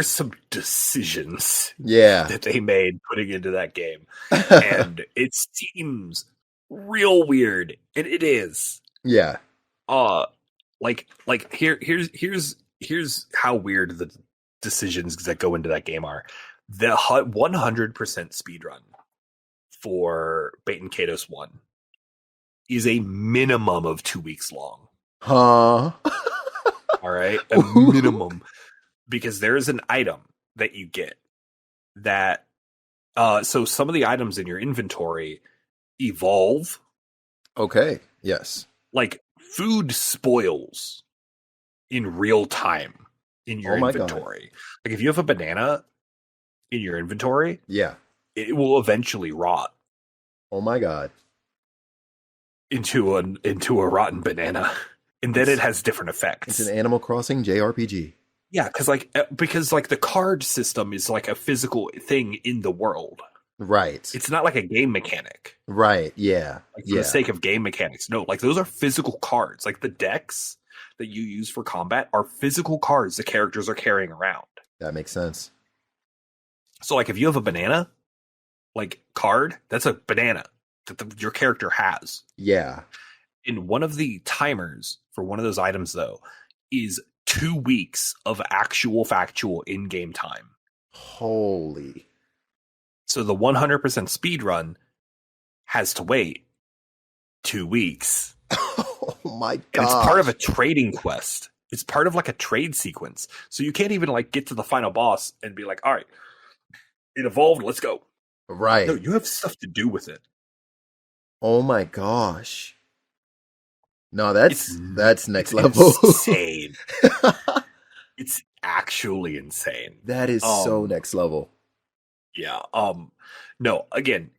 some decisions that they made putting into that game, and it seems real weird, and it is. Yeah. Here's how weird the decisions that go into that game are. The 100% speedrun for Baten Kaitos 1 is a minimum of 2 weeks long. Huh? All right, a minimum, because there is an item that you get that So some of the items in your inventory evolve. Okay. Yes. Like food spoils in real time in your Oh my God. inventory. Like if you have a banana in your inventory, Yeah. it will eventually rot Oh my God. into a rotten banana, and then it has different effects. It's an Animal Crossing JRPG. Yeah, because the card system is like a physical thing in the world. Right. It's not like a game mechanic. Right. Yeah. Like for the sake of game mechanics. No, like those are physical cards. Like the decks that you use for combat are physical cards the characters are carrying around. That makes sense. So like if you have a banana like card, that's a banana that your character has. Yeah. In one of the timers for one of those items though is 2 weeks of actual factual in-game time. Holy. So the 100% speed run has to wait 2 weeks. Oh my God. And it's part of a trading quest. It's part of like a trade sequence. So you can't even like get to the final boss and be like, all right, it evolved, let's go. Right. No, you have stuff to do with it. Oh my gosh. No, that's next level. Insane. It's actually insane. That is so next level. Yeah. No, again,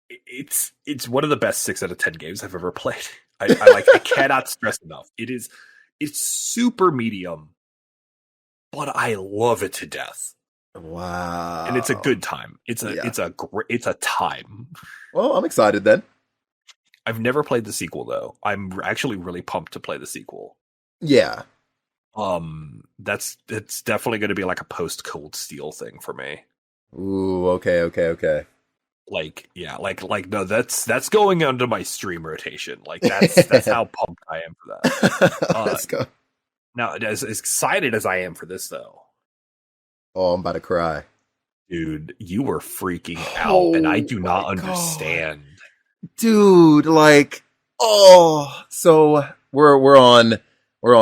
it's one of the best 6 out of 10 games I've ever played. I cannot stress enough. It's super medium, but I love it to death. Wow. And it's a good time. It's a time. Well, I'm excited then. I've never played the sequel though. I'm actually really pumped to play the sequel. Yeah. It's definitely going to be like a post Cold Steel thing for me. Ooh, okay. Like, yeah, like no, that's going onto my stream rotation. Like that's how pumped I am for that. Let's go. Now, as excited as I am for this though. Oh, I'm about to cry. Dude, you were freaking out, and I do not understand. Dude, like, so we're on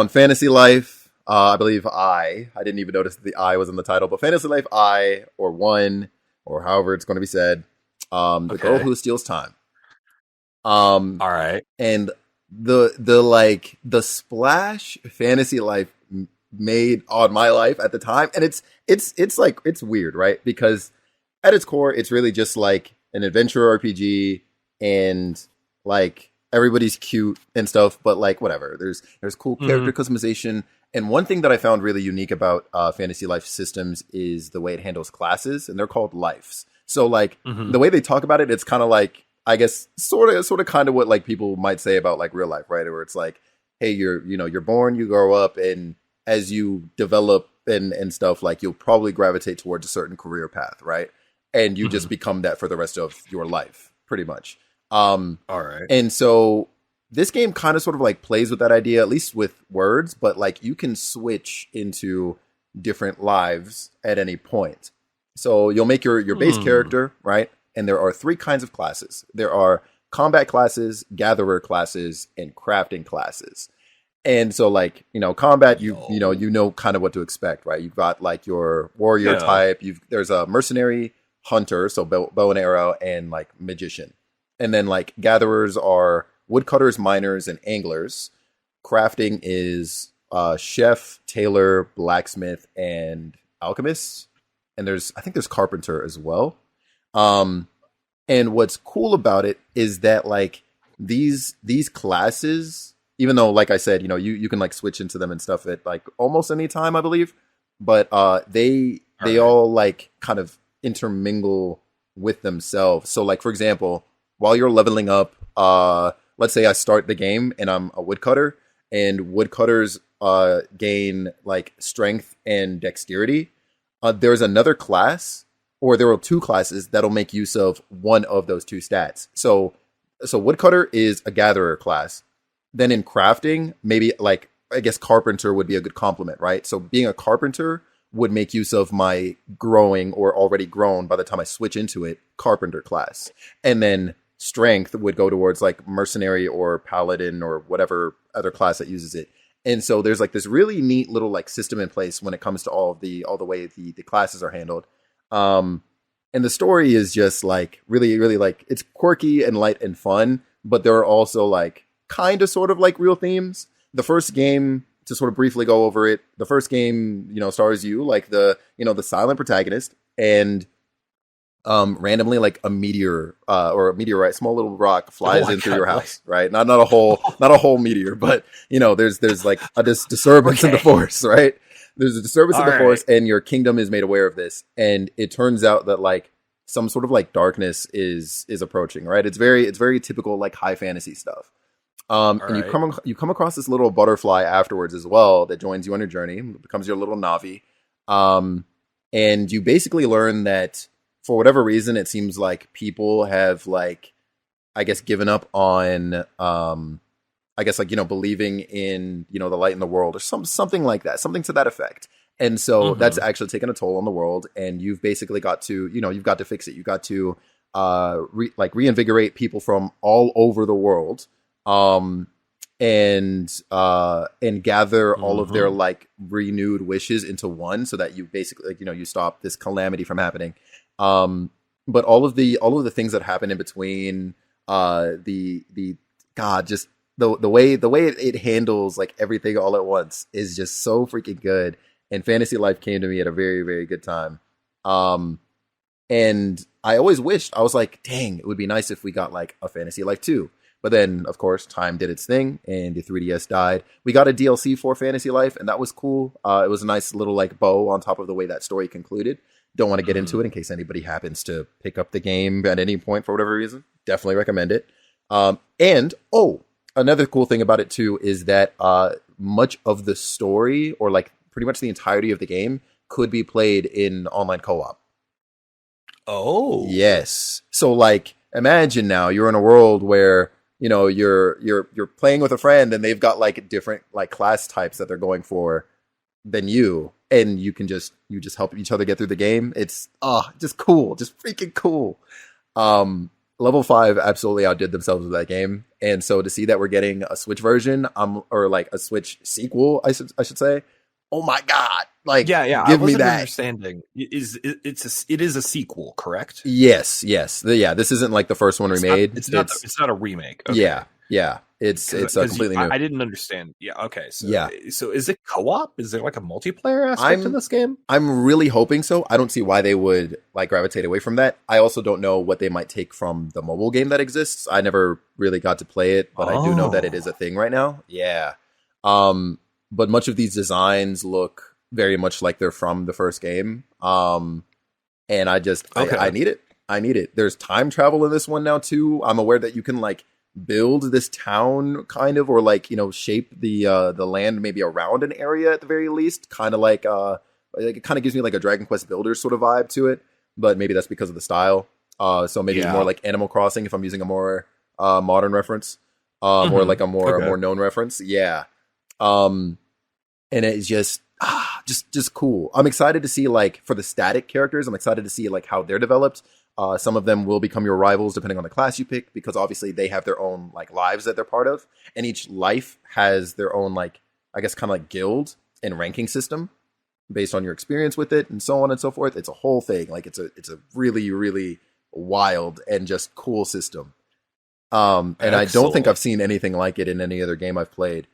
Fantasy Life. I believe I didn't even notice that the I was in the title, but Fantasy Life I or one or however it's going to be said. The girl who steals time. All right, and the splash Fantasy Life made on my life at the time, and it's like it's weird, right? Because at its core, it's really just like an adventure RPG, and like everybody's cute and stuff, but like whatever. There's cool character customization, and one thing that I found really unique about Fantasy Life systems is the way it handles classes, and they're called lives. So like the way they talk about it, it's kind of like, I guess sort of kind of what like people might say about like real life, right? Where it's like, hey, you're born, you grow up, and as you develop and stuff, like you'll probably gravitate towards a certain career path, right? And you just become that for the rest of your life, pretty much. All right. And so this game kind of sort of like plays with that idea, at least with words, but like you can switch into different lives at any point. So you'll make your base character, right? And there are 3 kinds of classes. There are combat classes, gatherer classes, and crafting classes. And so like, combat, you know kind of what to expect, right? You've got like your warrior type, there's a mercenary, hunter, so bow and arrow, and like magician. And then like gatherers are woodcutters, miners, and anglers. Crafting is chef, tailor, blacksmith, and alchemist. And I think there's carpenter as well. And what's cool about it is that like these classes, even though like I said, you can like switch into them and stuff at like almost any time, I believe, but they all like kind of intermingle with themselves. So like for example, while you're leveling up, let's say I start the game and I'm a woodcutter, and woodcutters gain like strength and dexterity. There's another class, or there are 2 classes that'll make use of one of those 2 stats. So woodcutter is a gatherer class. Then in crafting, maybe like, I guess carpenter would be a good complement, right? So being a carpenter would make use of my growing or already grown by the time I switch into it, carpenter class. And then strength would go towards like mercenary or paladin or whatever other class that uses it. And so there's like this really neat little like system in place when it comes to all the way the classes are handled. And And the story is just like really, really like it's quirky and light and fun, but there are also like kind of sort of like real themes. The first game, to sort of briefly go over it, the first game, stars you like the silent protagonist, and randomly like a meteor or a meteorite, small little rock flies in through your house, right? Not a whole meteor, but there's like a disturbance in the force, right? There's a disturbance in the force, and your kingdom is made aware of this, and it turns out that like some sort of like darkness is approaching, right? It's very typical like high fantasy stuff. And you come across this little butterfly afterwards as well that joins you on your journey, becomes your little Navi, and you basically learn that for whatever reason, it seems like people have like, I guess, given up on, I guess like believing in the light in the world or something like that, something to that effect. And so that's actually taken a toll on the world, and you've basically got to you've got to fix it. You got to reinvigorate people from all over the world. And gather all of their like renewed wishes into one, so that you basically you stop this calamity from happening. But all of the things that happen in between, just the way it handles like everything all at once is just so freaking good. And Fantasy Life came to me at a very, very good time. And I always wished, I was like, dang, it would be nice if we got like a Fantasy Life 2. But then, of course, time did its thing, and the 3DS died. We got a DLC for Fantasy Life, and that was cool. It was a nice little like bow on top of the way that story concluded. Don't want to get into it in case anybody happens to pick up the game at any point for whatever reason. Definitely recommend it. Another cool thing about it too is that much of the story, or like pretty much the entirety of the game, could be played in online co-op. Oh, yes. So like, imagine now you're in a world where you're playing with a friend, and they've got like different like class types that they're going for than you, and you just help each other get through the game. It's just cool, just freaking cool. Level 5 absolutely outdid themselves with that game, and so to see that we're getting a Switch version, or like a Switch sequel, I should say. Oh my god! Like, yeah. Give I me wasn't that. Understanding it is a sequel, correct? Yes. This isn't like the first one remade. It's not a remake. Okay. Yeah. It's completely new. I didn't understand. Yeah. Okay. So is it co-op? Is there like a multiplayer aspect in this game? I'm really hoping so. I don't see why they would like gravitate away from that. I also don't know what they might take from the mobile game that exists. I never really got to play it, but I do know that it is a thing right now. Yeah. But much of these designs look very much like they're from the first game. And I need it. I need it. There's time travel in this one now too. I'm aware that you can like build this town kind of, or like, shape the land maybe around an area at the very least. Kind of like it kind of gives me like a Dragon Quest Builders sort of vibe to it, but maybe that's because of the style. So maybe more like Animal Crossing if I'm using a more modern reference, or like a more known reference. Yeah. And it's just cool. I'm excited to see like for the static characters, I'm excited to see like how they're developed. Some of them will become your rivals depending on the class you pick, because obviously they have their own like lives that they're part of, and each life has their own like, I guess, kind of like guild and ranking system based on your experience with it, and so on and so forth. It's a whole thing. Like it's a really, really wild and just cool system. And I don't think I've seen anything like it in any other game I've played.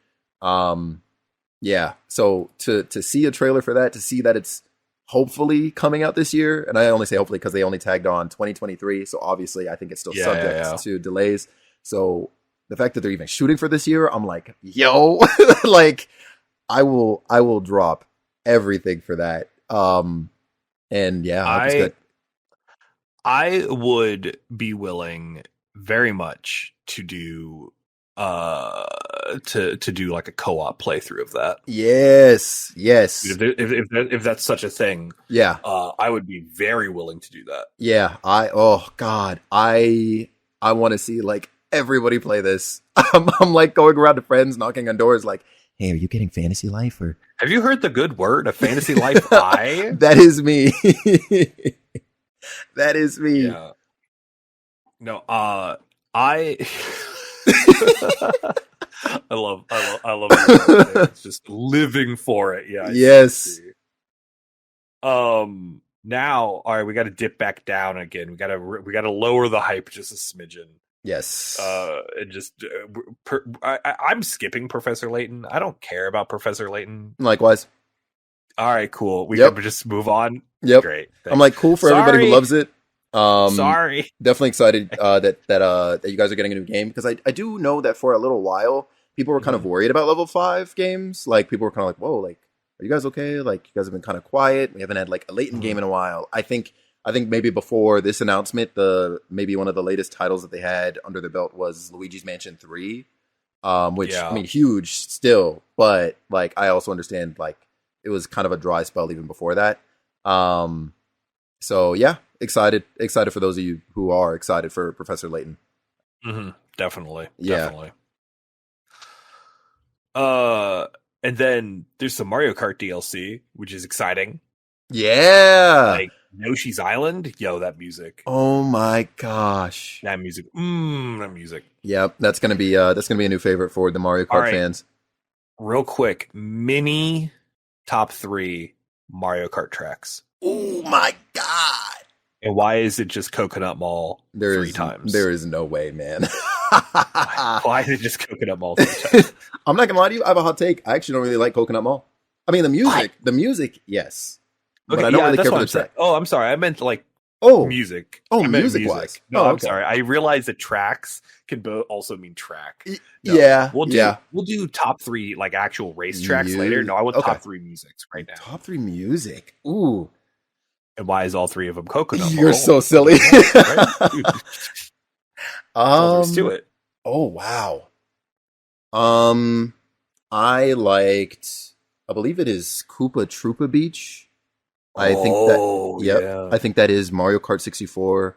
Yeah. So to see a trailer for that, to see that it's hopefully coming out this year, and I only say hopefully because they only tagged on 2023, so obviously I think it's still subject to delays. So the fact that they're even shooting for this year, I'm like, yo, like I will drop everything for that. And yeah, I would be willing very much to do to do like a co-op playthrough of that. Yes. If that's such a thing, yeah, I would be very willing to do that. Yeah, I want to see like everybody play this. I'm like going around to friends, knocking on doors, like, hey, are you getting Fantasy Life? Or have you heard the good word of Fantasy Life? That is me. That is me. Yeah. No, I love it. It's just living for it. Yeah. Yes. Now, all right, we got to dip back down again. We got to lower the hype just a smidgen. Yes. And just I'm skipping Professor Layton. I don't care about Professor Layton. Likewise. All right, cool. We can just move on. Yep. Great. Thanks. I'm like, cool for everybody who loves it. Sorry. Definitely excited that you guys are getting a new game, because I do know that for a little while people were kind of worried about level 5 games. Like, people were kind of like, whoa, like, are you guys okay? Like, you guys have been kind of quiet. We haven't had like a Layton game in a while. I think maybe before this announcement, maybe one of the latest titles that they had under their belt was Luigi's Mansion 3, which I mean, huge still, but like, I also understand like it was kind of a dry spell even before that. So yeah, excited for those of you who are excited for Professor Layton. Definitely. And then there's some Mario Kart DLC, which is exciting. Yeah. Like Yoshi's Island. Yo, that music. Oh my gosh. That music. That music. Yep, that's gonna be a new favorite for the Mario Kart fans. Real quick, mini top 3 Mario Kart tracks. Oh my god. And why is it just Coconut Mall 3 times? There is no way, man. Why is it just Coconut Mall 3 times? I'm not gonna lie to you, I have a hot take. I actually don't really like Coconut Mall. I mean, the music, yes. Okay, but I don't really care for the track. Oh, I'm sorry. I meant like music. Oh, music-wise. No, I'm sorry. I realize that tracks can also mean track. We'll do top 3 like actual race tracks later. No, I want top 3 musics right now. Top 3 music. Ooh. And why is all 3 of them Coconut Mall? You're so silly. Let's do it. Oh wow. I believe it is Koopa Troopa Beach. I think that is Mario Kart 64.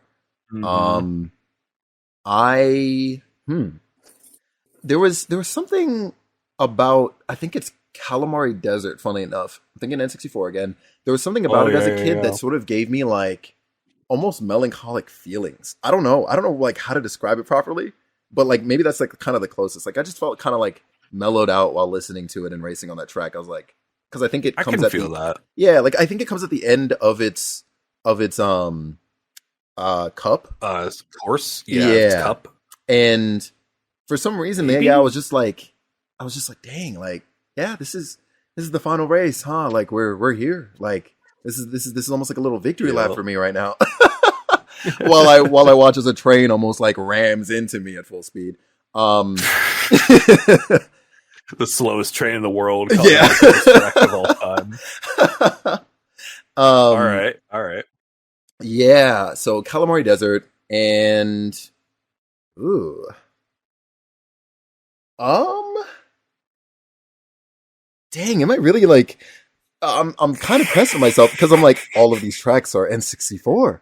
There was something about, I think it's Katamari Desert, funny enough. I'm thinking N64 again. There was something about it as a kid that sort of gave me like almost melancholic feelings. I don't know like how to describe it properly, but like maybe that's like kind of the closest. Like, I just felt kind of like mellowed out while listening to it and racing on that track. I was like, because I think it comes that. Yeah, like I think it comes at the end of its cup. Course. Yeah. Its cup. And for some reason, I was just like, dang, like, yeah, this is the final race, huh? Like, we're here. Like, this is almost like a little victory lap for me right now. while I watch as a train almost like rams into me at full speed. The slowest train in the world. Yeah. Of all time. All right. Yeah. So Katamari Desert and dang, am I really like? I'm kind of pressing myself because I'm like, all of these tracks are N64.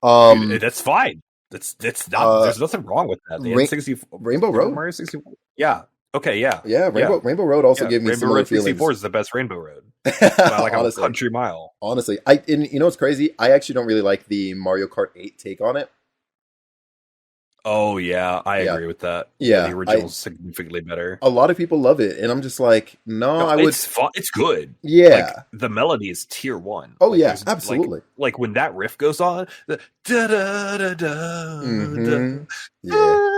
Dude, that's fine. That's not. There's nothing wrong with that. The N64 Rainbow Road, Mario 64. Yeah. Okay. Yeah. Rainbow Road also gave me Rainbow similar Road 64 feelings. is the best Rainbow Road. By like honestly, a country mile. Honestly, you know what's crazy? I actually don't really like the Mario Kart 8 take on it. Oh yeah, I agree with that. Yeah, the original's significantly better. A lot of people love it, and I'm just like, no, it's fun. It's good. Yeah, like, the melody is tier 1. Oh like, yeah, absolutely. Like when that riff goes on, the da da da da. Yeah,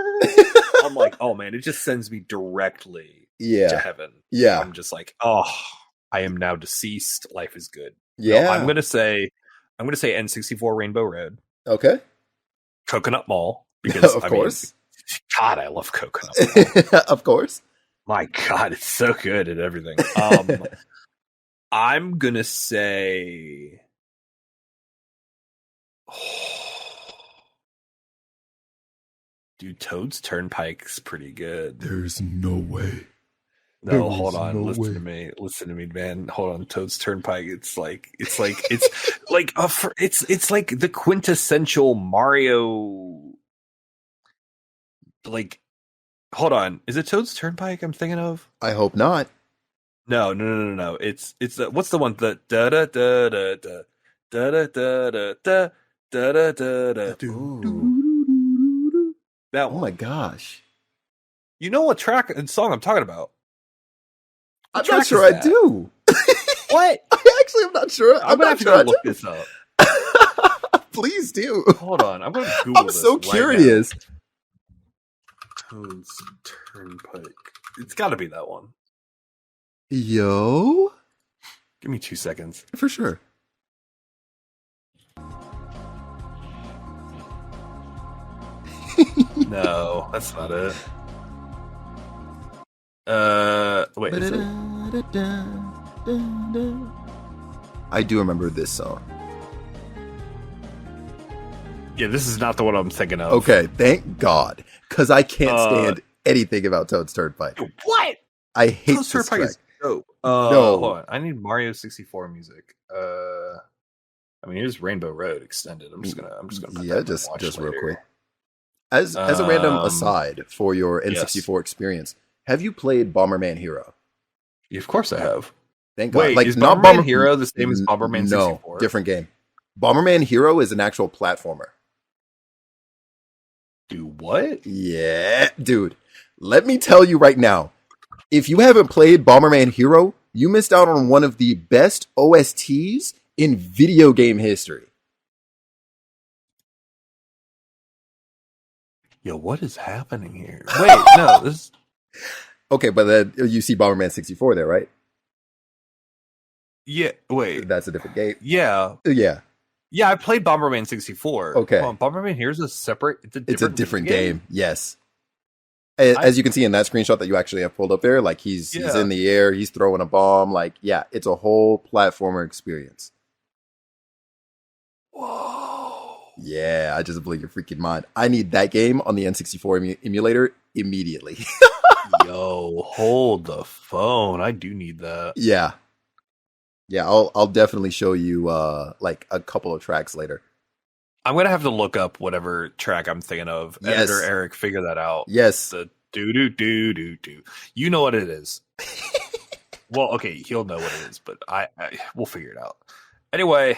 I'm like, oh man, it just sends me directly to heaven. Yeah, I'm just like, oh, I am now deceased. Life is good. Yeah, no, I'm gonna say N64 Rainbow Road. Okay, Coconut Mall. Because of course, God, I love Coconut Mall. Of course, my God, it's so good at everything. I'm gonna say, dude, Toad's Turnpike's pretty good. There's no way. No, hold on. Listen to me, man. Hold on. Toad's Turnpike. It's like it's like the quintessential Mario. Like, hold on. Is it Toad's Turnpike I'm thinking of? I hope not. No. It's what's the one? The da da da da da da da da da da da da da. That one. Oh my gosh! You know what track and song I'm talking about? I'm not sure I do. What? I actually am not sure. I'm gonna have to look this up. Please do. Hold on, I'm gonna Google I'm this so right curious. now. Toad's Turnpike. It's got to be that one. Yo, Give me 2 seconds. for sure. No, that's not it. Wait. Is it? I do remember this song. Yeah, this is not the one I'm thinking of. Okay, thank God, because I can't stand anything about Toad's Turnpike. What? I hate Toad's this Turnpike track. is dope. No. Hold on. I need Mario 64 music. I mean, here's Rainbow Road extended. I'm just gonna. Put Yeah, that just real later. quick. As a random aside for your N64 experience, have you played Bomberman Hero? Yeah, of course I have. Thank God. Wait, Like is not Bomberman Hero the same as Bomberman 64? No, different game. Bomberman Hero is an actual platformer. Do what? Yeah, dude. Let me tell you right now. If you haven't played Bomberman Hero, you missed out on one of the best OSTs in video game history. Yo, what is happening here? Wait, no, this. Okay, but then you see Bomberman 64 there, right? Yeah, wait. That's a different game. Yeah, Yeah, I played Bomberman 64. Okay. Bomberman Here's a separate. it's a different game. Yes. As you can see in that screenshot that you actually have pulled up there, like he's in the air, he's throwing a bomb. Like, yeah, it's a whole platformer experience. Whoa. Yeah, I just blew your freaking mind. I need that game on the N64 emulator immediately. Yo, hold the phone. I do need that. Yeah. Yeah, I'll definitely show you like a couple of tracks later. I'm gonna have to look up whatever track I'm thinking of. Yes. Editor Eric, figure that out. Yes. The do. You know what it is. Well, okay, he'll know what it is, but I we'll figure it out. Anyway,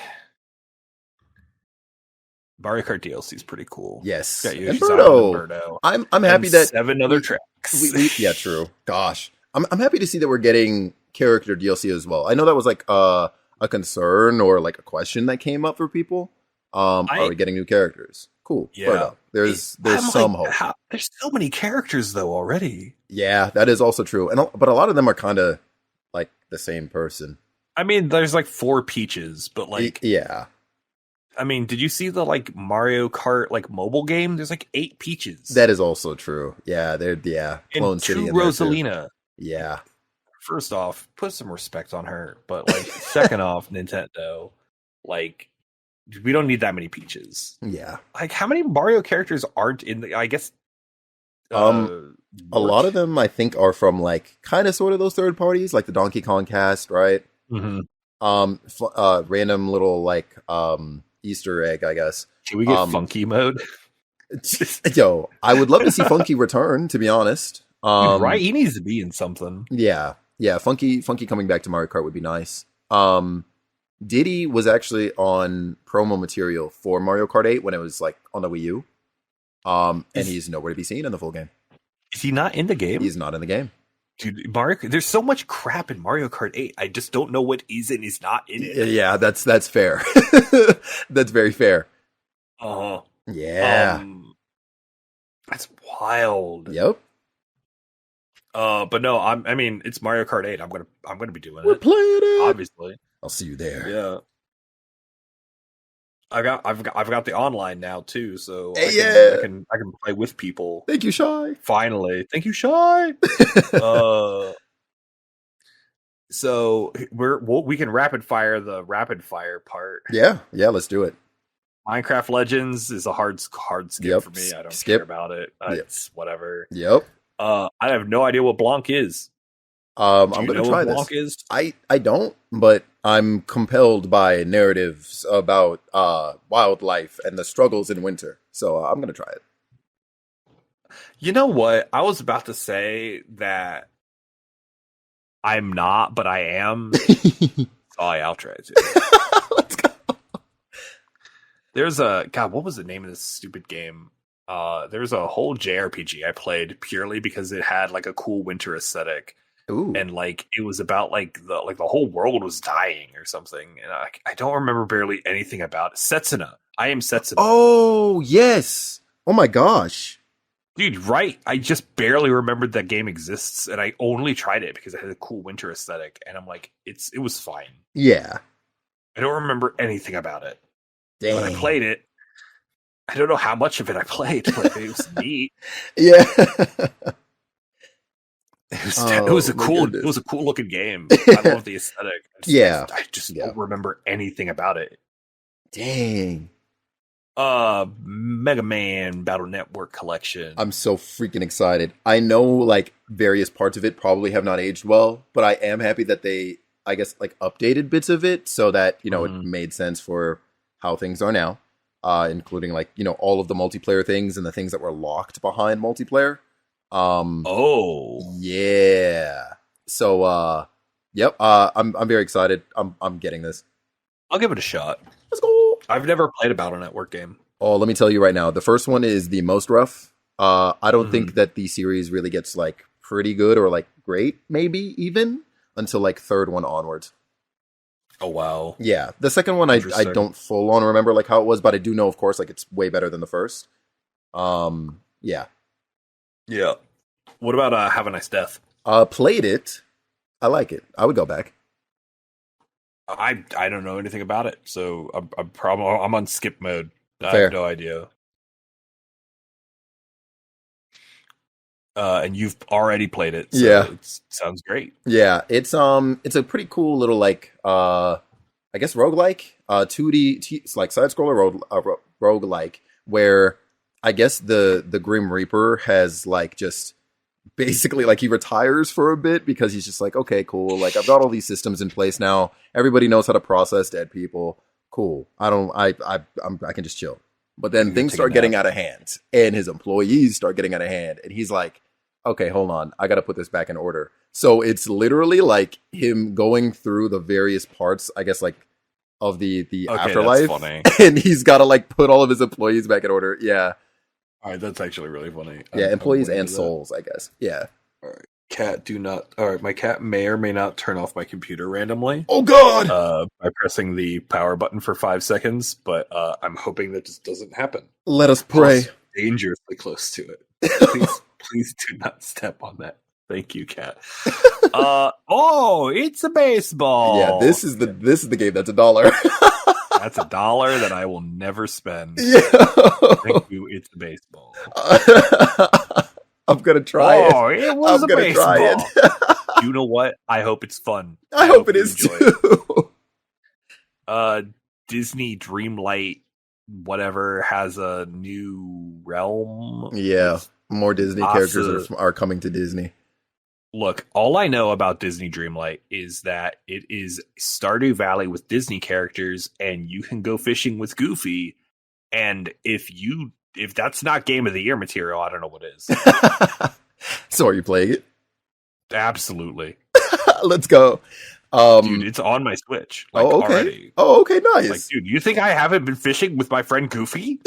Mario Kart DLC is pretty cool. Yes. Got And Yoshi's Island Birdo. and Birdo. I'm happy And that 7 other tracks. yeah, true. Gosh. I'm happy to see that we're getting character DLC as well. I know that was like a concern or like a question that came up for people. Are we getting new characters? Cool. Yeah. There's I'm some like, hope. There's so many characters though already. Yeah, that is also true. But a lot of them are kind of like the same person. I mean, there's like 4 Peaches, but like yeah. I mean, did you see the like Mario Kart like mobile game? There's like 8 Peaches. That is also true. Yeah, Clone and City 2 in there, too. Rosalina. Yeah. First off, put some respect on her. But like second off, Nintendo, like we don't need that many Peaches. Yeah. Like how many Mario characters aren't in the I guess a lot of them I think are from like kind of sort of those third parties, like the Donkey Kong cast, right? Mm-hmm. Random little like Easter egg, I guess. Can we get funky mode? Yo, I would love to see Funky return, to be honest. Dude, right? He needs to be in something. Yeah. Funky coming back to Mario Kart would be nice. Diddy was actually on promo material for Mario Kart 8 when it was like on the Wii U. And he's nowhere to be seen in the full game. Is he not in the game? He's not in the game. Dude, there's so much crap in Mario Kart 8. I just don't know what is and is not in it. Yeah, that's fair. That's very fair. Uh-huh. Yeah. That's wild. Yep. But no, I mean, it's Mario Kart 8. I'm gonna be doing We're it. playing it. Obviously. I'll see you there. Yeah. I've got the online now too, so I can play with people. Thank you, Shy. Finally, thank you, Shy. So we can rapid fire the rapid fire part. Yeah, let's do it. Minecraft Legends is a hard skip for me. I don't care about it. It's whatever. Yep. I have no idea what Blanc is. I'm going to try this. Blanc is? I don't, but I'm compelled by narratives about wildlife and the struggles in winter. So I'm going to try it. You know what? I was about to say that I'm not, but I am. So I'll try it too. Let's go. There's what was the name of this stupid game? There's a whole JRPG I played purely because it had like a cool winter aesthetic. Ooh. and like it was about like the whole world was dying or something, and I don't remember barely anything about it. Setsuna. I am Setsuna. Oh, yes. Oh my gosh. Dude, right? I just barely remembered that game exists, and I only tried it because it had a cool winter aesthetic, and I'm like, it was fine. Yeah. I don't remember anything about it. Dang. When I played it, I don't know how much of it I played, but it was neat. Yeah. It was a cool looking game. I love the aesthetic. I just don't remember anything about it. Dang. Mega Man Battle Network Collection. I'm so freaking excited. I know like various parts of it probably have not aged well, but I am happy that they, I guess, like updated bits of it so that, you know, it made sense for how things are now, including like, you know, all of the multiplayer things and the things that were locked behind multiplayer. Yeah. So, yep. I'm very excited. I'm getting this. I'll give it a shot. Let's go. I've never played a Battle Network game. Oh, let me tell you right now. The first one is the most rough. I don't think that the series really gets like pretty good or like great, maybe even until like third one onwards. Oh, wow. Yeah. The second one, I don't full on remember like how it was, but I do know, of course, like it's way better than the first. Yeah. Yeah. What about Have a Nice Death? Played it. I like it. I would go back. I don't know anything about it, so I'm on skip mode. I Fair. have no idea. And you've already played it, so it sounds great. Yeah, it's a pretty cool little like I guess roguelike, 2D it's like side scroller roguelike where I guess the Grim Reaper has like just basically like he retires for a bit because he's just like, okay, cool, like I've got all these systems in place now. Everybody knows how to process dead people. Cool. I can just chill. But then things start getting out of hand and his employees start getting out of hand and he's like, okay, hold on. I got to put this back in order. So it's literally like him going through the various parts, I guess, like of the afterlife. That's funny. And he's got to like put all of his employees back in order. Yeah. All right, that's actually really funny. Yeah, employees and souls, I guess. Yeah. All right. All right, my cat may or may not turn off my computer randomly. Oh, God! By pressing the power button for 5 seconds, but I'm hoping that just doesn't happen. Let us pray. Dangerously close to it. Please do not step on that. Thank you, cat. It's a baseball. Yeah, this is the game that's $1. That's $1 that I will never spend. Yeah. Thank you. It's a baseball. I'm gonna try it. Oh, it was I'm gonna baseball. try it. You know what? I hope it's fun. I hope it is too. Disney Dreamlight, whatever, has a new realm. Yeah, more Disney characters are coming to Disney. Look, all I know about Disney Dreamlight is that it is Stardew Valley with Disney characters, and you can go fishing with Goofy. And if that's not Game of the Year material, I don't know what is. So are you playing it? Absolutely. Let's go. Dude, it's on my Switch. Like, okay. Already. Oh, okay, nice. Like, dude, you think I haven't been fishing with my friend Goofy?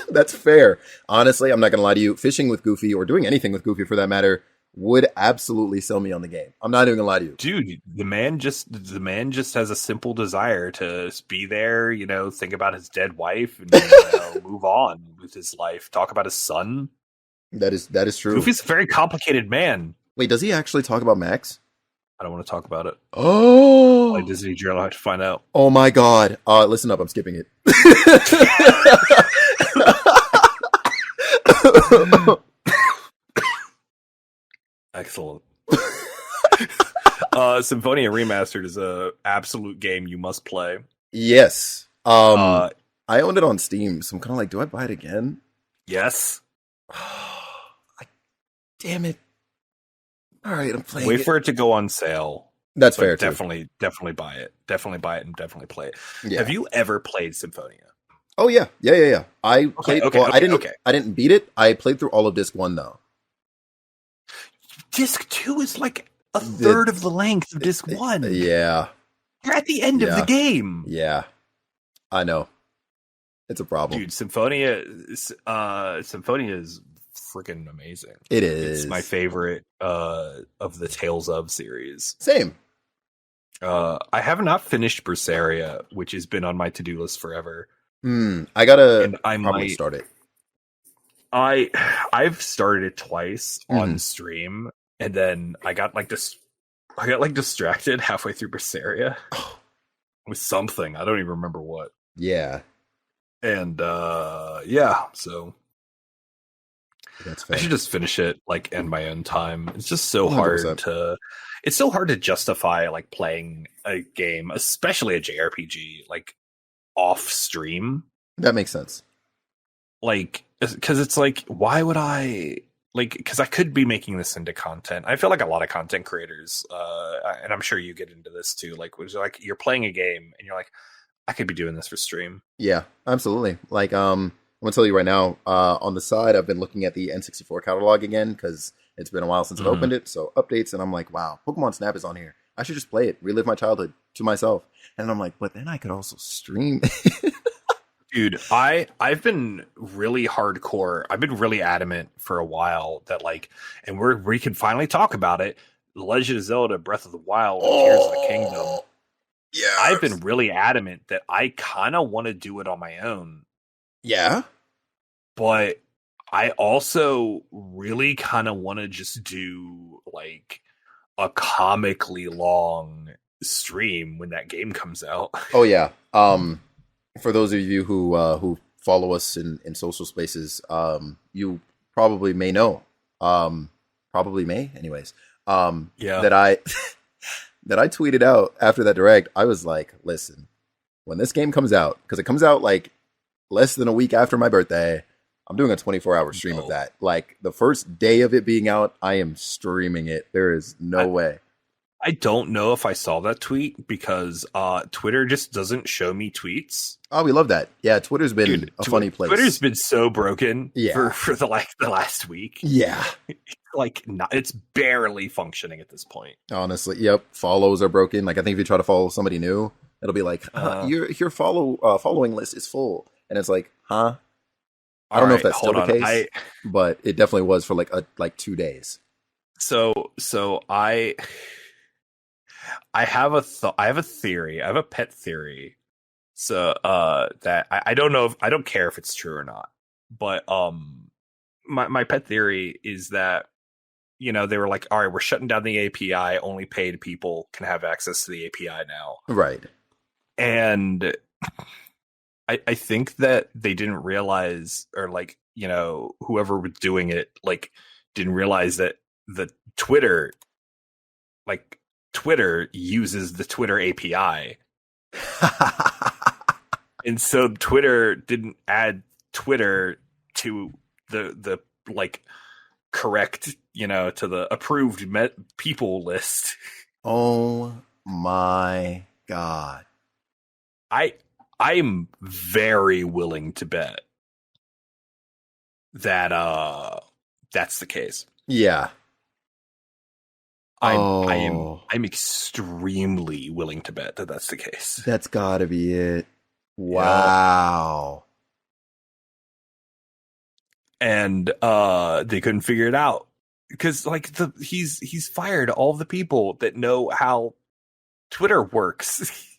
That's fair. Honestly, I'm not going to lie to you. Fishing with Goofy, or doing anything with Goofy for that matter, would absolutely sell me on the game. I'm not even going to lie to you. Dude, the man just has a simple desire to be there, think about his dead wife and move on with his life. Talk about his son. That is true. Goofy's a very complicated man. Wait, does he actually talk about Max? I don't want to talk about it. Oh, Like Disney Journal, I have to find out. Oh my God! Listen up, I'm skipping it. Excellent. Symphonia Remastered is a absolute game you must play. Yes. I owned it on Steam, so I'm kind of like, do I buy it again? Yes. Damn it. All right, I'm playing Wait for it to go on sale. That's fair, definitely buy it. Definitely buy it and definitely play it. Yeah. Have you ever played Symphonia? Oh yeah. I played. I didn't beat it. I played through all of Disc 1 though. Disc 2 is like a third of the length of Disc 1. Yeah. You're at the end of the game. Yeah. I know. It's a problem. Dude, Symphonia is freaking amazing. It is. It's my favorite of the Tales of series. Same. I have not finished Berseria, which has been on my to-do list forever. I gotta probably start it. I've started it twice on stream, and then I got distracted halfway through Berseria with something. I don't even remember what. Yeah. And so that's fair. I should just finish it like in my own time. It's just so 100%. It's so hard to justify like playing a game, especially a JRPG, like off stream. That makes sense. Like, because it's like, why would I like? Because I could be making this into content. I feel like a lot of content creators, and I'm sure you get into this too. Like, which like you're playing a game and you're like, I could be doing this for stream. Yeah, absolutely. Like, I'm gonna tell you right now. On the side, I've been looking at the N64 catalog again because it's been a while since I've opened it. So updates, and I'm like, wow, Pokemon Snap is on here. I should just play it, relive my childhood to myself. And I'm like, but then I could also stream. Dude, I've been really hardcore. I've been really adamant for a while that like, and we can finally talk about it. The Legend of Zelda: Breath of the Wild, Tears of the Kingdom. Yeah, I've been really adamant that I kind of want to do it on my own. Yeah, but I also really kind of want to just do like a comically long stream when that game comes out. Oh yeah. For those of you who follow us in social spaces, you probably may know, probably may, anyways. That I that I tweeted out after that direct. I was like, listen, when this game comes out, because it comes out like less than a week after my birthday, I'm doing a 24-hour stream of that. Like the first day of it being out, I am streaming it. There is no way. I don't know if I saw that tweet because Twitter just doesn't show me tweets. Oh, we love that. Yeah, Twitter's been a funny place. Twitter's been so broken for the last week. Yeah. It's barely functioning at this point. Honestly, yep. Follows are broken. Like I think if you try to follow somebody new, it'll be like your following list is full, and it's like, huh? I don't know if that's still the case, but it definitely was for like 2 days. So I have a theory. I have a pet theory. So that I don't know I don't care if it's true or not. But my pet theory is that they were like, all right, we're shutting down the API. Only paid people can have access to the API now. Right. And I think that they didn't realize, or whoever was doing it didn't realize that the Twitter uses the Twitter API. And so Twitter didn't add Twitter to the correct, to the approved people list. Oh my God. I'm very willing to bet that that's the case. Yeah. I'm extremely willing to bet that that's the case. That's gotta be it. Wow. And they couldn't figure it out because he's fired all the people that know how Twitter works.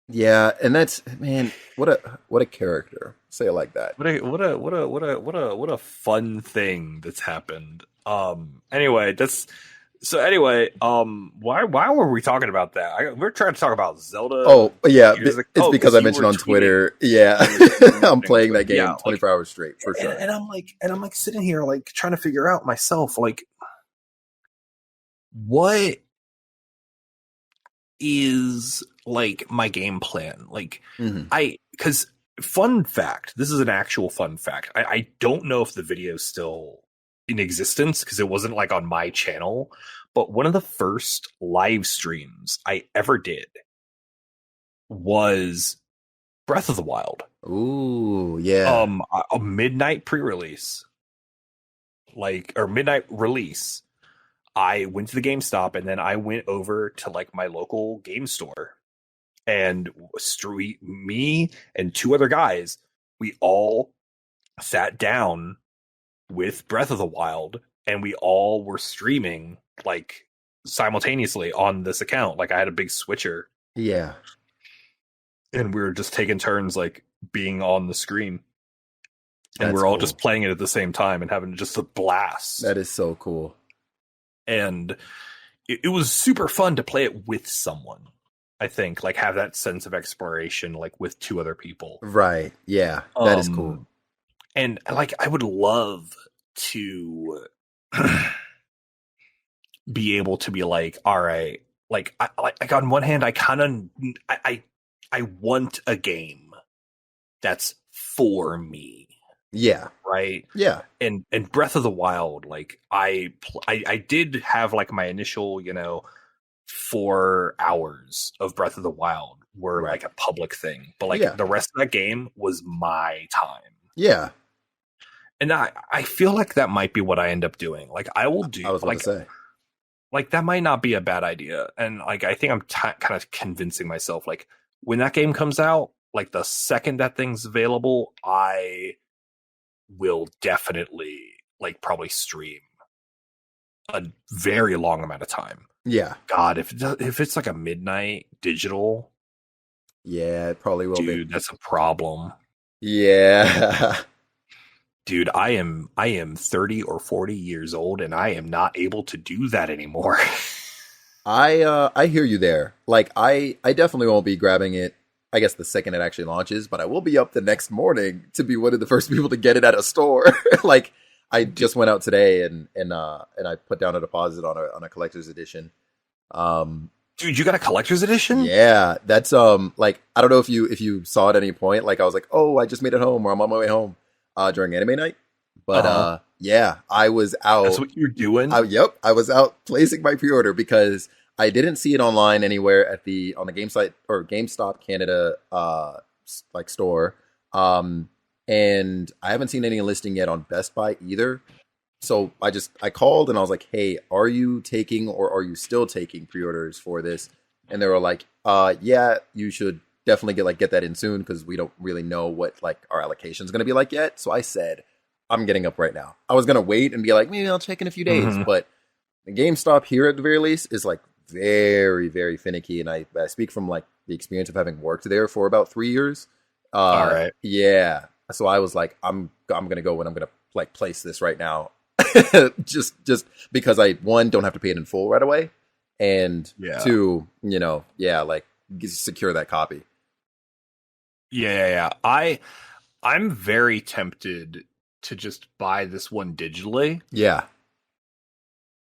Yeah, and that's, man, what a character. Say it like that. What a fun thing that's happened. Anyway, why were we talking about that? We're trying to talk about Zelda. Oh, yeah, it's because I mentioned on Twitter. Yeah, I'm playing that game 24 hours straight for sure. And I'm like sitting here trying to figure out myself what is my game plan. Because fun fact, this is an actual fun fact. I don't know if the video is still in existence because it wasn't on my channel, but one of the first live streams I ever did was Breath of the Wild. Ooh, yeah. A midnight pre-release, or midnight release. I went to the GameStop and then I went over to my local game store, and me and two other guys, we all sat down with Breath of the Wild, and we all were streaming like simultaneously on this account. Like I had a big switcher. Yeah. And we were just taking turns like being on the screen. And That's we're all cool. just playing it at the same time and having just a blast. That is so cool. And it was super fun to play it with someone. I think like have that sense of exploration like with two other people. Right. Yeah. That is cool. And like I would love to be able to be like, all right, like on one hand I want a game that's for me. Yeah. Right. Yeah. And Breath of the Wild, like I did have like my initial, 4 hours of Breath of the Wild were like a public thing, but like the rest of that game was my time. Yeah. And I feel like that might be what I end up doing. Like I will do. I was about to say. Like that might not be a bad idea. And like I think I'm kind of convincing myself like when that game comes out, like the second that thing's available, I will definitely like probably stream a very long amount of time. Yeah. God, if it's like a midnight digital, yeah, it probably will dude, that's a problem. Yeah. Dude, I am 30 or 40 years old and I am not able to do that anymore. I hear you there. Like I definitely won't be grabbing it, I guess the second it actually launches, but I will be up the next morning to be one of the first people to get it at a store. Like I just went out today and I put down a deposit on a collector's edition. Dude, you got a collector's edition? Yeah, that's like I don't know if you saw at any point. Like I was like, oh, I just made it home, or I'm on my way home during anime night. But yeah, I was out. That's what you're doing? Yep, I was out placing my pre-order because I didn't see it online anywhere on the game site or GameStop Canada like store. And I haven't seen any listing yet on Best Buy either. So I called and I was like, hey, are you taking or are you still taking pre-orders for this? And they were like, yeah, you should definitely get that in soon because we don't really know what like our allocation is going to be like yet. So I said, I'm getting up right now. I was going to wait and be like, maybe I'll check in a few days. But the GameStop here at the very least is like very, very finicky. And I speak from like the experience of having worked there for about 3 years. All right. Yeah. So I was like, I'm going to go and I'm going to like place this right now. just because I, one, don't have to pay it in full right away. And two, like secure that copy. Yeah. I'm very tempted to just buy this one digitally. Yeah.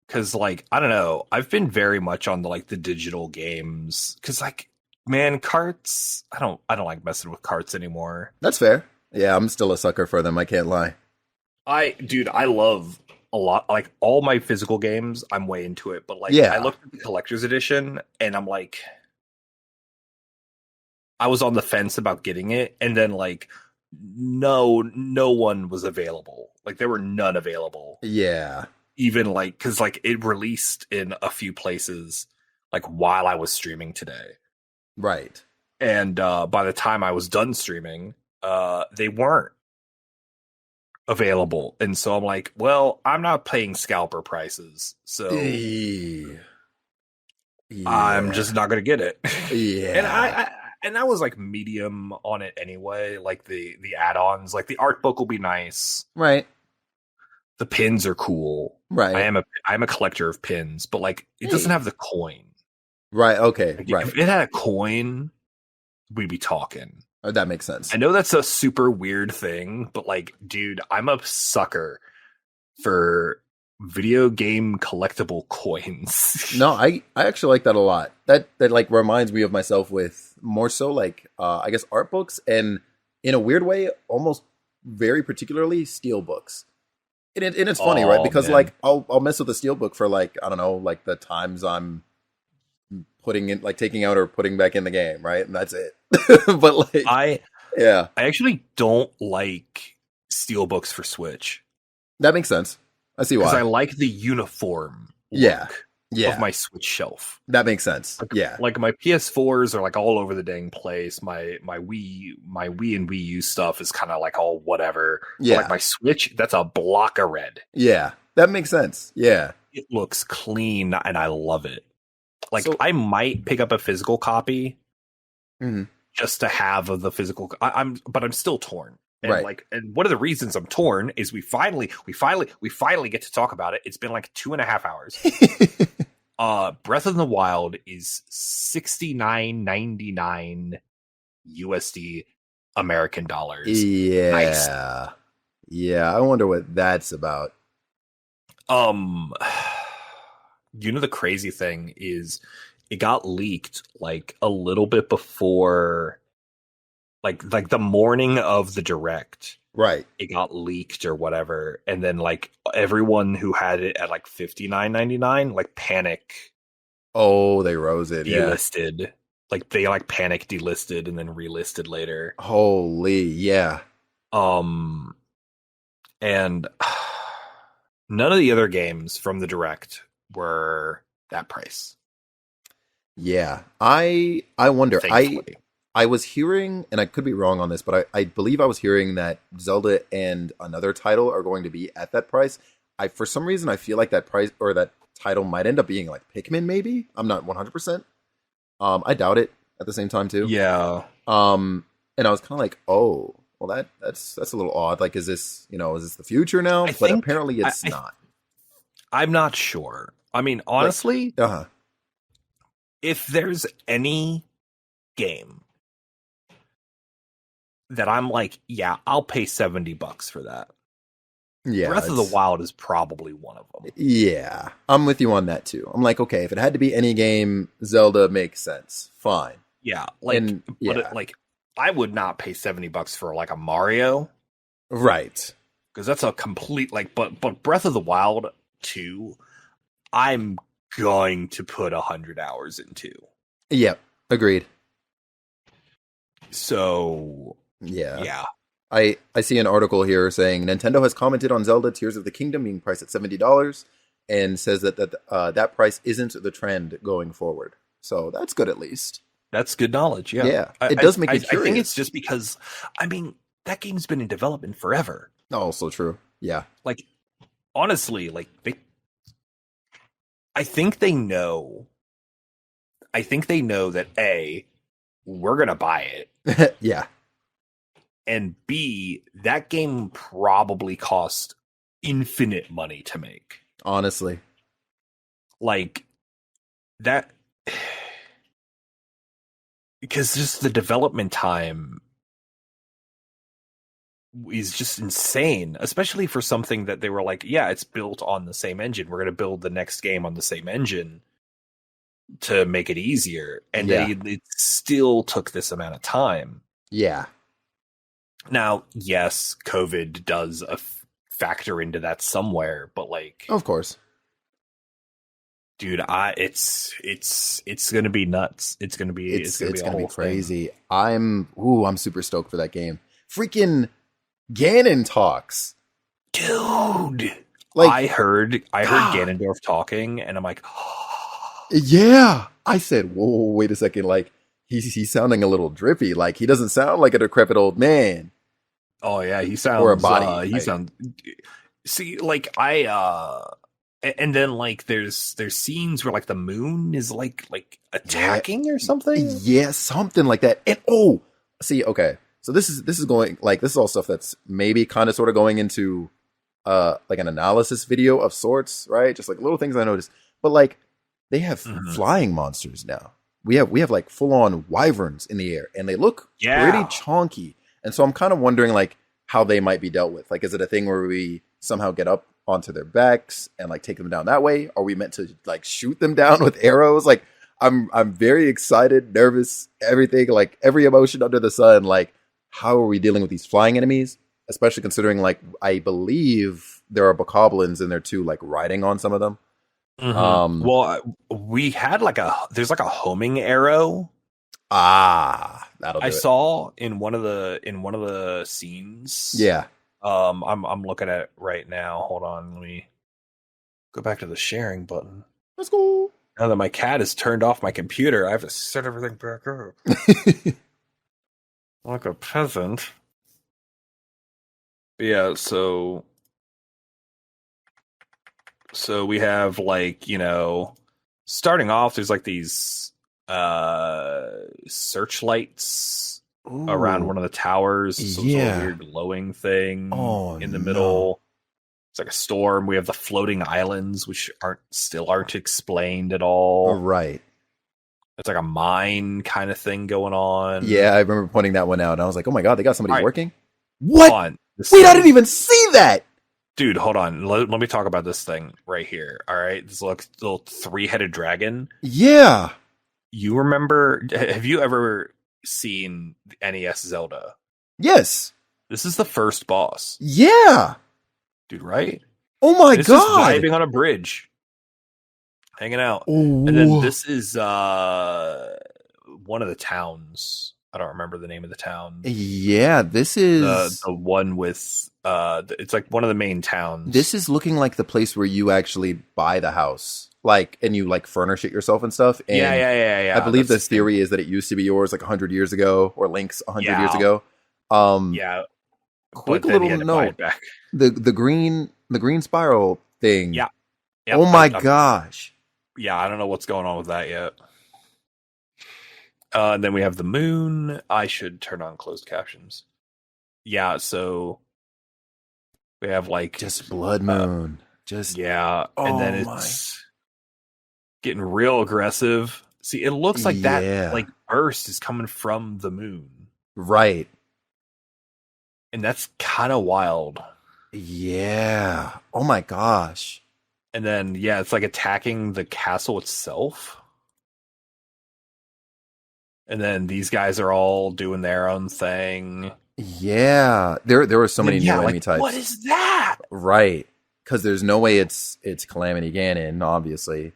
Cause like, I don't know. I've been very much on the digital games. Cause like, man, carts, I don't like messing with carts anymore. That's fair. Yeah, I'm still a sucker for them. I can't lie. I love a lot, like all my physical games, I'm way into it. But like, I looked at the collector's edition and I'm like, I was on the fence about getting it. And then like, no one was available. Like there were none available. Yeah. Even like, cause like it released in a few places, like while I was streaming today. Right. And by the time I was done streaming, they weren't available. And so I'm like, well, I'm not paying scalper prices. So I'm just not going to get it. Yeah. And I was like medium on it anyway. Like the add-ons, like the art book will be nice. Right. The pins are cool. Right. I'm a collector of pins, but like it doesn't have the coin. Right. Okay. Like, right. If it had a coin, we'd be talking. Oh, that makes sense. I know that's a super weird thing, but like, dude, I'm a sucker for video game collectible coins. No, I actually like that a lot. That like reminds me of myself with more so like I guess art books and in a weird way, almost very particularly steel books. And it's funny, right? Because like I'll mess with the steel book for like, I don't know, like the times I'm putting in, like taking out or putting back in the game, right? And that's it. But like, I actually don't like steel books for Switch. That makes sense. I see why. Because I like the uniform look. Yeah, of my Switch shelf. that makes sense. Yeah. Like my PS4s are like all over the dang place. My Wii and Wii U stuff is kind of like all whatever. But Yeah. like my Switch, that's a block of red. Yeah. That makes sense. Yeah. It looks clean and I love it. Like So- I might pick up a physical copy Mhm. just to have of the physical. But I'm still torn. And Right. like, and one of the reasons I'm torn is we finally get to talk about it. It's been like 2.5 hours. Breath of the Wild is $69.99 USD American dollars. Yeah. Nice. Yeah. I wonder what that's about. You know, the crazy thing is it got leaked like a little bit before, like the morning of the direct. Right. It got leaked or whatever, and then like everyone who had it at like $59.99 like panic Oh, they rose it. Yeah. delisted. Like they like panic delisted and then relisted later. Holy. Yeah. And none of the other games from the direct were that price. Yeah. I wonder. Thankfully. I was hearing, and I could be wrong on this, but I believe I was hearing that Zelda and another title are going to be at that price. For some reason, I feel like that price or that title might end up being like Pikmin, maybe. I'm not 100%. I doubt it at the same time, too. Yeah. And I was kind of like, oh, well, that's a little odd. Like, is this the future now? But apparently it's not. I'm not sure. I mean, honestly, Uh-huh. if there's any game that I'm like, yeah, I'll pay $70 for that. Yeah. Breath of the Wild is probably one of them. Yeah. I'm with you on that, too. I'm like, okay, if it had to be any game, Zelda makes sense. Fine. Yeah. Like, but like, I would not pay $70 for like a Mario. Right. Because that's a complete, like, but Breath of the Wild 2, I'm going to put 100 hours into. Yep. Agreed. So, yeah. Yeah. I see an article here saying Nintendo has commented on Zelda Tears of the Kingdom being priced at $70 and says that price isn't the trend going forward. So that's good at least. That's good knowledge, yeah. Yeah. It does make it curious. I think it's just because, I mean, that game's been in development forever. Also true. Yeah. Like, honestly, like, I think they know that A, we're going to buy it. Yeah. And B, that game probably cost infinite money to make. Honestly. Like, that... Because just the development time is just insane, especially for something that they were like, yeah, it's built on the same engine. We're going to build the next game on the same engine to make it easier. And it still took this amount of time. Yeah. Now, yes, COVID does factor into that somewhere, but like, of course, dude, it's gonna be nuts. It's gonna be crazy. Thing. I'm super stoked for that game. Freaking Ganon talks, dude. Like I heard Ganondorf talking, and I'm like, yeah. I said, whoa, wait a second. Like he's sounding a little drippy. Like he doesn't sound like a decrepit old man. Oh yeah, he sounds or a body. See, like and then like there's scenes where like the moon is like attacking or something. Yeah, something like that. And okay. So this is going like this is all stuff that's maybe kind of sort of going into like an analysis video of sorts, right? Just like little things I noticed. But like they have flying monsters now. We have like full on wyverns in the air, and they look pretty chonky. And so I'm kind of wondering like how they might be dealt with. Like, is it a thing where we somehow get up onto their backs and like take them down that way? Are we meant to like shoot them down with arrows? Like, I'm very excited, nervous, everything, like every emotion under the sun. Like, how are we dealing with these flying enemies? Especially considering like I believe there are bokoblins in there too, like riding on some of them. Well, we had there's like a homing arrow. That'll do I it. saw in one of the scenes. Yeah. I'm looking at it right now. Hold on, let me go back to the sharing button. Let's go. Now that my cat has turned off my computer, I have to set everything back up. Like a peasant. Yeah, so we have like, starting off there's like these searchlights around one of the towers. So it's a weird glowing thing in the middle. It's like a storm. We have the floating islands, which aren't explained at all. Right. It's like a mine kind of thing going on. Yeah, I remember pointing that one out. And I was like, oh my god, they got somebody working? What? Wait, I didn't even see that! Dude, hold on. Let me talk about this thing right here. All right? This little three-headed dragon. Yeah. You remember... Have you ever seen NES Zelda? Yes. This is the first boss. Yeah. Dude, right? Oh my god! This is vibing on a bridge. Hanging out. Ooh. And then this is one of the towns. I don't remember the name of the town. Yeah, this is... The one with... it's like one of the main towns. This is looking like the place where you actually buy the house. Like, and you, like, furnish it yourself and stuff. And yeah. I believe the theory is that it used to be yours, like, 100 years ago, or Link's 100 years ago. Yeah. Quick little note. The green spiral thing. Yeah. Yep. Oh my gosh. Yeah, I don't know what's going on with that yet. And then we have the moon. I should turn on closed captions. Yeah, so we have like just blood moon. And then it's getting real aggressive. See, it looks like that like burst is coming from the moon. Right. And that's kind of wild. Yeah. Oh my gosh. And then it's like attacking the castle itself. And then these guys are all doing their own thing. Yeah. There were so many new enemy types. What is that? Right. Because there's no way it's Calamity Ganon, obviously.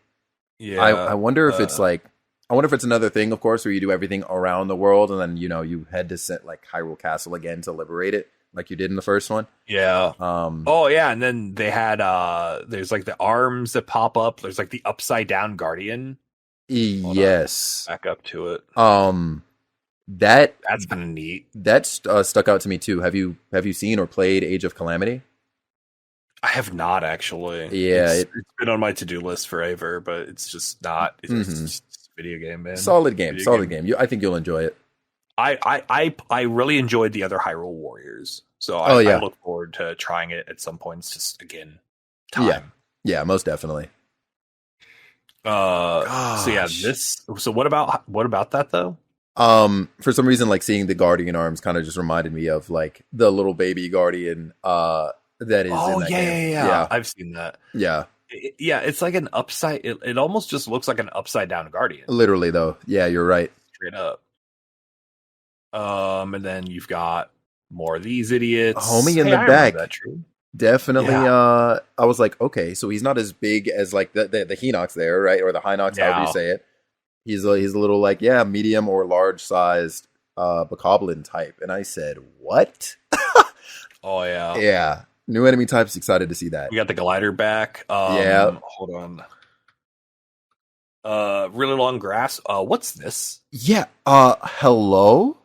Yeah. I wonder if it's like... I wonder if it's another thing, of course, where you do everything around the world and then, you head to set like Hyrule Castle again to liberate it, like you did in the first one. Yeah. And then they had there's like the arms that pop up. There's like the upside down guardian. Yes. Back up to it. That's kind of neat. That stuck out to me too. Have you seen or played Age of Calamity? I have not actually. Yeah, it's been on my to-do list forever, but it's just not. It's just a video game, man. Solid game. I think you'll enjoy it. I really enjoyed the other Hyrule Warriors, so I look forward to trying it at some point. It's just again time. Yeah, most definitely. So what about that though? For some reason, like seeing the Guardian arms kind of just reminded me of like the little baby Guardian that is in that game. Yeah, I've seen that. Yeah. It's like an upside. It almost just looks like an upside down Guardian. Literally, though. Yeah, you're right. Straight up. And then you've got more of these idiots. Homie in the back. Definitely. Yeah. I was like, okay, so he's not as big as like the Hinox there, right? Or the Hinox, however you say it. He's a little like, medium or large sized Bokoblin type. And I said, what? Oh yeah. Yeah. New enemy types, excited to see that. We got the glider back. Hold on. Really long grass. What's this? Yeah. Hello?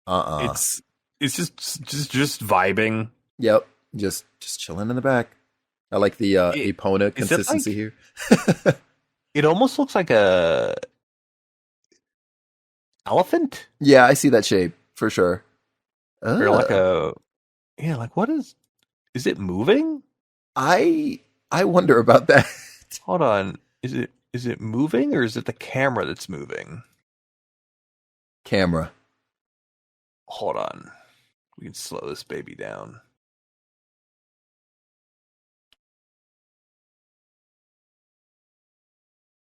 It's just vibing. Yep. Just chilling in the back. I like the Epona consistency here. It almost looks like a elephant. Yeah, I see that shape for sure. Or like a like what is it moving? I wonder about that. Hold on. Is it moving or is it the camera that's moving? Camera. Hold on. We can slow this baby down.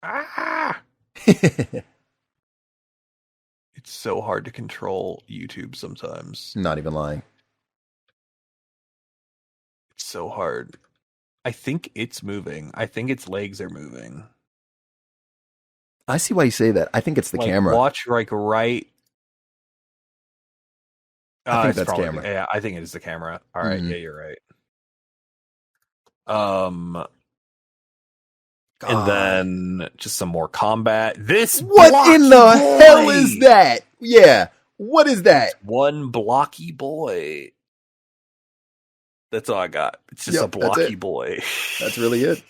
Ah! It's so hard to control YouTube sometimes. Not even lying. It's so hard. I think it's moving. I think its legs are moving. I see why you say that. I think it's the camera. Watch right. I think that's camera. Yeah, I think it is the camera. All right, yeah, you're right. And God. then just some more combat. This What in the blocky hell boy! is that? Yeah. What is that? It's one blocky boy. That's all I got. It's just Yep, a blocky boy. That's really it.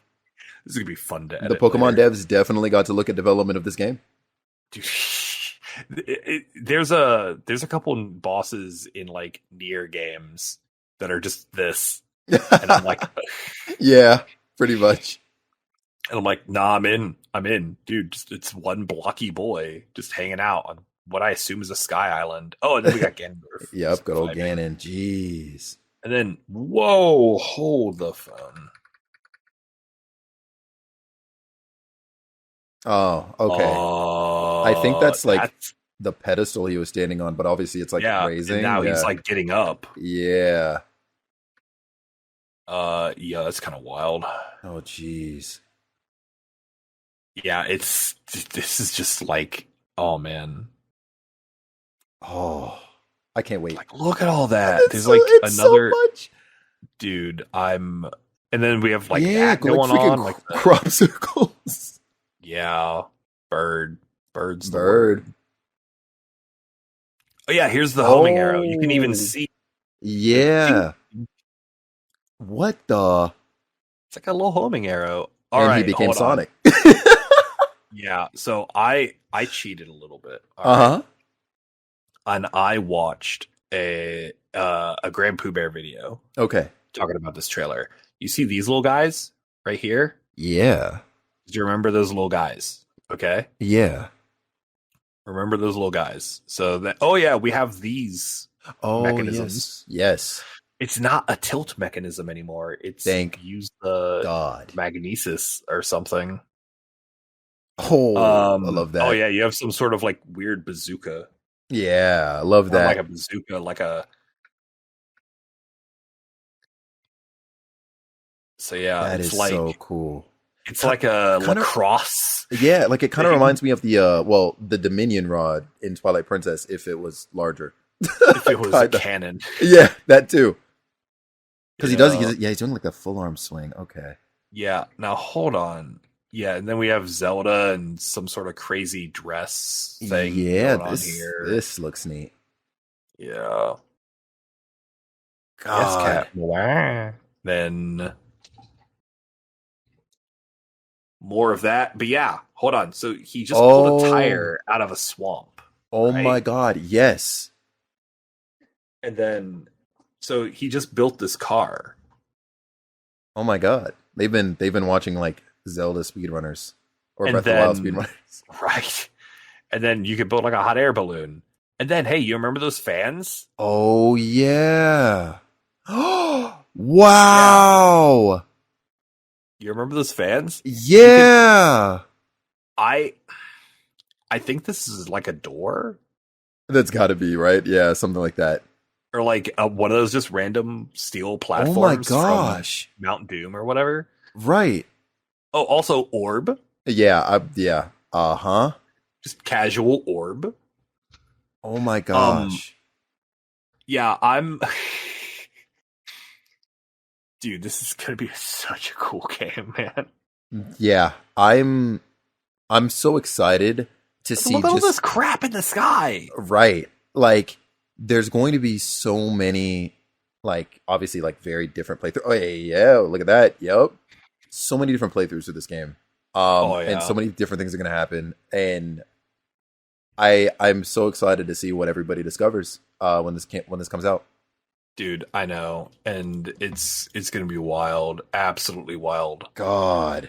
This is gonna be fun to edit. The Pokemon later. devs definitely got to look at development of this game. Dude, there's a couple bosses in like Nier games that are just this, and I'm like, yeah, pretty much. and I'm like, nah, I'm in, dude. Just it's one blocky boy just hanging out on what I assume is a sky island. Oh, and then we got Ganondorf. Yep, good old Ganon. Jeez. And then, whoa, hold the phone. Oh, okay. I think that's like the pedestal he was standing on, but obviously it's like raising. And now he's like getting up. Yeah. Yeah, that's kind of wild. Oh, jeez. Yeah, this is just like, oh man. Oh, I can't wait. Like, look at all that. There's so, like so another much. Dude. And then we have like yeah, that going on, like crop circles. Yeah, bird's the bird. word. Oh yeah, here's the homing arrow. You can even see. Yeah. What the? It's like a little homing arrow. All right, he became Sonic. Yeah, so I cheated a little bit. Right? And I watched a Grand Pooh Bear video. Okay. Talking about this trailer. You see these little guys right here? Yeah. Do you remember those little guys? Okay. Yeah. Remember those little guys. So that we have these mechanisms. Yes. It's not a tilt mechanism anymore. It's use the magnesis or something. Oh, I love that. Oh yeah, you have some sort of like weird bazooka. Yeah, I love that. Like a bazooka, like a. So yeah, that it's is like so cool. It's like a lacrosse. Yeah, like it kind of reminds me of the Dominion rod in Twilight Princess if it was larger. If it was a cannon. Yeah, that too. Because he's doing like a full arm swing. Okay. Yeah. Now hold on. Yeah, and then we have Zelda and some sort of crazy dress thing. Yeah, going on here. This looks neat. Yeah. God. Yes, then more of that. But yeah, hold on. So he just pulled a tire out of a swamp. Oh my God, yes. And then so he just built this car. Oh my God. They've been watching like Zelda speedrunners or Breath of the Wild speedrunners. Right. And then you could build like a hot air balloon. And then, hey, you remember those fans? Oh, yeah. Wow. Yeah. You remember those fans? Yeah. I think this is like a door. That's got to be, right? Yeah, something like that. Or like one of those just random steel platforms. Oh my gosh. From Mount Doom or whatever. Right. Oh, also orb. Yeah, yeah. Uh-huh. Just casual orb. Oh my gosh. Yeah, I'm... Dude, this is going to be such a cool game, man. Yeah, I'm so excited to see look at all this crap in the sky. Right. Like, there's going to be so many, like, obviously, like, very different playthroughs. Oh, yeah, look at that. Yep. So many different playthroughs of this game. And so many different things are going to happen. And I'm so excited to see what everybody discovers when this comes out. Dude, I know. And it's going to be wild. Absolutely wild. God.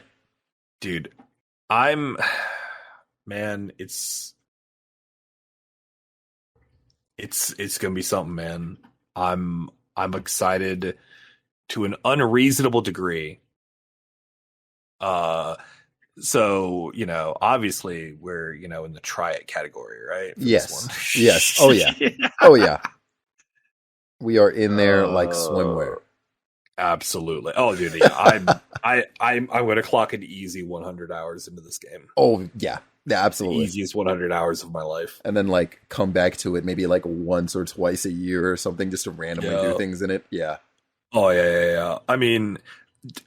Dude, man, it's going to be something, man. I'm excited to an unreasonable degree. So, obviously we're, in the try it category, right? Yes. Yes. Oh yeah. Oh yeah. We are in there like swimwear. Absolutely. Oh, dude, yeah. I'm going to clock an easy 100 hours into this game. Oh yeah. Yeah, absolutely. The easiest 100 hours of my life. And then like come back to it maybe like once or twice a year or something just to randomly do things in it. Yeah. Oh yeah. I mean,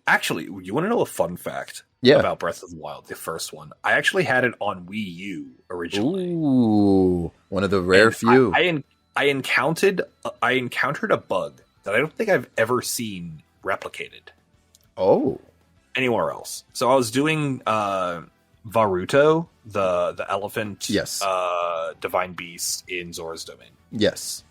actually, you want to know a fun fact? Yeah. about Breath of the Wild, the first one. I actually had it on Wii U originally. Ooh, one of the rare few. I encountered a bug that I don't think I've ever seen replicated anywhere else. So I was doing Varuto, the elephant, yes, divine beast in Zora's Domain. Yes.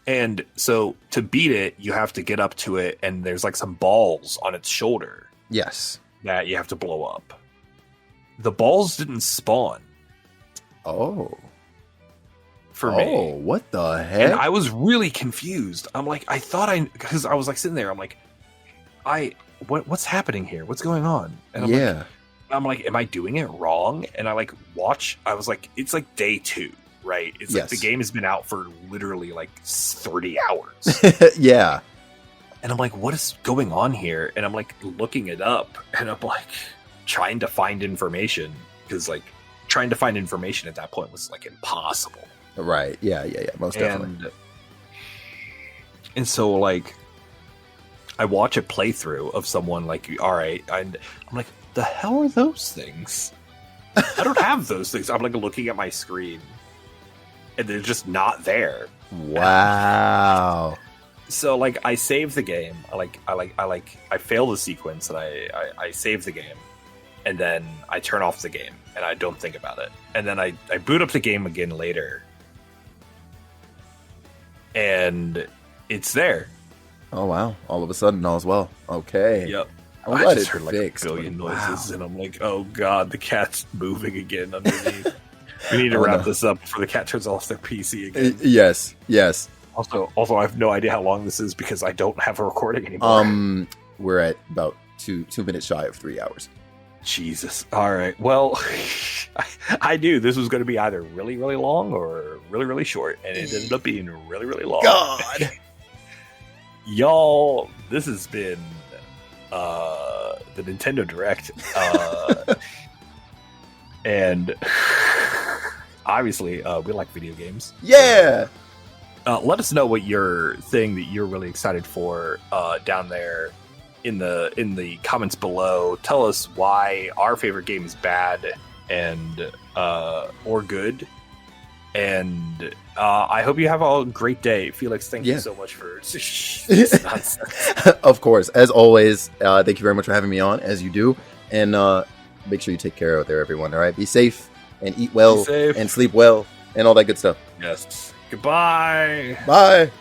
And so to beat it, you have to get up to it, and there's like some balls on its shoulder. Yes. That you have to blow up. The balls didn't spawn. Oh. For me. Oh, what the heck? And I was really confused. I'm like, because I was like sitting there, I'm like, what's happening here? What's going on? And I'm like, am I doing it wrong? And I like watch, I was like, it's like day 2, right? It's like the game has been out for literally like 30 hours. Yeah. And I'm like, what is going on here? And I'm like looking it up, and I'm like trying to find information, because like trying to find information at that point was like impossible. Right. Yeah. Most definitely. And so like I watch a playthrough of someone like, all right, I'm like, the hell are those things? I don't have those things. I'm like looking at my screen, and they're just not there. Wow. So like I save the game. I fail the sequence, and I save the game, and then I turn off the game, and I don't think about it. And then I boot up the game again later, and it's there. Oh wow! All of a sudden, all's well. Okay. Yep. I just heard like a billion noises, and I'm like, oh god, the cat's moving again underneath. We need to wrap this up before the cat turns off their PC again. Yes. Also, I have no idea how long this is, because I don't have a recording anymore. We're at about 2 minutes shy of 3 hours. Jesus. All right. Well, I knew this was going to be either really, really long or really, really short, and it ended up being really, really long. God. Y'all, this has been the Nintendo Direct. And obviously, we like video games. Yeah. Let us know what your thing that you're really excited for down there in the comments below. Tell us why our favorite game is bad and or good. And I hope you have a great day. Felix, thank you so much for this nonsense. Of course. As always, thank you very much for having me on, as you do. And make sure you take care out there, everyone. All right? Be safe and eat well and sleep well and all that good stuff. Yes. Goodbye. Bye.